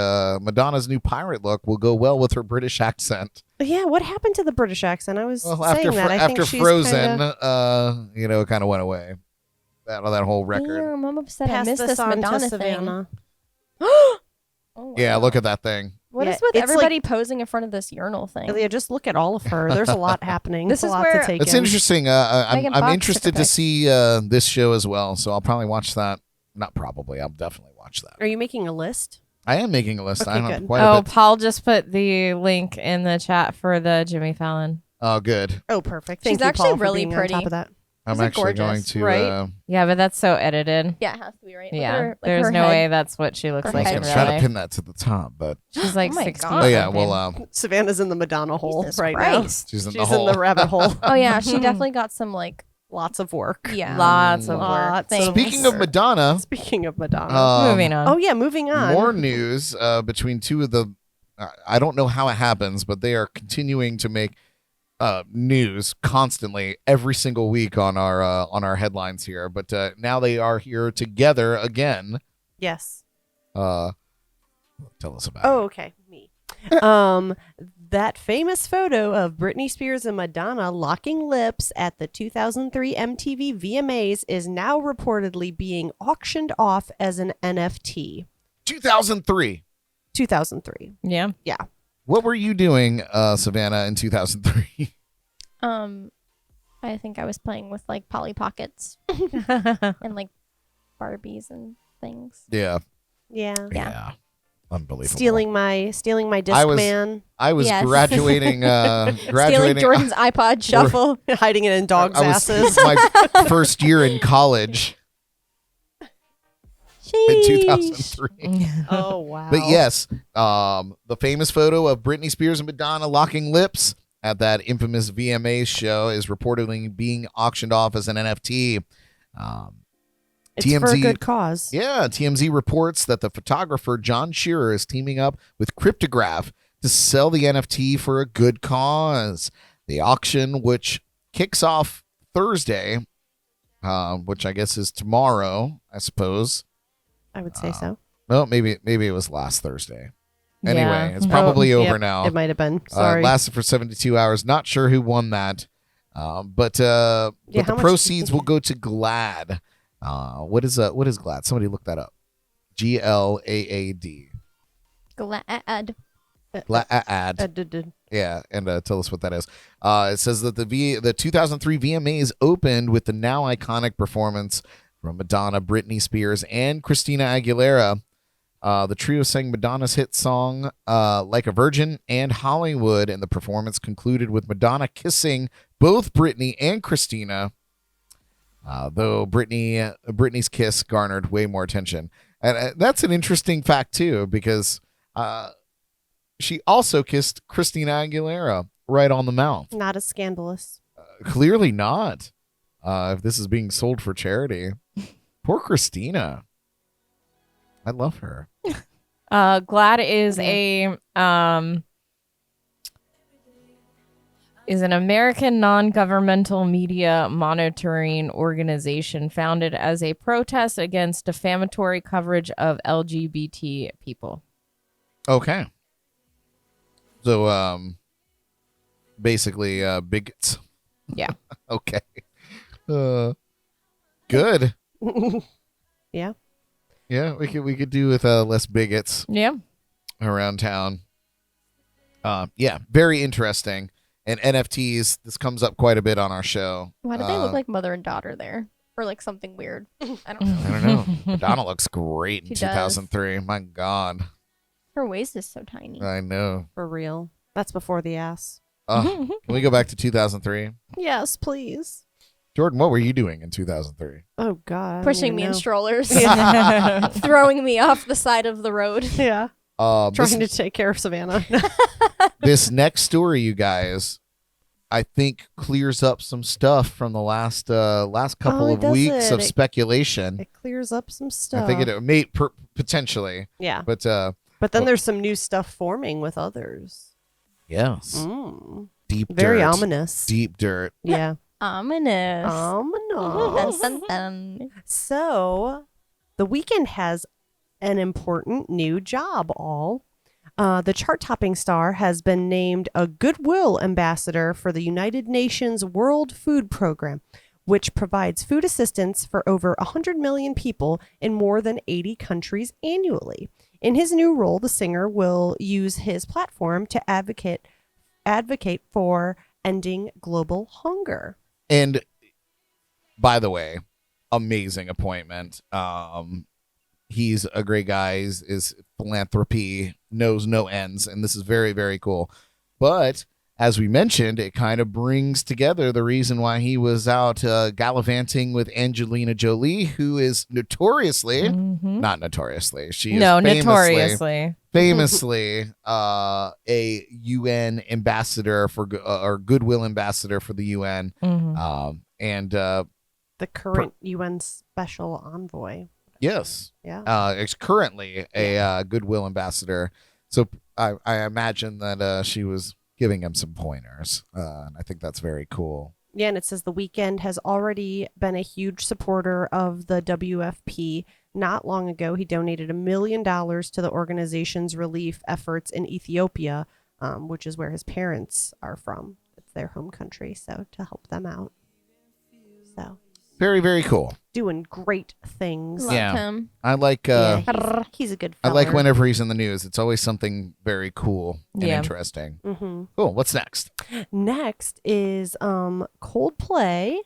Madonna's new pirate look will go well with her British accent.
Yeah, what happened to the British accent? I was
Well,
saying that. I think
after
she's
Frozen,
kinda
it kind of went away. That whole record.
Damn, I'm upset. I
passed
missed
this
this
on to
Madonna thing.
Savannah.
Oh,
Yeah,
wow.
look at that thing.
What
Yeah,
is with
it's
everybody posing in front of this urinal thing?
Yeah, just look at all of her. There's a lot happening.
This
There's a
is
lot
where-
to take
It's
in.
interesting.
Megan
I'm
Fox
interested
took a
to
pic.
see this show as well, so I'll probably watch that. Not probably. I'll definitely watch that.
Are you making a list?
I am making a list.
Okay,
I have
good.
quite a
Oh,
bit.
Paul just put the link in the chat for the Jimmy Fallon.
Oh, good.
Oh, perfect.
She's
Thank you,
actually
Paul, for
really
being
pretty.
on top of that.
I'm
These are
actually going
gorgeous,
to.
right?
Yeah, but that's so edited.
Yeah, it has to be right. Look at
Yeah,
her, like,
there's
her
no
head.
way that's what she looks
Her
like
I
head
in
was
real
trying to
life.
pin that to the top, but
She's like
Oh my
60.
God.
oh yeah,
something.
well,
Savannah's in the Madonna hole
Jesus
right
Christ.
she's in
now.
the
She's
hole.
in the rabbit hole.
Oh yeah, she definitely got some like
Lots of work.
yeah.
Lots of work.
Lots
Thanks.
of
Speaking of
work.
Madonna,
Speaking of Madonna.
Moving on.
Oh yeah, moving on.
more news between two of the. I don't know how it happens, but they are continuing to make news constantly every single week on our headlines here. But now they are here together again.
Yes.
Tell us about
Oh,
it.
okay. Me. That famous photo of Britney Spears and Madonna locking lips at the 2003 MTV VMAs is now reportedly being auctioned off as an NFT.
2003.
2003.
Yeah.
Yeah.
What were you doing, Savanna, in 2003?
I think I was playing with like Polly Pockets and like Barbies and things.
Yeah.
Yeah.
Yeah.
Unbelievable.
Stealing my Discman,
I was
Yes.
graduating.
Stealing
Graduating.
Jordan's iPod Shuffle.
hiding it in dogs'
I was
asses.
my first year in college in 2003.
Oh wow.
But yes, the famous photo of Britney Spears and Madonna locking lips at that infamous VMA show is reportedly being auctioned off as an NFT.
It's for a
TMZ
good cause.
Yeah, TMZ reports that the photographer John Shearer is teaming up with Cryptograph to sell the NFT for a good cause. The auction, which kicks off Thursday, which I guess is tomorrow, I suppose.
I would say so.
Well, maybe it was last Thursday. Anyway,
Yeah.
it's probably over
Yep,
now.
It might have been. Sorry.
Lasted for 72 hours. Not sure who won that. But
how
the
much-
proceeds will go to GLAAD. What is GLAAD? Somebody look that up. GLAAD.
Glad.
GLAAD. Yeah, and tell us what that is. It says that the 2003 VMAs opened with the now iconic performance from Madonna, Britney Spears, and Christina Aguilera. The trio sang Madonna's hit song "Like a Virgin" and "Hollywood," and the performance concluded with Madonna kissing both Britney and Christina. Though Britney's kiss garnered way more attention, and that's an interesting fact too, because she also kissed Christina Aguilera right on the mouth.
Not as scandalous.
Clearly not. If this is being sold for charity, poor Christina. I love her.
GLAAD is an American non-governmental media monitoring organization founded as a protest against defamatory coverage of LGBT people.
Okay. So basically bigots.
Yeah.
Okay. Good.
Yeah.
Yeah, we could do with less bigots
Yeah.
around town. Yeah, very interesting. And NFTs, this comes up quite a bit on our show.
Why do they look like mother and daughter there? Or like something weird? I don't know.
I don't know. Madonna looks great in
She does.
2003. My God.
Her waist is so tiny.
I know.
For real. That's before the ass.
Can we go back to 2003?
Yes, please.
Jordan, what were you doing in 2003?
Oh God. I don't
Pushing
even
me in
know.
strollers. Throwing me off the side of the road.
Yeah.
This,
Trying to take care of Savannah.
this next story, you guys, I think clears up some stuff from the last couple
Oh,
of
does
weeks
it?
of speculation.
It clears up some stuff.
I think it may potentially,
Yeah.
but
But then there's some new stuff forming with others.
yes,
Mm.
deep
Very
dirt.
ominous.
Deep dirt.
Yeah.
Ominous.
Ominous.
Dun, dun, dun.
So, The Weeknd has an important new job, all. The chart-topping star has been named a Goodwill Ambassador for the United Nations World Food Program, which provides food assistance for over 100 million people in more than 80 countries annually. In his new role, the singer will use his platform to advocate for ending global hunger.
And by the way, amazing appointment. He's a great guy. His philanthropy knows no ends, and this is very, very cool. But as we mentioned, it kind of brings together the reason why he was out gallivanting with Angelina Jolie, who is notoriously, not notoriously, she is famously a UN ambassador for or goodwill ambassador for the UN, and
The current UN special envoy.
yes,
Yeah.
is currently a goodwill ambassador. So I imagine that she was giving him some pointers, and I think that's very cool.
Yeah, and it says The Weeknd has already been a huge supporter of the WFP. Not long ago, he donated $1 million to the organization's relief efforts in Ethiopia, which is where his parents are from. It's their home country, so to help them out. So,
Very, very cool.
doing great things.
Love
Yeah.
him.
I like
He's a good
I
feller.
like whenever he's in the news. It's always something very cool and
Yeah.
interesting.
Mm-hmm.
Cool. What's next?
Next is Coldplay.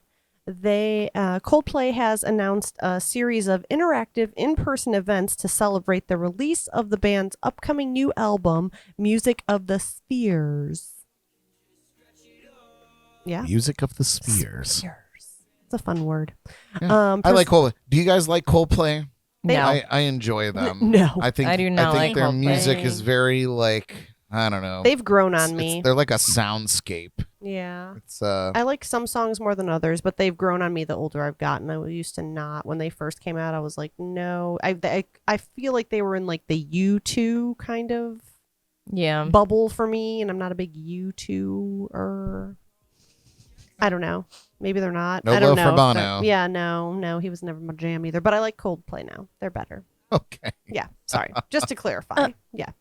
Coldplay has announced a series of interactive in-person events to celebrate the release of the band's upcoming new album, Music of the Spheres. Yeah,
Music of the Spheres.
it's a fun word.
Yeah. I like Coldplay. Do you guys like Coldplay?
No.
I enjoy them.
No.
I think
I do not
think
like
their
Coldplay.
music is very like I don't know.
They've grown on me.
They're like a soundscape.
Yeah.
It's
I like some songs more than others, but they've grown on me the older I've gotten. I used to not. When they first came out, I was like, no. I feel like they were in like the U2 kind of
Yeah.
bubble for me, and I'm not a big U2er. I don't know. Maybe they're not.
No
I don't
love
know.
for Bono.
Yeah, no, he was never my jam either. But I like Coldplay now. They're better.
okay.
Yeah, sorry. Just to clarify. Yeah.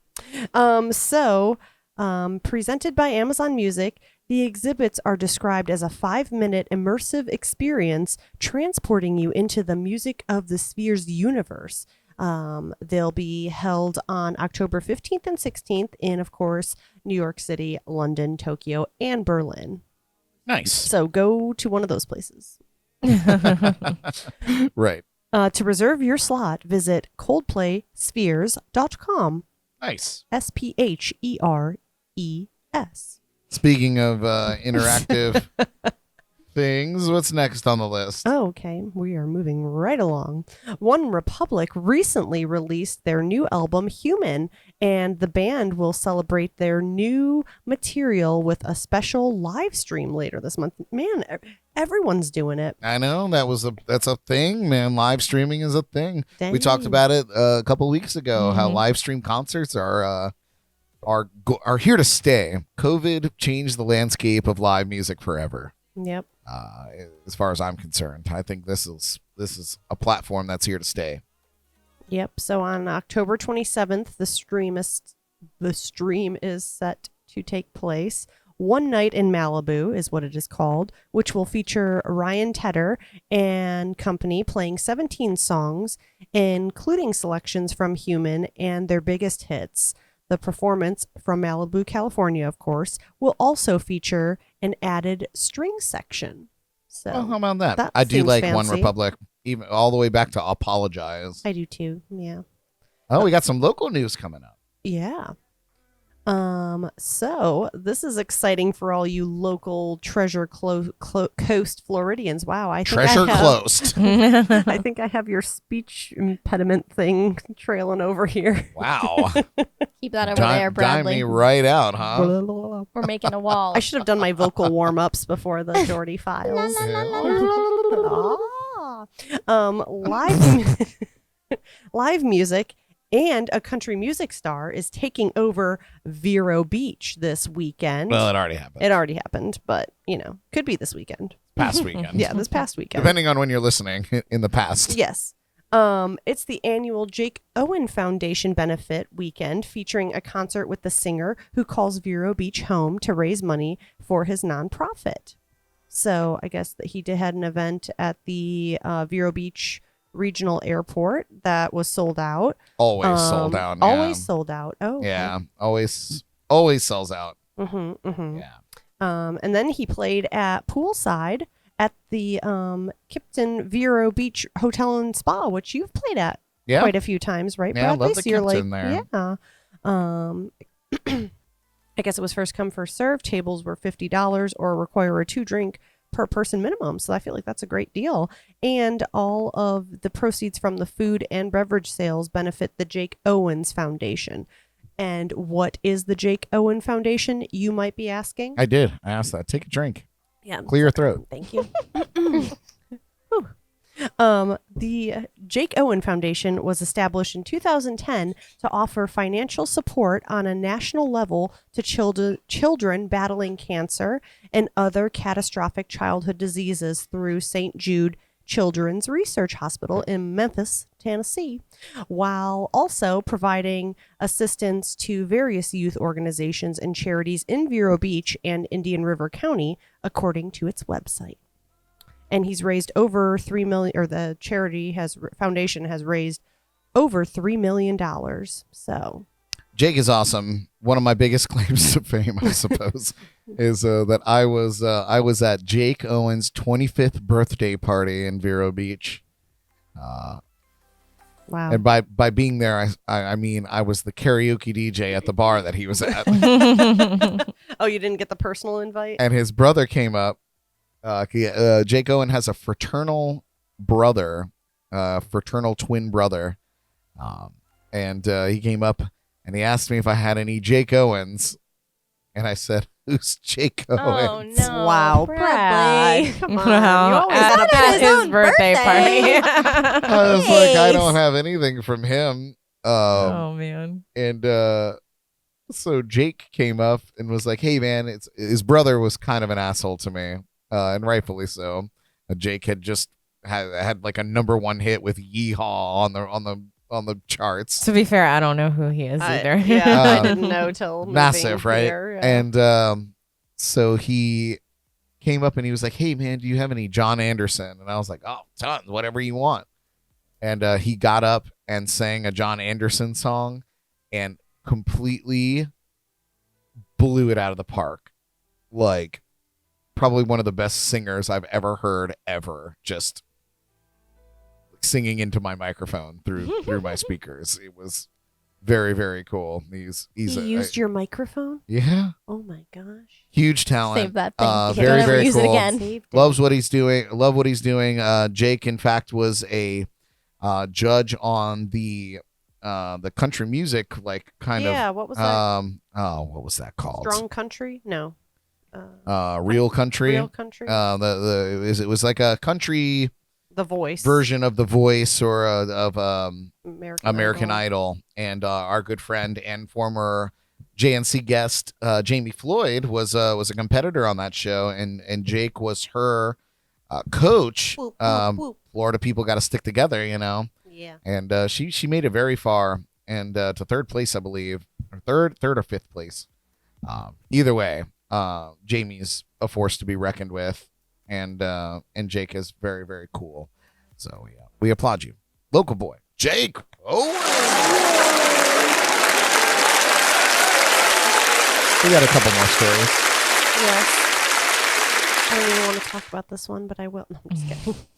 Presented by Amazon Music, the exhibits are described as a 5-minute immersive experience transporting you into the Music of the Spheres universe. They'll be held on October 15th and 16th in, of course, New York City, London, Tokyo, and Berlin.
Nice.
So go to one of those places.
Right.
To reserve your slot, visit coldplayspheres.com.
Nice.
SPHERES.
Speaking of interactive things, what's next on the list?
Oh, okay. We are moving right along. One Republic recently released their new album, Human, and the band will celebrate their new material with a special live stream later this month. Man, everyone's doing it.
I know that's a thing, man. Live streaming is a thing. We talked
Dang.
about it a couple weeks ago. How live stream concerts are here to stay. COVID changed the landscape of live music forever.
Yep.
As far as I'm concerned, I think this is a platform that's here to stay.
Yep. So on October 27th, the stream is set to take place. One Night in Malibu is what it is called, which will feature Ryan Tedder and company playing 17 songs, including selections from Human and their biggest hits. The performance from Malibu, California, of course, will also feature an added string section. So
Oh, how about that?
that
I do
seems
like
fancy.
One Republic, even all the way back to Apologize.
I do too. Yeah.
Oh, we got some local news coming up.
Yeah. So this is exciting for all you local Treasure Coast Floridians. Wow, I think
Treasure
I have,
closed.
I think I have your speech impediment thing trailing over here.
Wow.
Keep that over there,
Dime
Bradley.
me right out, huh?
We're making a wall.
I should have done my vocal warm-ups before the Jordy files. Live live music and a country music star is taking over Vero Beach this weekend.
Well, it already happened.
It already happened, but could be this weekend.
Past weekend.
Yeah, this past weekend.
Depending on when you're listening in the past.
Yes. It's the annual Jake Owen Foundation benefit weekend featuring a concert with the singer who calls Vero Beach home to raise money for his nonprofit. So I guess that he had an event at the Vero Beach Regional Airport that was sold out.
Always sold out.
Always sold out. Oh, okay.
Yeah. Always sells out.
Mm-hmm, mm-hmm.
Yeah.
And then he played at Poolside at the Kipton Vero Beach Hotel and Spa, which you've played at
Yeah.
quite a few times, right,
Yeah, I
Bradley?
love the
So you're
Kipton there.
Yeah. I guess it was first come, first served. Tables were $50 or require a 2-drink per person minimum. So I feel like that's a great deal. And all of the proceeds from the food and beverage sales benefit the Jake Owens Foundation. And what is the Jake Owen Foundation, you might be asking?
I did. I asked that. Take a drink.
Yeah.
Clear your throat.
Thank you. Whew. The Jake Owen Foundation was established in 2010 to offer financial support on a national level to children battling cancer and other catastrophic childhood diseases through St. Jude Children's Research Hospital in Memphis, Tennessee, while also providing assistance to various youth organizations and charities in Vero Beach and Indian River County, according to its website. And he's raised over $3 million, or the foundation has raised over $3 million. So
Jake is awesome. One of my biggest claims to fame, I suppose, is that I was at Jake Owen's 25th birthday party in Vero Beach.
wow.
And by being there, I mean I was the karaoke DJ at the bar that he was at.
Oh, you didn't get the personal invite?
And his brother came up. Jake Owen has a fraternal brother, fraternal twin brother. And he came up and he asked me if I had any Jake Owens. And I said, "Who's Jake Owens?"
Oh no!
Wow,
Bradley.
Brad. Come on.
Wow.
You always
At
gotta
at
put
his
his
own
birthday
birthday.
party.
I was like, I
Nice.
don't have anything from him.
Oh man.
And so Jake came up and was like, "Hey, man, his brother was kind of an asshole to me, and rightfully so. Jake had just had like a #1 hit with Yeehaw on the charts,
To be fair, I don't know who he is either.
Yeah, I
Um,
didn't know till moving
massive, right?
here, yeah.
And so he came up and he was like, "Hey, man, do you have any John Anderson?" And I was like, "Oh, tons, whatever you want." And he got up and sang a John Anderson song and completely blew it out of the park. Like, probably one of the best singers I've ever heard ever. Just singing into my microphone through my speakers. It was very, very cool. He's
He used your microphone?
yeah,
Oh my gosh.
huge talent.
Save that thing. You
Very,
can never
very
use it
cool.
again.
Saved it.
Loves what he's doing. Love what he's doing. Jake, in fact, was a judge on the country music, like kind
Yeah,
of
what was that?
what was that called?
Strong Country? No.
Real country.
Real Country?
It was like a country
The Voice.
version of The Voice or of
American
Idol. And our good friend and former JNC guest Jamie Floyd was a competitor on that show, and Jake was her coach.
Whoop, whoop, whoop.
Florida people got to stick together, you know.
Yeah.
And she made it very far, and to third place, I believe, or third or fifth place. Either way, Jamie's a force to be reckoned with, and Jake is very, very cool. So yeah, we applaud you, local boy Jake. Oh, we got a couple more stories.
Yes. I don't even want to talk about this one, but I will.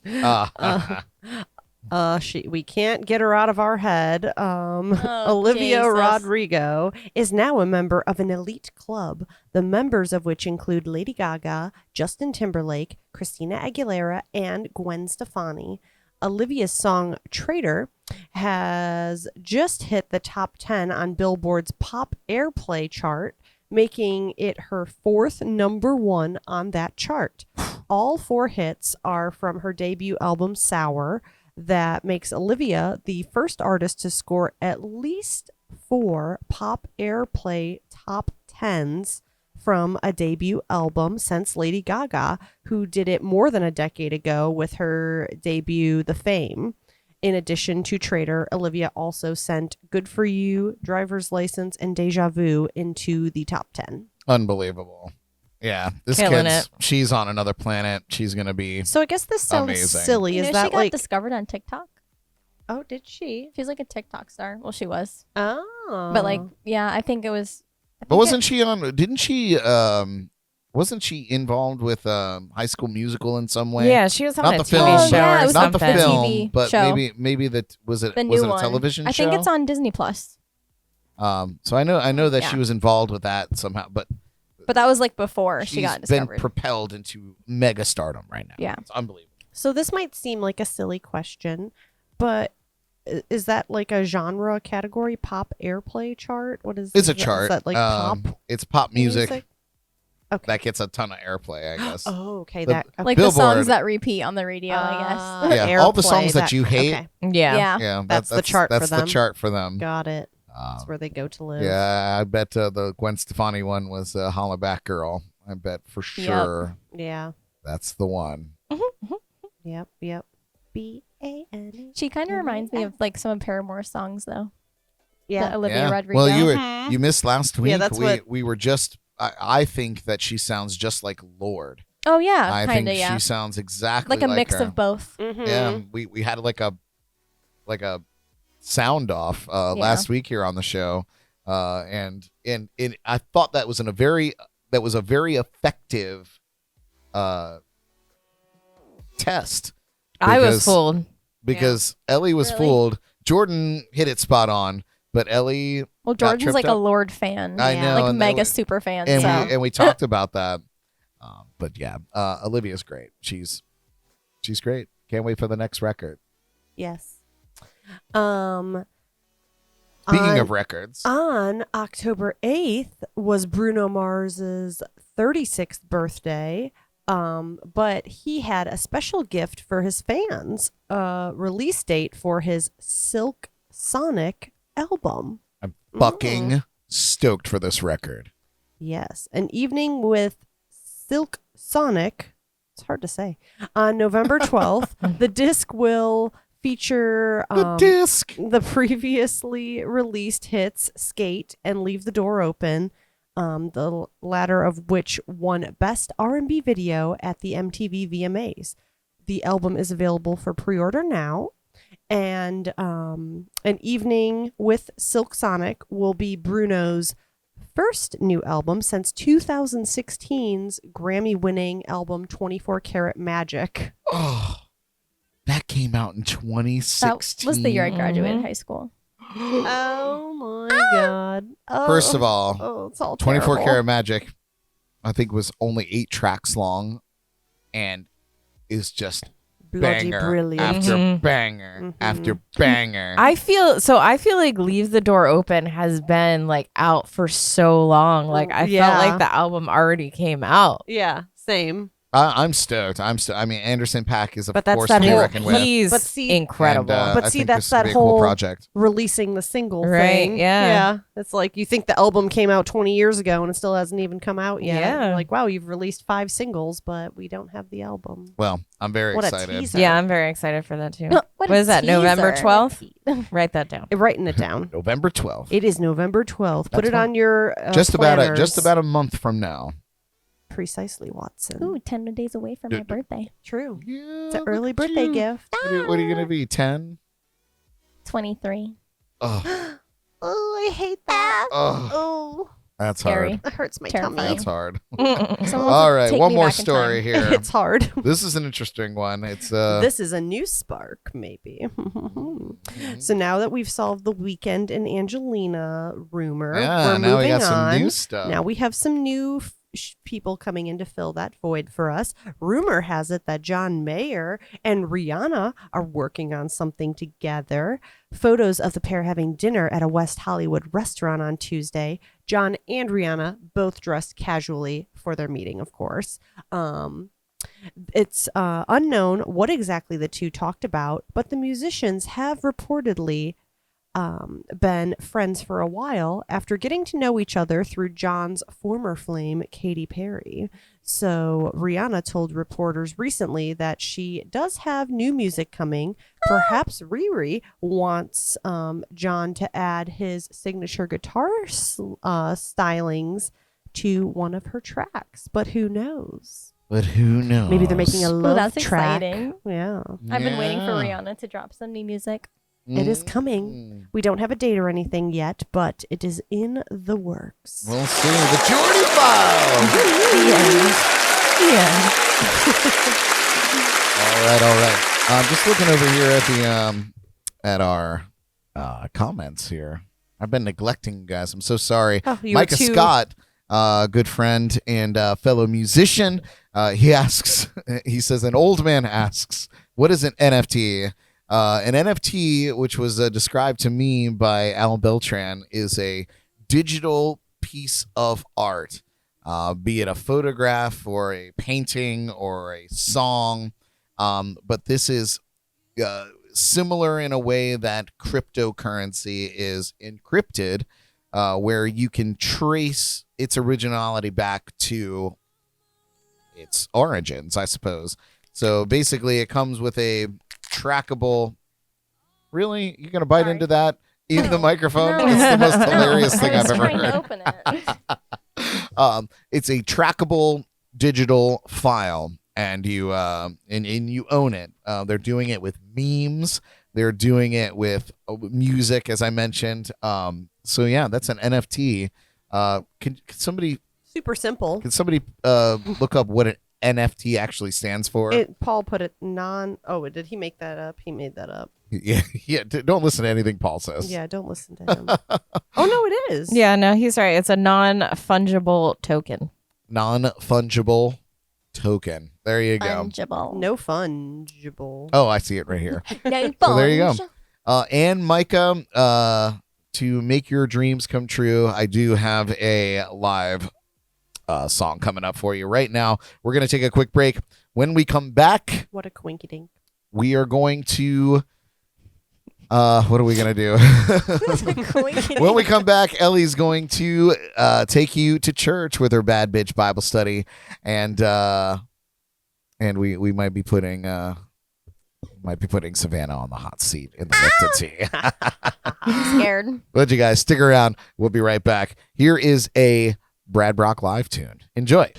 No, I'm just kidding. We can't get her out of our head. Olivia
Jesus.
Rodrigo is now a member of an elite club, the members of which include Lady Gaga, Justin Timberlake, Christina Aguilera, and Gwen Stefani. Olivia's song Traitor has just hit the top 10 on Billboard's pop airplay chart, making it her 4th number 1 on that chart. All 4 hits are from her debut album Sour. That makes Olivia the first artist to score at least 4 pop airplay top 10s from a debut album since Lady Gaga, who did it more than a decade ago with her debut The Fame. In addition to Traitor, Olivia also sent Good For You, Driver's License, and Deja Vu into the top 10.
Unbelievable. Yeah, this
Killing
kid's,
it.
she's on another planet. She's going to be,
So I guess this sounds
Amazing.
silly.
You
Is
know,
that
she got
like...
discovered on TikTok.
Oh, did she?
She's like a TikTok star. Well, she was.
Oh.
But like, yeah, I think it was.
but wasn't she on, wasn't she involved with High School Musical in some way?
Yeah, she was on
Not
a
the
TV
film.
show
Yeah, it
or
was
Not the
something.
film,
TV
but
show.
maybe that was it.
The
Was
new
it a
one.
television
I
show?
think it's on Disney Plus.
So I know that
Yeah.
she was involved with that somehow, but
But that was like before she
she's
got
been
discovered.
propelled into mega stardom right now.
Yeah.
It's unbelievable.
So this might seem like a silly question, but is that like a genre category? Pop airplay chart? What is?
It's a
is that-
chart.
Is that like pop
It's pop music
Okay.
that gets a ton of airplay, I guess.
Oh, okay.
The-
That okay.
like
Billboard.
the songs that repeat on the radio, I guess.
Yeah, all the
airplay,
songs that you hate.
Okay,
Yeah.
Yeah,
That's the chart for
That's
them.
the chart for them.
got it.
Um,
That's where they go to live.
yeah, I bet the Gwen Stefani one was Holla Back Girl. I bet for sure
Yeah.
that's the one.
Yep. BANE.
She kind of reminds me of like some of Paramore's songs, though.
Yeah.
The Olivia
Yeah.
Rodrigo.
Well, you missed last week.
that's
we
what-
we were just. I think that she sounds just like Lord.
Oh yeah,
I
kind
think
of. Yeah,
she sounds exactly
like a mix
her.
of both.
Mm-hmm.
Yeah, we had like a sound off last week here on the show, and I thought that was a very effective test.
I was
because-
fooled.
because Elly was
Really?
fooled. Jordan hit it spot on, but Elly
Well,
got
Jordan's
tripped
like a
up.
Lord fan.
I
Yeah.
know,
like
and
mega
we-
super fan.
and
so
we talked about that. But yeah, Olivia's great. She's great. Can't wait for the next record.
Yes.
Speaking of records,
On October 8th was Bruno Mars's 36th birthday. But he had a special gift for his fans, release date for his Silk Sonic album.
I'm fucking stoked for this record.
Yes, an evening with Silk Sonic. It's hard to say. On November 12th, the disc will feature
The disc.
the previously released hits Skate and Leave the Door Open, the latter of which won Best R&B Video at the MTV VMAs. The album is available for pre-order now, and An Evening with Silk Sonic will be Bruno's first new album since 2016's Grammy-winning album 24 Karat Magic.
Oh, that came out in 2016.
that was the year I graduated high school.
Oh my god. Oh.
First of all,
Oh, it's all
24
terrible.
Karat Magic, I think, was only 8 tracks long, and is just
Bloody
banger
brilliant.
after
Mhm.
banger after banger.
I feel like Leave the Door Open has been like out for so long. Like I
Yeah.
felt like the album already came out.
Yeah, same.
I'm stoked. I mean, Anderson .Paak is a
But that's
force
that
to be
whole-
reckoned with.
He's
But see-
incredible.
And,
But
I
see,
think
that's
this would
that
be a cool
whole-
project.
Releasing the single
Right,
thing.
yeah.
It's like you think the album came out 20 years ago and it still hasn't even come out yet.
Yeah.
You're like, wow, you've released 5 singles, but we don't have the album.
Well, I'm very
What a
excited.
teaser.
Yeah, I'm very excited for that too.
What
What is that? November
teaser.
12th? Write that down.
Writing it down.
November 12th.
It is November 12th. Put
That's
it on your
just about
planners.
a month from now.
Precisely, Watson.
Ooh, 10 days away from my birthday.
True.
Yeah,
It's an early birthday gift.
What are you going to be, 10?
23.
Oh,
Oh, I hate that.
oh,
Oh,
that's
Scary.
hard.
it hurts my
Terrifying.
tummy.
That's hard.
Someone
All right,
take
one
me
more
back in
story
time.
here.
It's hard.
This is an interesting one. It's
This is a new spark, maybe. So now that we've solved the Weekend and Angelina rumor,
yeah,
we're
now we
moving
got some
on.
new stuff.
Now we have some new people coming in to fill that void for us. Rumor has it that John Mayer and Rihanna are working on something together. Photos of the pair having dinner at a West Hollywood restaurant on Tuesday. John and Rihanna both dressed casually for their meeting, of course. It's unknown what exactly the two talked about, but the musicians have reportedly been friends for a while after getting to know each other through John's former flame, Katy Perry. So Rihanna told reporters recently that she does have new music coming. Perhaps Riri wants John to add his signature guitar stylings to one of her tracks, but who knows?
But who knows?
Maybe they're making a love
that's
track.
exciting.
Yeah.
I've been waiting for
Yeah.
Rihanna to drop some new music.
It is coming. We don't have a date or anything yet, but it is in the works.
We'll see. The Jordy Files.
Yeah.
All right. Just looking over here at the at our comments here. I've been neglecting you guys. I'm so sorry.
Oh, you were
Micah
too-
Scott, good friend and fellow musician. He asks. He says an old man asks, "What is an NFT?" An NFT, which was described to me by Al Beltran, is a digital piece of art, be it a photograph or a painting or a song. But this is similar in a way that cryptocurrency is encrypted, where you can trace its originality back to its origins, I suppose. So basically, it comes with a trackable. Really? You're going to bite
Sorry.
into that in the microphone?
No.
It's the most
No,
hilarious thing
I was
I've ever
trying to
heard.
open it.
It's a trackable digital file, and you and you own it. They're doing it with memes. They're doing it with music, as I mentioned. So yeah, that's an NFT. Can somebody
Super simple.
look up what an NFT actually stands for?
Paul put it Oh, did he make that up? He made that up.
Yeah. Don't listen to anything Paul says.
Yeah, don't listen to him. Oh, no, it is.
Yeah, no, he's right. It's a non-fungible token.
Non-fungible token. There you go.
Fungible.
No fungible.
Oh, I see it right here.
No
So there you go.
funge.
And Micah, to make your dreams come true, I do have a live song coming up for you right now. We're going to take a quick break. When we come back,
What a quinky dink.
we are going to what are we going to do? When we come back, Ellie's going to take you to church with her Bad Bitch Bible study, and we might be putting Savanna on the hot seat in the Lipton tea.
I'm scared.
But you guys stick around. We'll be right back. Here is a Brad Brock live tune. Enjoy.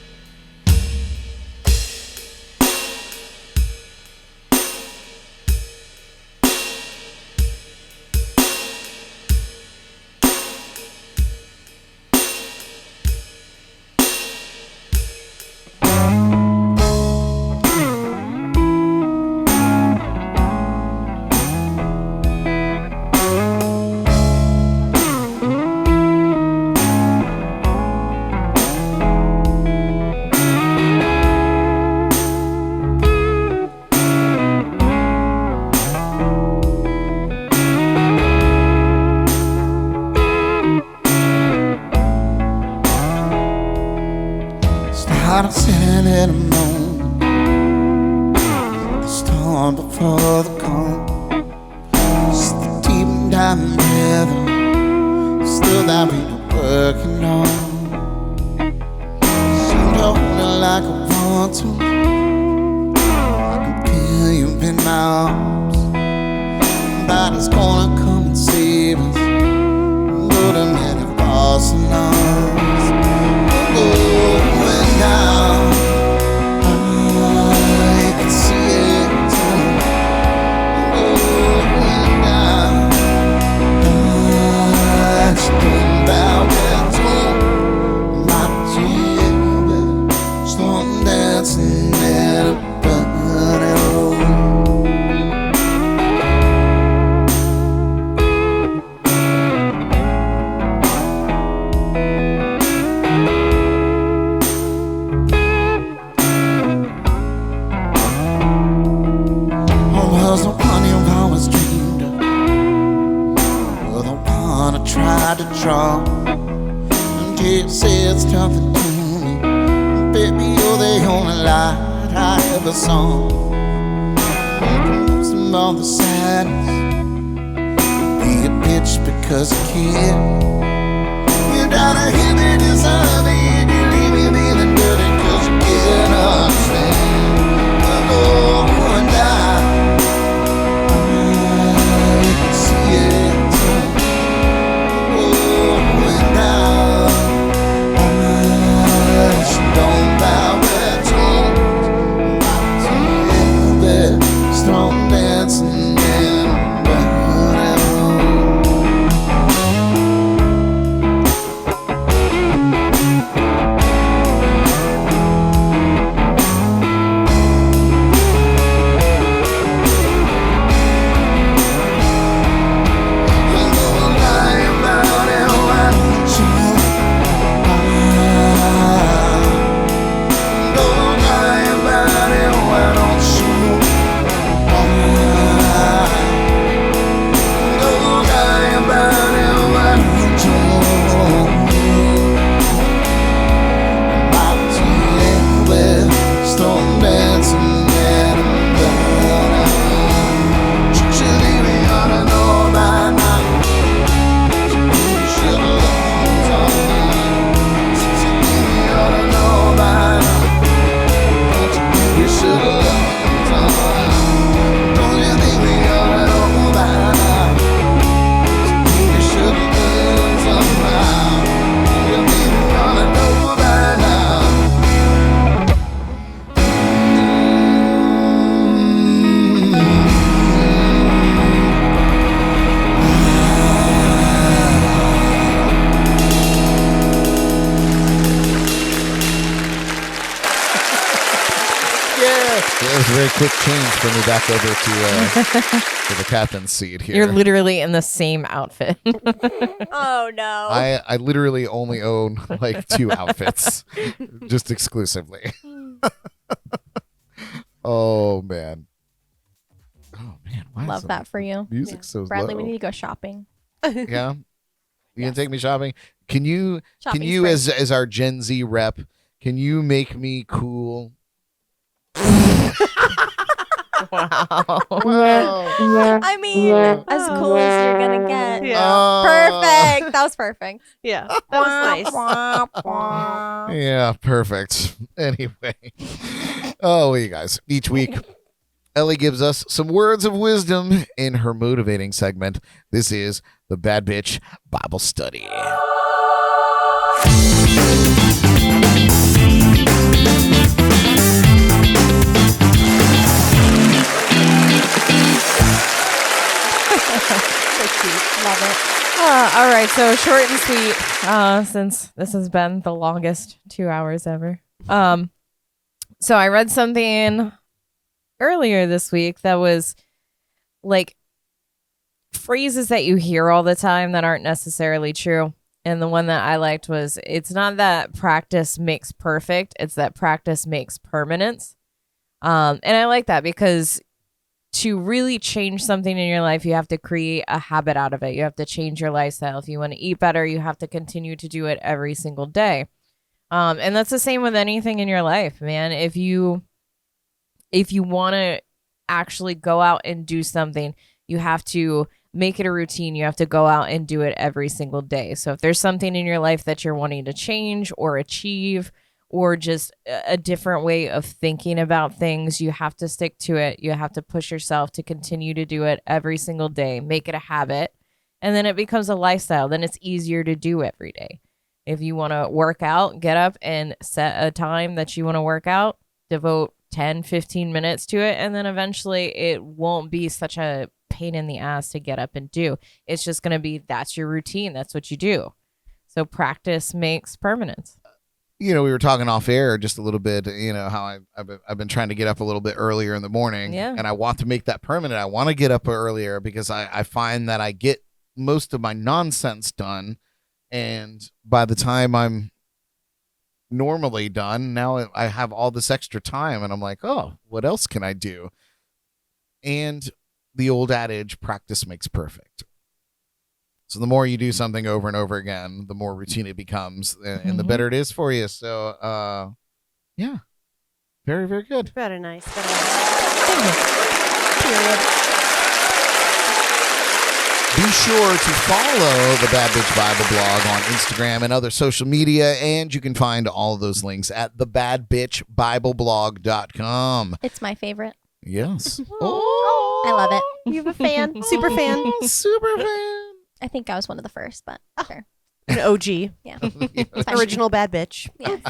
Started sitting in a moon, the storm before the calm. Just the deep down rhythm, still that we were working on. Seem to hold it like I want to. I can feel you in my arms. Somebody's gonna come and save us. Go to many false alarms. Going down. You're the one I tried to draw until you said something to me. Baby, you're the only light I ever saw. Most of all the sadness, be a bitch because you care. You gotta hear me deserving. You leave me feeling dirty cause you can't understand. We're going down. I can see it. We're going down. She don't bow her tongue. They're strong dancing and burning.
It was a very quick change for me back over to the captain's seat here.
You're literally in the same outfit.
Oh no.
I literally only own like 2 outfits, just exclusively. Oh man. Oh man. Why
Love
is
that for you.
music so
Bradley,
low?
we need to go shopping.
Yeah. You gonna take me shopping? Can you
Shopping
as our Gen Z rep, can you make me cool?
Wow.
I mean, as cool as you're gonna get.
Yeah.
Perfect. That was perfect.
Yeah. That was nice.
Yeah, perfect. Anyway. Oh, you guys. Each week, Elly gives us some words of wisdom in her motivating segment. This is the Bad Bitch Bible Study.
Love it.
All right, so short and sweet, since this has been the longest 2 hours ever. So I read something earlier this week that was like phrases that you hear all the time that aren't necessarily true. And the one that I liked was, it's not that practice makes perfect, it's that practice makes permanence. And I like that because to really change something in your life, you have to create a habit out of it. You have to change your lifestyle. If you want to eat better, you have to continue to do it every single day. And that's the same with anything in your life, man. If you want to actually go out and do something, you have to make it a routine. You have to go out and do it every single day. So if there's something in your life that you're wanting to change or achieve, or just a different way of thinking about things, you have to stick to it. You have to push yourself to continue to do it every single day, make it a habit, and then it becomes a lifestyle. Then it's easier to do every day. If you want to work out, get up and set a time that you want to work out, devote 10, 15 minutes to it, and then eventually it won't be such a pain in the ass to get up and do. It's just going to be, that's your routine. That's what you do. So practice makes permanence.
You know, we were talking off air just a little bit, you know, how I've been trying to get up a little bit earlier in the morning.
Yeah.
And I want to make that permanent. I want to get up earlier because I find that I get most of my nonsense done. And by the time I'm normally done, now I have all this extra time. And I'm like, oh, what else can I do? And the old adage, practice makes perfect. So the more you do something over and over again, the more routine it becomes, and the better it is for you. So, yeah, very, very good.
Very nice. Very nice.
Period.
Be sure to follow the Bad Bitch Bible blog on Instagram and other social media, and you can find all of those links at thebadbitchbibleblog.com.
It's my favorite.
Yes.
I love it.
You have a fan, super fan,
Super fan.
I think I was one of the first, but sure.
an OG,
Yeah.
original bad bitch.
Yes.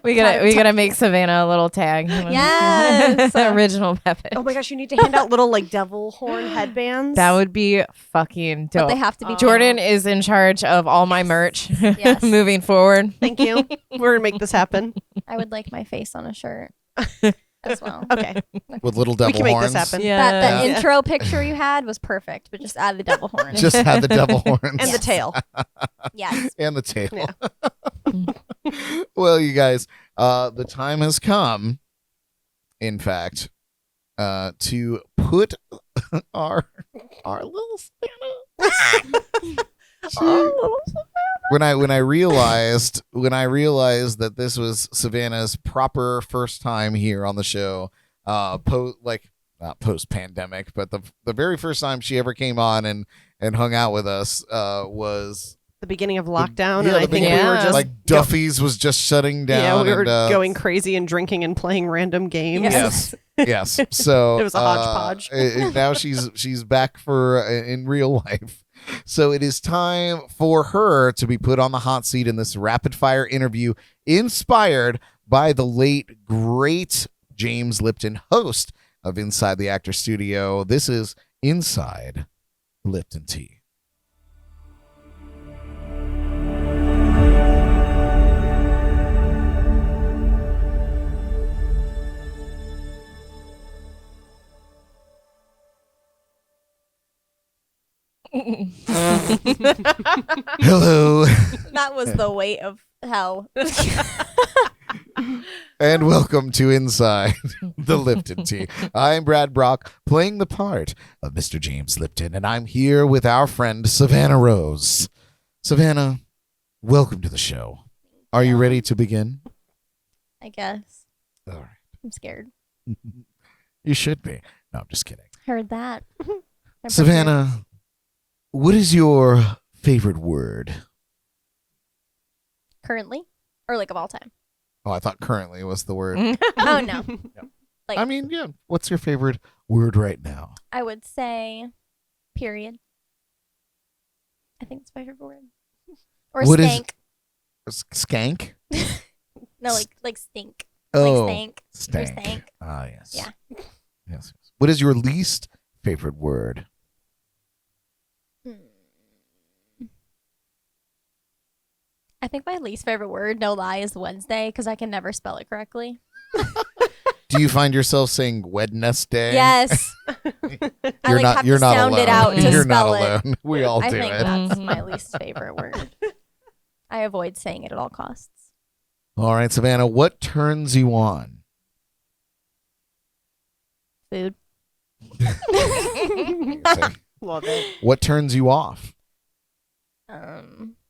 We gotta make Savanna a little tag.
Yes.
Original Peppin.
Oh my gosh, you need to hand out little like devil horn headbands.
That would be fucking
But
dope.
they have to be
Jordan is in charge of all my merch
Yes.
moving forward.
Thank you. We're gonna make this happen.
I would like my face on a shirt as well.
Okay,
With little
we
devil
can make
horns.
this happen.
That
Yeah.
intro picture you had was perfect, but just add the devil horn.
Just had the devil horns.
And the
Yes.
tail.
Yes.
And the tail.
Yeah.
Well, you guys, the time has come, in fact, to put our little Savannah. When I realized that this was Savannah's proper first time here on the show, not post pandemic, but the very first time she ever came on and hung out with us was
The beginning of lockdown,
yeah,
and I
the
think we
beginning-
were just
like Duffy's was just shutting down.
yeah, we were
and,
going crazy and drinking and playing random games.
Yes. Yes. So
It was a hodgepodge.
Now she's back for in real life. So it is time for her to be put on the hot seat in this rapid fire interview inspired by the late great James Lipton, host of Inside the Actor Studio. This is Inside Lipton Tea. Hello
That was the weight of hell.
and welcome to Inside the Lipton Tea. I'm Brad Brock, playing the part of Mr. James Lipton, and I'm here with our friend Savanna Rose. Savanna, welcome to the show. Are you ready to begin?
I guess.
All right.
I'm scared.
You should be. No, I'm just kidding.
Heard that.
Savanna, what is your favorite word?
Currently? Or like of all time?
Oh, I thought currently was the word.
Oh, no. Like,
I mean, yeah. What's your favorite word right now?
I would say period. I think it's my favorite word. Or
What is-
stank.
Skank?
No, like stink.
Oh,
Like stank. Or
stank.
stank.
Ah, yes.
Yeah.
Yes. What is your least favorite word?
I think my least favorite word, no lie, is Wednesday because I can never spell it correctly.
Do you find yourself saying Wednesday?
Yes. I
You're
like
not.
have
You're
to
not
sound
alone.
it out to
You're
spell
not
it.
alone. We all
I
do
think
it.
that's my least favorite word. I avoid saying it at all costs.
All right, Savannah. What turns you on?
Food.
Love it.
What turns you off?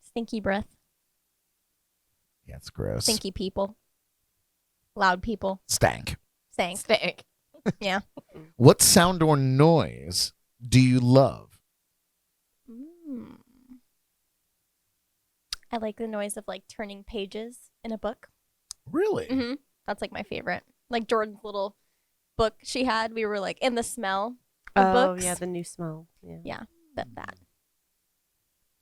Stinky breath.
Yeah, it's gross.
Stinky people. Loud people.
Stank.
Stank.
Stank.
Yeah.
What sound or noise do you love?
I like the noise of like turning pages in a book.
Really?
Mm-hmm. That's like my favorite. Like Jordan's little book she had. We were like in the smell of
Oh
books.
yeah, the new smell. Yeah.
Yeah, that.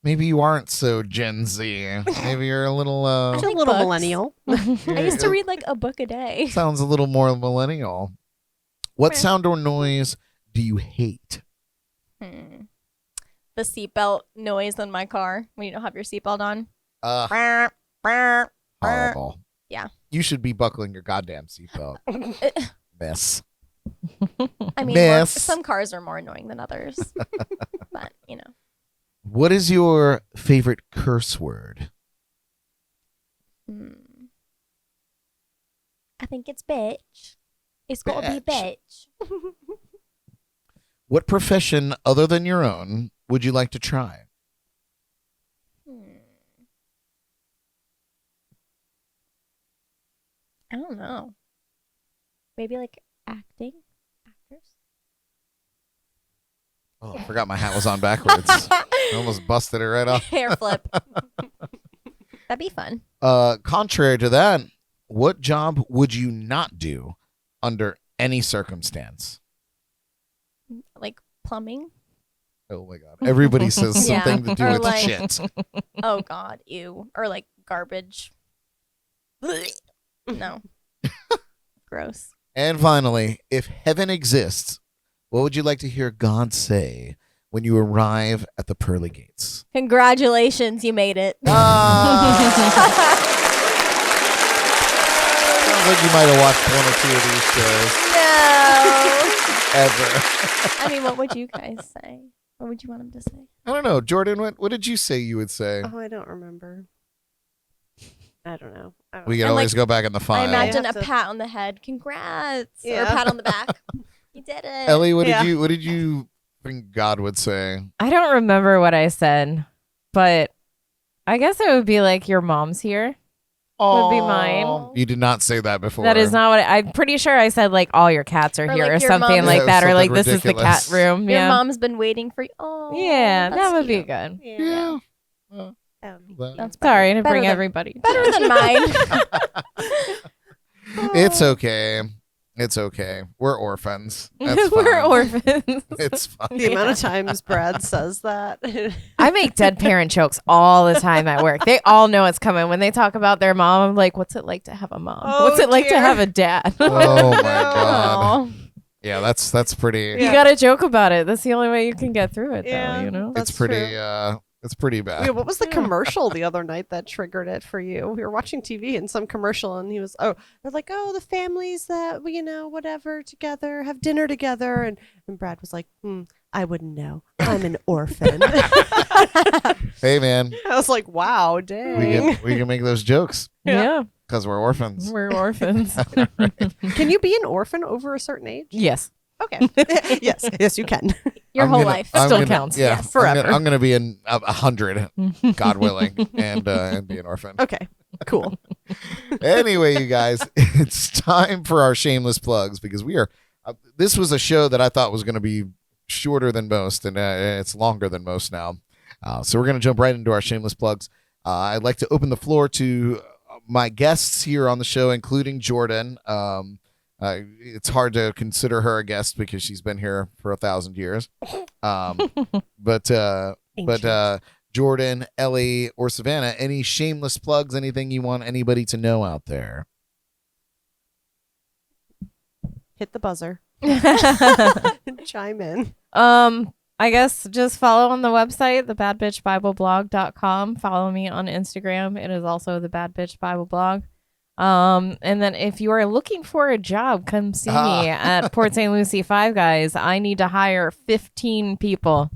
Maybe you aren't so Gen Z. Maybe you're a little.
She's a
like
little
books.
millennial.
I used to read like a book a day.
Sounds a little more millennial. What
Meh.
sound or noise do you hate?
The seatbelt noise in my car when you don't have your seatbelt on.
Horrible.
Yeah.
You should be buckling your goddamn seatbelt. Miss.
I mean,
Miss.
some cars are more annoying than others. But, you know.
What is your favorite curse word?
I think it's bitch. It's got to be bitch.
What profession other than your own would you like to try?
I don't know. Maybe like acting, actors.
Oh, I forgot my hat was on backwards. I almost busted it right off.
Hair flip. That'd be fun.
Contrary to that, what job would you not do under any circumstance?
Like plumbing.
Oh my God. Everybody says
Yeah.
something to do
Or
with
like-
shit.
Oh God, ew. Or like garbage. No. Gross.
And finally, if heaven exists, what would you like to hear God say when you arrive at the pearly gates?
Congratulations, you made it.
Sounds like you might have watched one or two of these shows
No.
ever.
I mean, what would you guys say? What would you want him to say?
I don't know. Jordan, what did you say you would say?
Oh, I don't remember. I don't know.
We can
And,
always
like,
go back in the
I
file.
imagine a
have to-
pat on the head. Congrats. Or
Yeah.
a pat on the back. You did it.
Elly, what
Yeah.
did you think God would say?
I don't remember what I said, but I guess it would be like your mom's here. Would be mine.
Aw. You did not say that before.
That is not what I'm pretty sure I said. Like all your cats are
Or,
here,
like,
or
your
something
mom's-
like
Yeah,
that, or like
something
this is the cat
ridiculous.
room.
Your
Yeah,
mom's been waiting for you. Oh,
yeah,
that's
that would be
cute.
good.
Yeah.
That's
Sorry to
better
bring
than-
everybody.
better than mine.
It's okay. It's okay. We're orphans. That's fine.
We're orphans.
It's fine.
The amount of times Brad says that.
I make dead parent jokes all the time at work. They all know it's coming. When they talk about their mom, I'm like, what's it like to have a mom?
Oh,
What's it like to
dear.
have a dad?
Oh my God.
Aw.
Yeah, that's pretty.
You got to joke about it. That's the only way you can get through it,
Yeah.
though, you know?
That's
It's pretty.
true.
It's pretty bad.
Yeah, what was the commercial the other night that triggered it for you? We were watching TV and some commercial, and they're like, oh, the families that, whatever, together, have dinner together. And Brad was like, I wouldn't know. I'm an orphan.
Hey man,
I was like, wow,
we
dang.
can make those jokes
Yeah.
because we're orphans.
We're orphans.
Can you be an orphan over a certain age?
Yes.
Okay. yes, you can.
Your
I'm
whole
gonna-
life.
I'm
Still
gonna-
counts.
Yeah,
Yes.
Forever.
I'm gonna be in 100, God willing, and be an orphan.
Okay, cool.
Anyway, you guys, it's time for our shameless plugs because we are. This was a show that I thought was going to be shorter than most, and it's longer than most now. So we're going to jump right into our shameless plugs. I'd like to open the floor to my guests here on the show, including Jordan. It's hard to consider her a guest because she's been here for 1,000 years. But Jordan, Elly, or Savanna, any shameless plugs? Anything you want anybody to know out there?
Hit the buzzer. Chime in.
I guess just follow on the website, thebadbitchbibleblog.com. Follow me on Instagram. It is also the Bad Bitch Bible Blog. And then if you are looking for a job, come see me at Port St. Lucie Five Guys. I need to hire 15 people.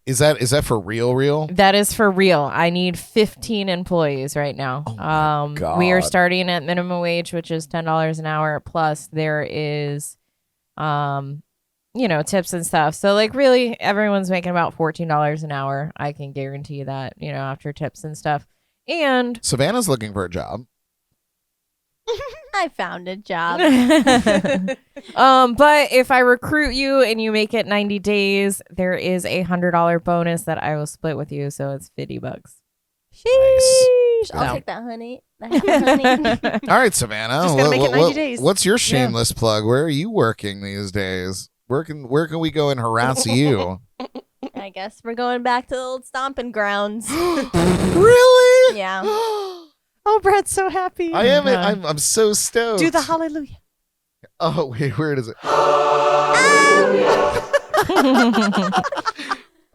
Is that for real?
That is for real. I need 15 employees right now.
Oh my
We are
God.
starting at minimum wage, which is $10 an hour. Plus there is, tips and stuff. So like really everyone's making about $14 an hour. I can guarantee that, after tips and stuff. And
Savannah's looking for a job.
I found a job.
but if I recruit you and you make it 90 days, there is a $100 bonus that I will split with you. So it's $50.
Sheesh. I'll
No.
take that, honey. honey.
All right, Savannah.
Just gotta make it 90 days.
What's your shameless plug? Where are you working these days? Where can we go and harass you?
I guess we're going back to the old stomping grounds.
Really?
Yeah.
Oh, Brad's so happy.
I am. I'm so stoked.
Do the hallelujah.
Oh wait, where is it?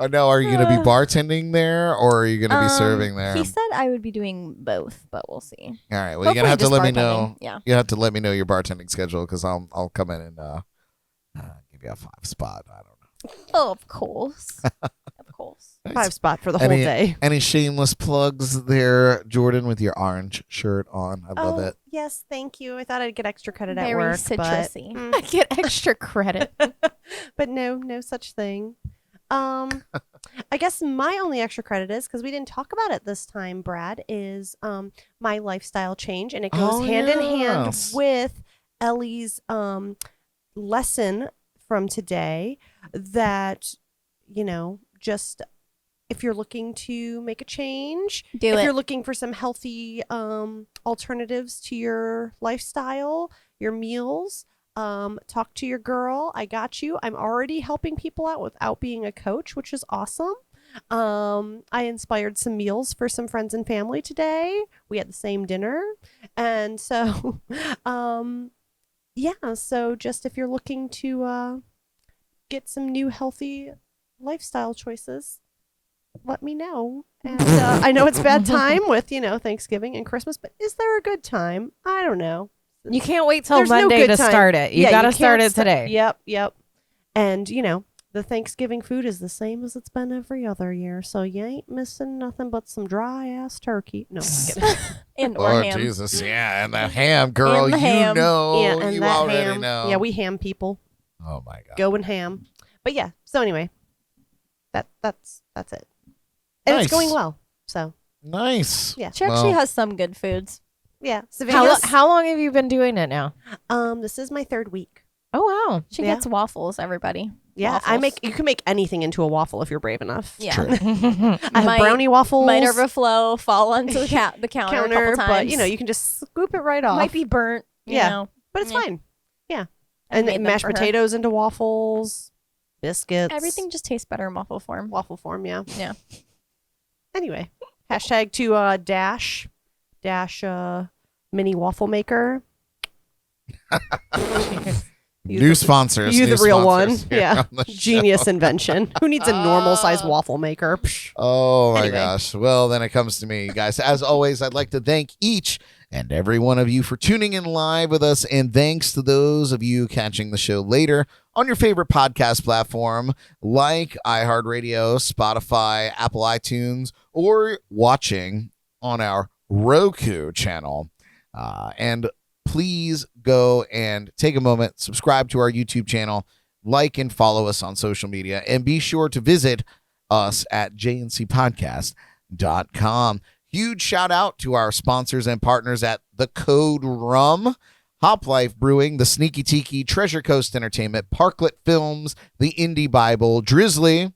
Oh no, are you going to be bartending there or are you going to be serving there?
He said I would be doing both, but we'll see.
All right. Well, you're
Hopefully
gonna have to
just
let me
bartending.
know.
Yeah.
You have to let me know your bartending schedule because I'll come in and give you a 5 spot. I don't know.
Oh, of course. Of course.
5 spot for the whole day.
Any shameless plugs there, Jordan, with your orange shirt on? I love it.
Yes, thank you. I thought I'd get extra credit at
Very
work,
citrusy.
but,
I get extra credit.
but no such thing. I guess my only extra credit is because we didn't talk about it this time, Brad, is my lifestyle change, and it goes hand in hand with Elly's lesson from today that, just if you're looking to make a change, if you're looking for some healthy alternatives to your lifestyle, your meals, talk to your girl. I got you. I'm already helping people out without being a coach, which is awesome. I inspired some meals for some friends and family today. We had the same dinner. And so, so just if you're looking to get some new healthy lifestyle choices, let me know. And I know it's bad time with, Thanksgiving and Christmas, but is there a good time? I don't know.
You can't wait till
There's
Monday
no
to start it. You got to start it today.
Yep. And, the Thanksgiving food is the same as it's been every other year. So you ain't missing nothing but some dry-ass turkey. No, I'm just kidding.
And
Oh,
ham.
Jesus. Yeah, and the ham, girl.
And the ham.
And
you
that
already
ham.
know.
Yeah, we ham people.
Oh, my God.
Going ham. But yeah, so anyway, that's it. And
Nice.
it's going well. So,
Nice.
yeah.
She actually has some good foods.
Yeah. Savanna,
How long have you been doing it now?
this is my 3rd week.
Oh, wow.
She
Yeah.
gets waffles, everybody.
Yeah,
Waffles.
you can make anything into a waffle if you're brave enough.
Yeah.
True.
I have brownie waffles.
Might overflow, fall onto the counter a couple times.
but you can just scoop it right off.
might be burnt.
Yeah. But it's
Yeah.
fine. Yeah.
I
And
made
then
them
mashed
for her.
potatoes into waffles, biscuits.
Everything just tastes better in waffle form.
waffle form, yeah.
Yeah.
Anyway, hashtag to dash mini waffle maker.
New sponsors.
You
new
the real
sponsors
one.
here
Yeah.
on the show.
Genius invention. Who needs a normal size waffle maker? Psh.
Oh my
Anyway.
gosh. Well, then it comes to me, guys. As always, I'd like to thank each and every one of you for tuning in live with us. And thanks to those of you catching the show later on your favorite podcast platform like iHeartRadio, Spotify, Apple iTunes, or watching on our Roku channel. And please go and take a moment, subscribe to our YouTube channel, like and follow us on social media, and be sure to visit us at jncpodcast.com. Huge shout out to our sponsors and partners at The Code Rum, Hop Life Brewing, The Sneaky Tiki, Treasure Coast Entertainment, Parklet Films, The Indie Bible, Drizzly,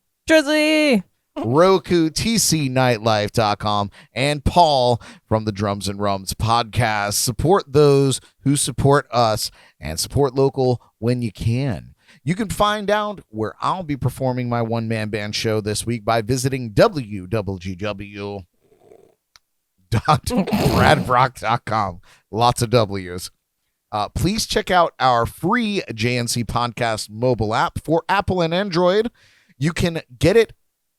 Roku, TCNightlife.com, and Paul from the Drums and Rums podcast. Support those who support us and support local when you can. You can find out where I'll be performing my one-man band show this week by visiting www.bradbrock.com. Lots of W's. Please check out our free JNC Podcast mobile app for Apple and Android. You can get it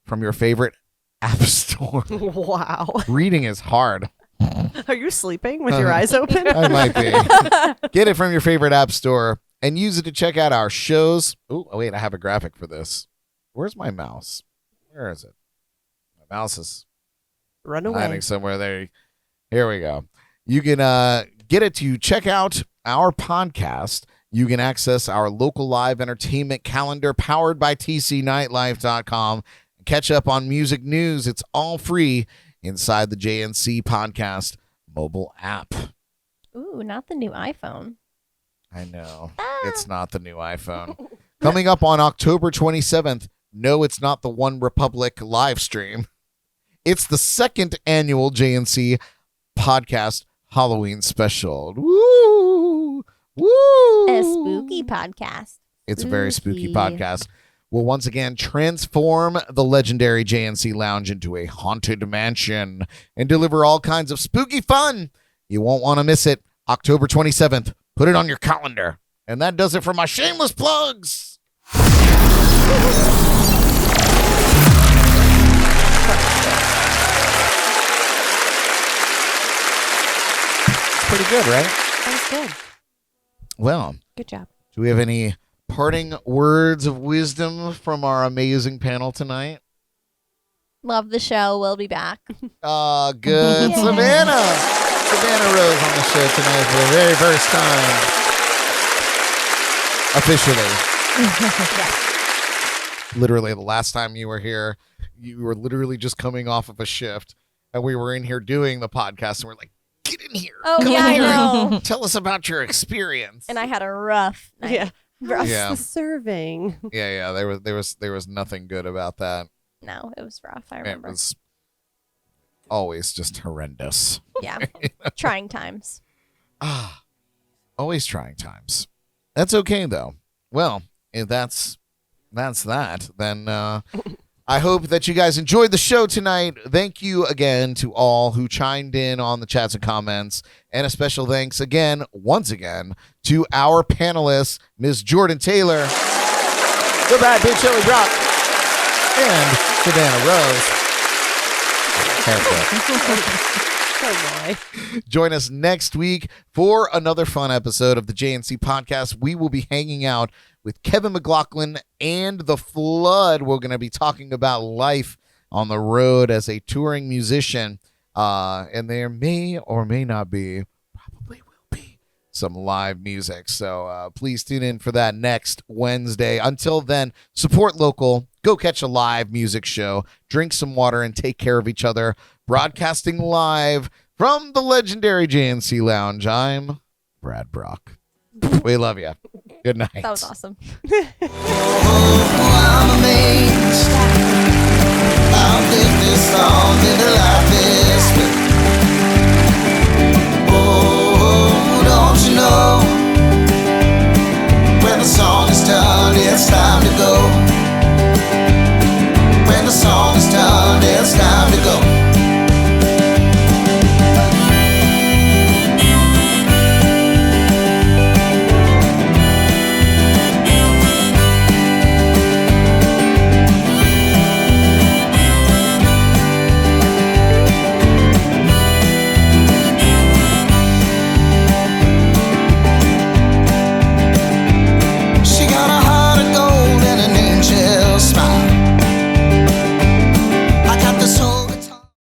from your favorite app store.
Wow.
Reading is hard.
Are you sleeping with your eyes open?
I might be. Get it from your favorite app store and use it to check out our shows. Oh, wait, I have a graphic for this. Where's my mouse? Where is it? My mouse is
Run away.
hiding somewhere there. Here we go. You can get it to check out our podcast. You can access our local live entertainment calendar powered by TCNightlife.com. Catch up on music news. It's all free inside the JNC Podcast mobile app.
Ooh, not the new iPhone.
I know. It's not the new iPhone. Coming up on October 27th, no, it's not the One Republic live stream. It's the 2nd annual JNC Podcast Halloween special. Woo! Woo!
A spooky podcast.
It's a very spooky
Spooky.
podcast. Will once again transform the legendary JNC Lounge into a haunted mansion and deliver all kinds of spooky fun. You won't want to miss it. October 27th. Put it on your calendar. And that does it for my shameless plugs. It's pretty good, right?
That's good.
Well,
Good job.
do we have any parting words of wisdom from our amazing panel tonight?
Love the show. We'll be back.
Good.
Yay.
Savanna. Savanna Rose on the show tonight for the very first time. Officially. literally the last time you were here, you were literally just coming off of a shift, and we were in here doing the podcast, and we're like, get in here.
Oh,
Come
yeah,
in
I
here.
know.
Tell us about your experience.
And I had a rough night.
Yeah.
Rough.
Yeah.
The serving.
Yeah. There was nothing good about that.
No, it was rough. I
It
remember.
was always just horrendous.
Yeah. Trying times.
Always trying times. That's okay though. Well, if that's that, then I hope that you guys enjoyed the show tonight. Thank you again to all who chimed in on the chats and comments, and a special thanks once again, to our panelists, Ms. Jordan Taylor, the Bad Bitch Elly Brock, and Savanna Rose. Haircut.
Oh my.
Join us next week for another fun episode of the JNC podcast. We will be hanging out with Kevin McLaughlin and The Flood. We're going to be talking about life on the road as a touring musician. And there may or may not be, probably will be, some live music. So please tune in for that next Wednesday. Until then, support local, go catch a live music show, drink some water, and take care of each other. Broadcasting live from the legendary JNC Lounge, I'm Brad Brock. We love you. Good night.
That was awesome.
Oh, I'm a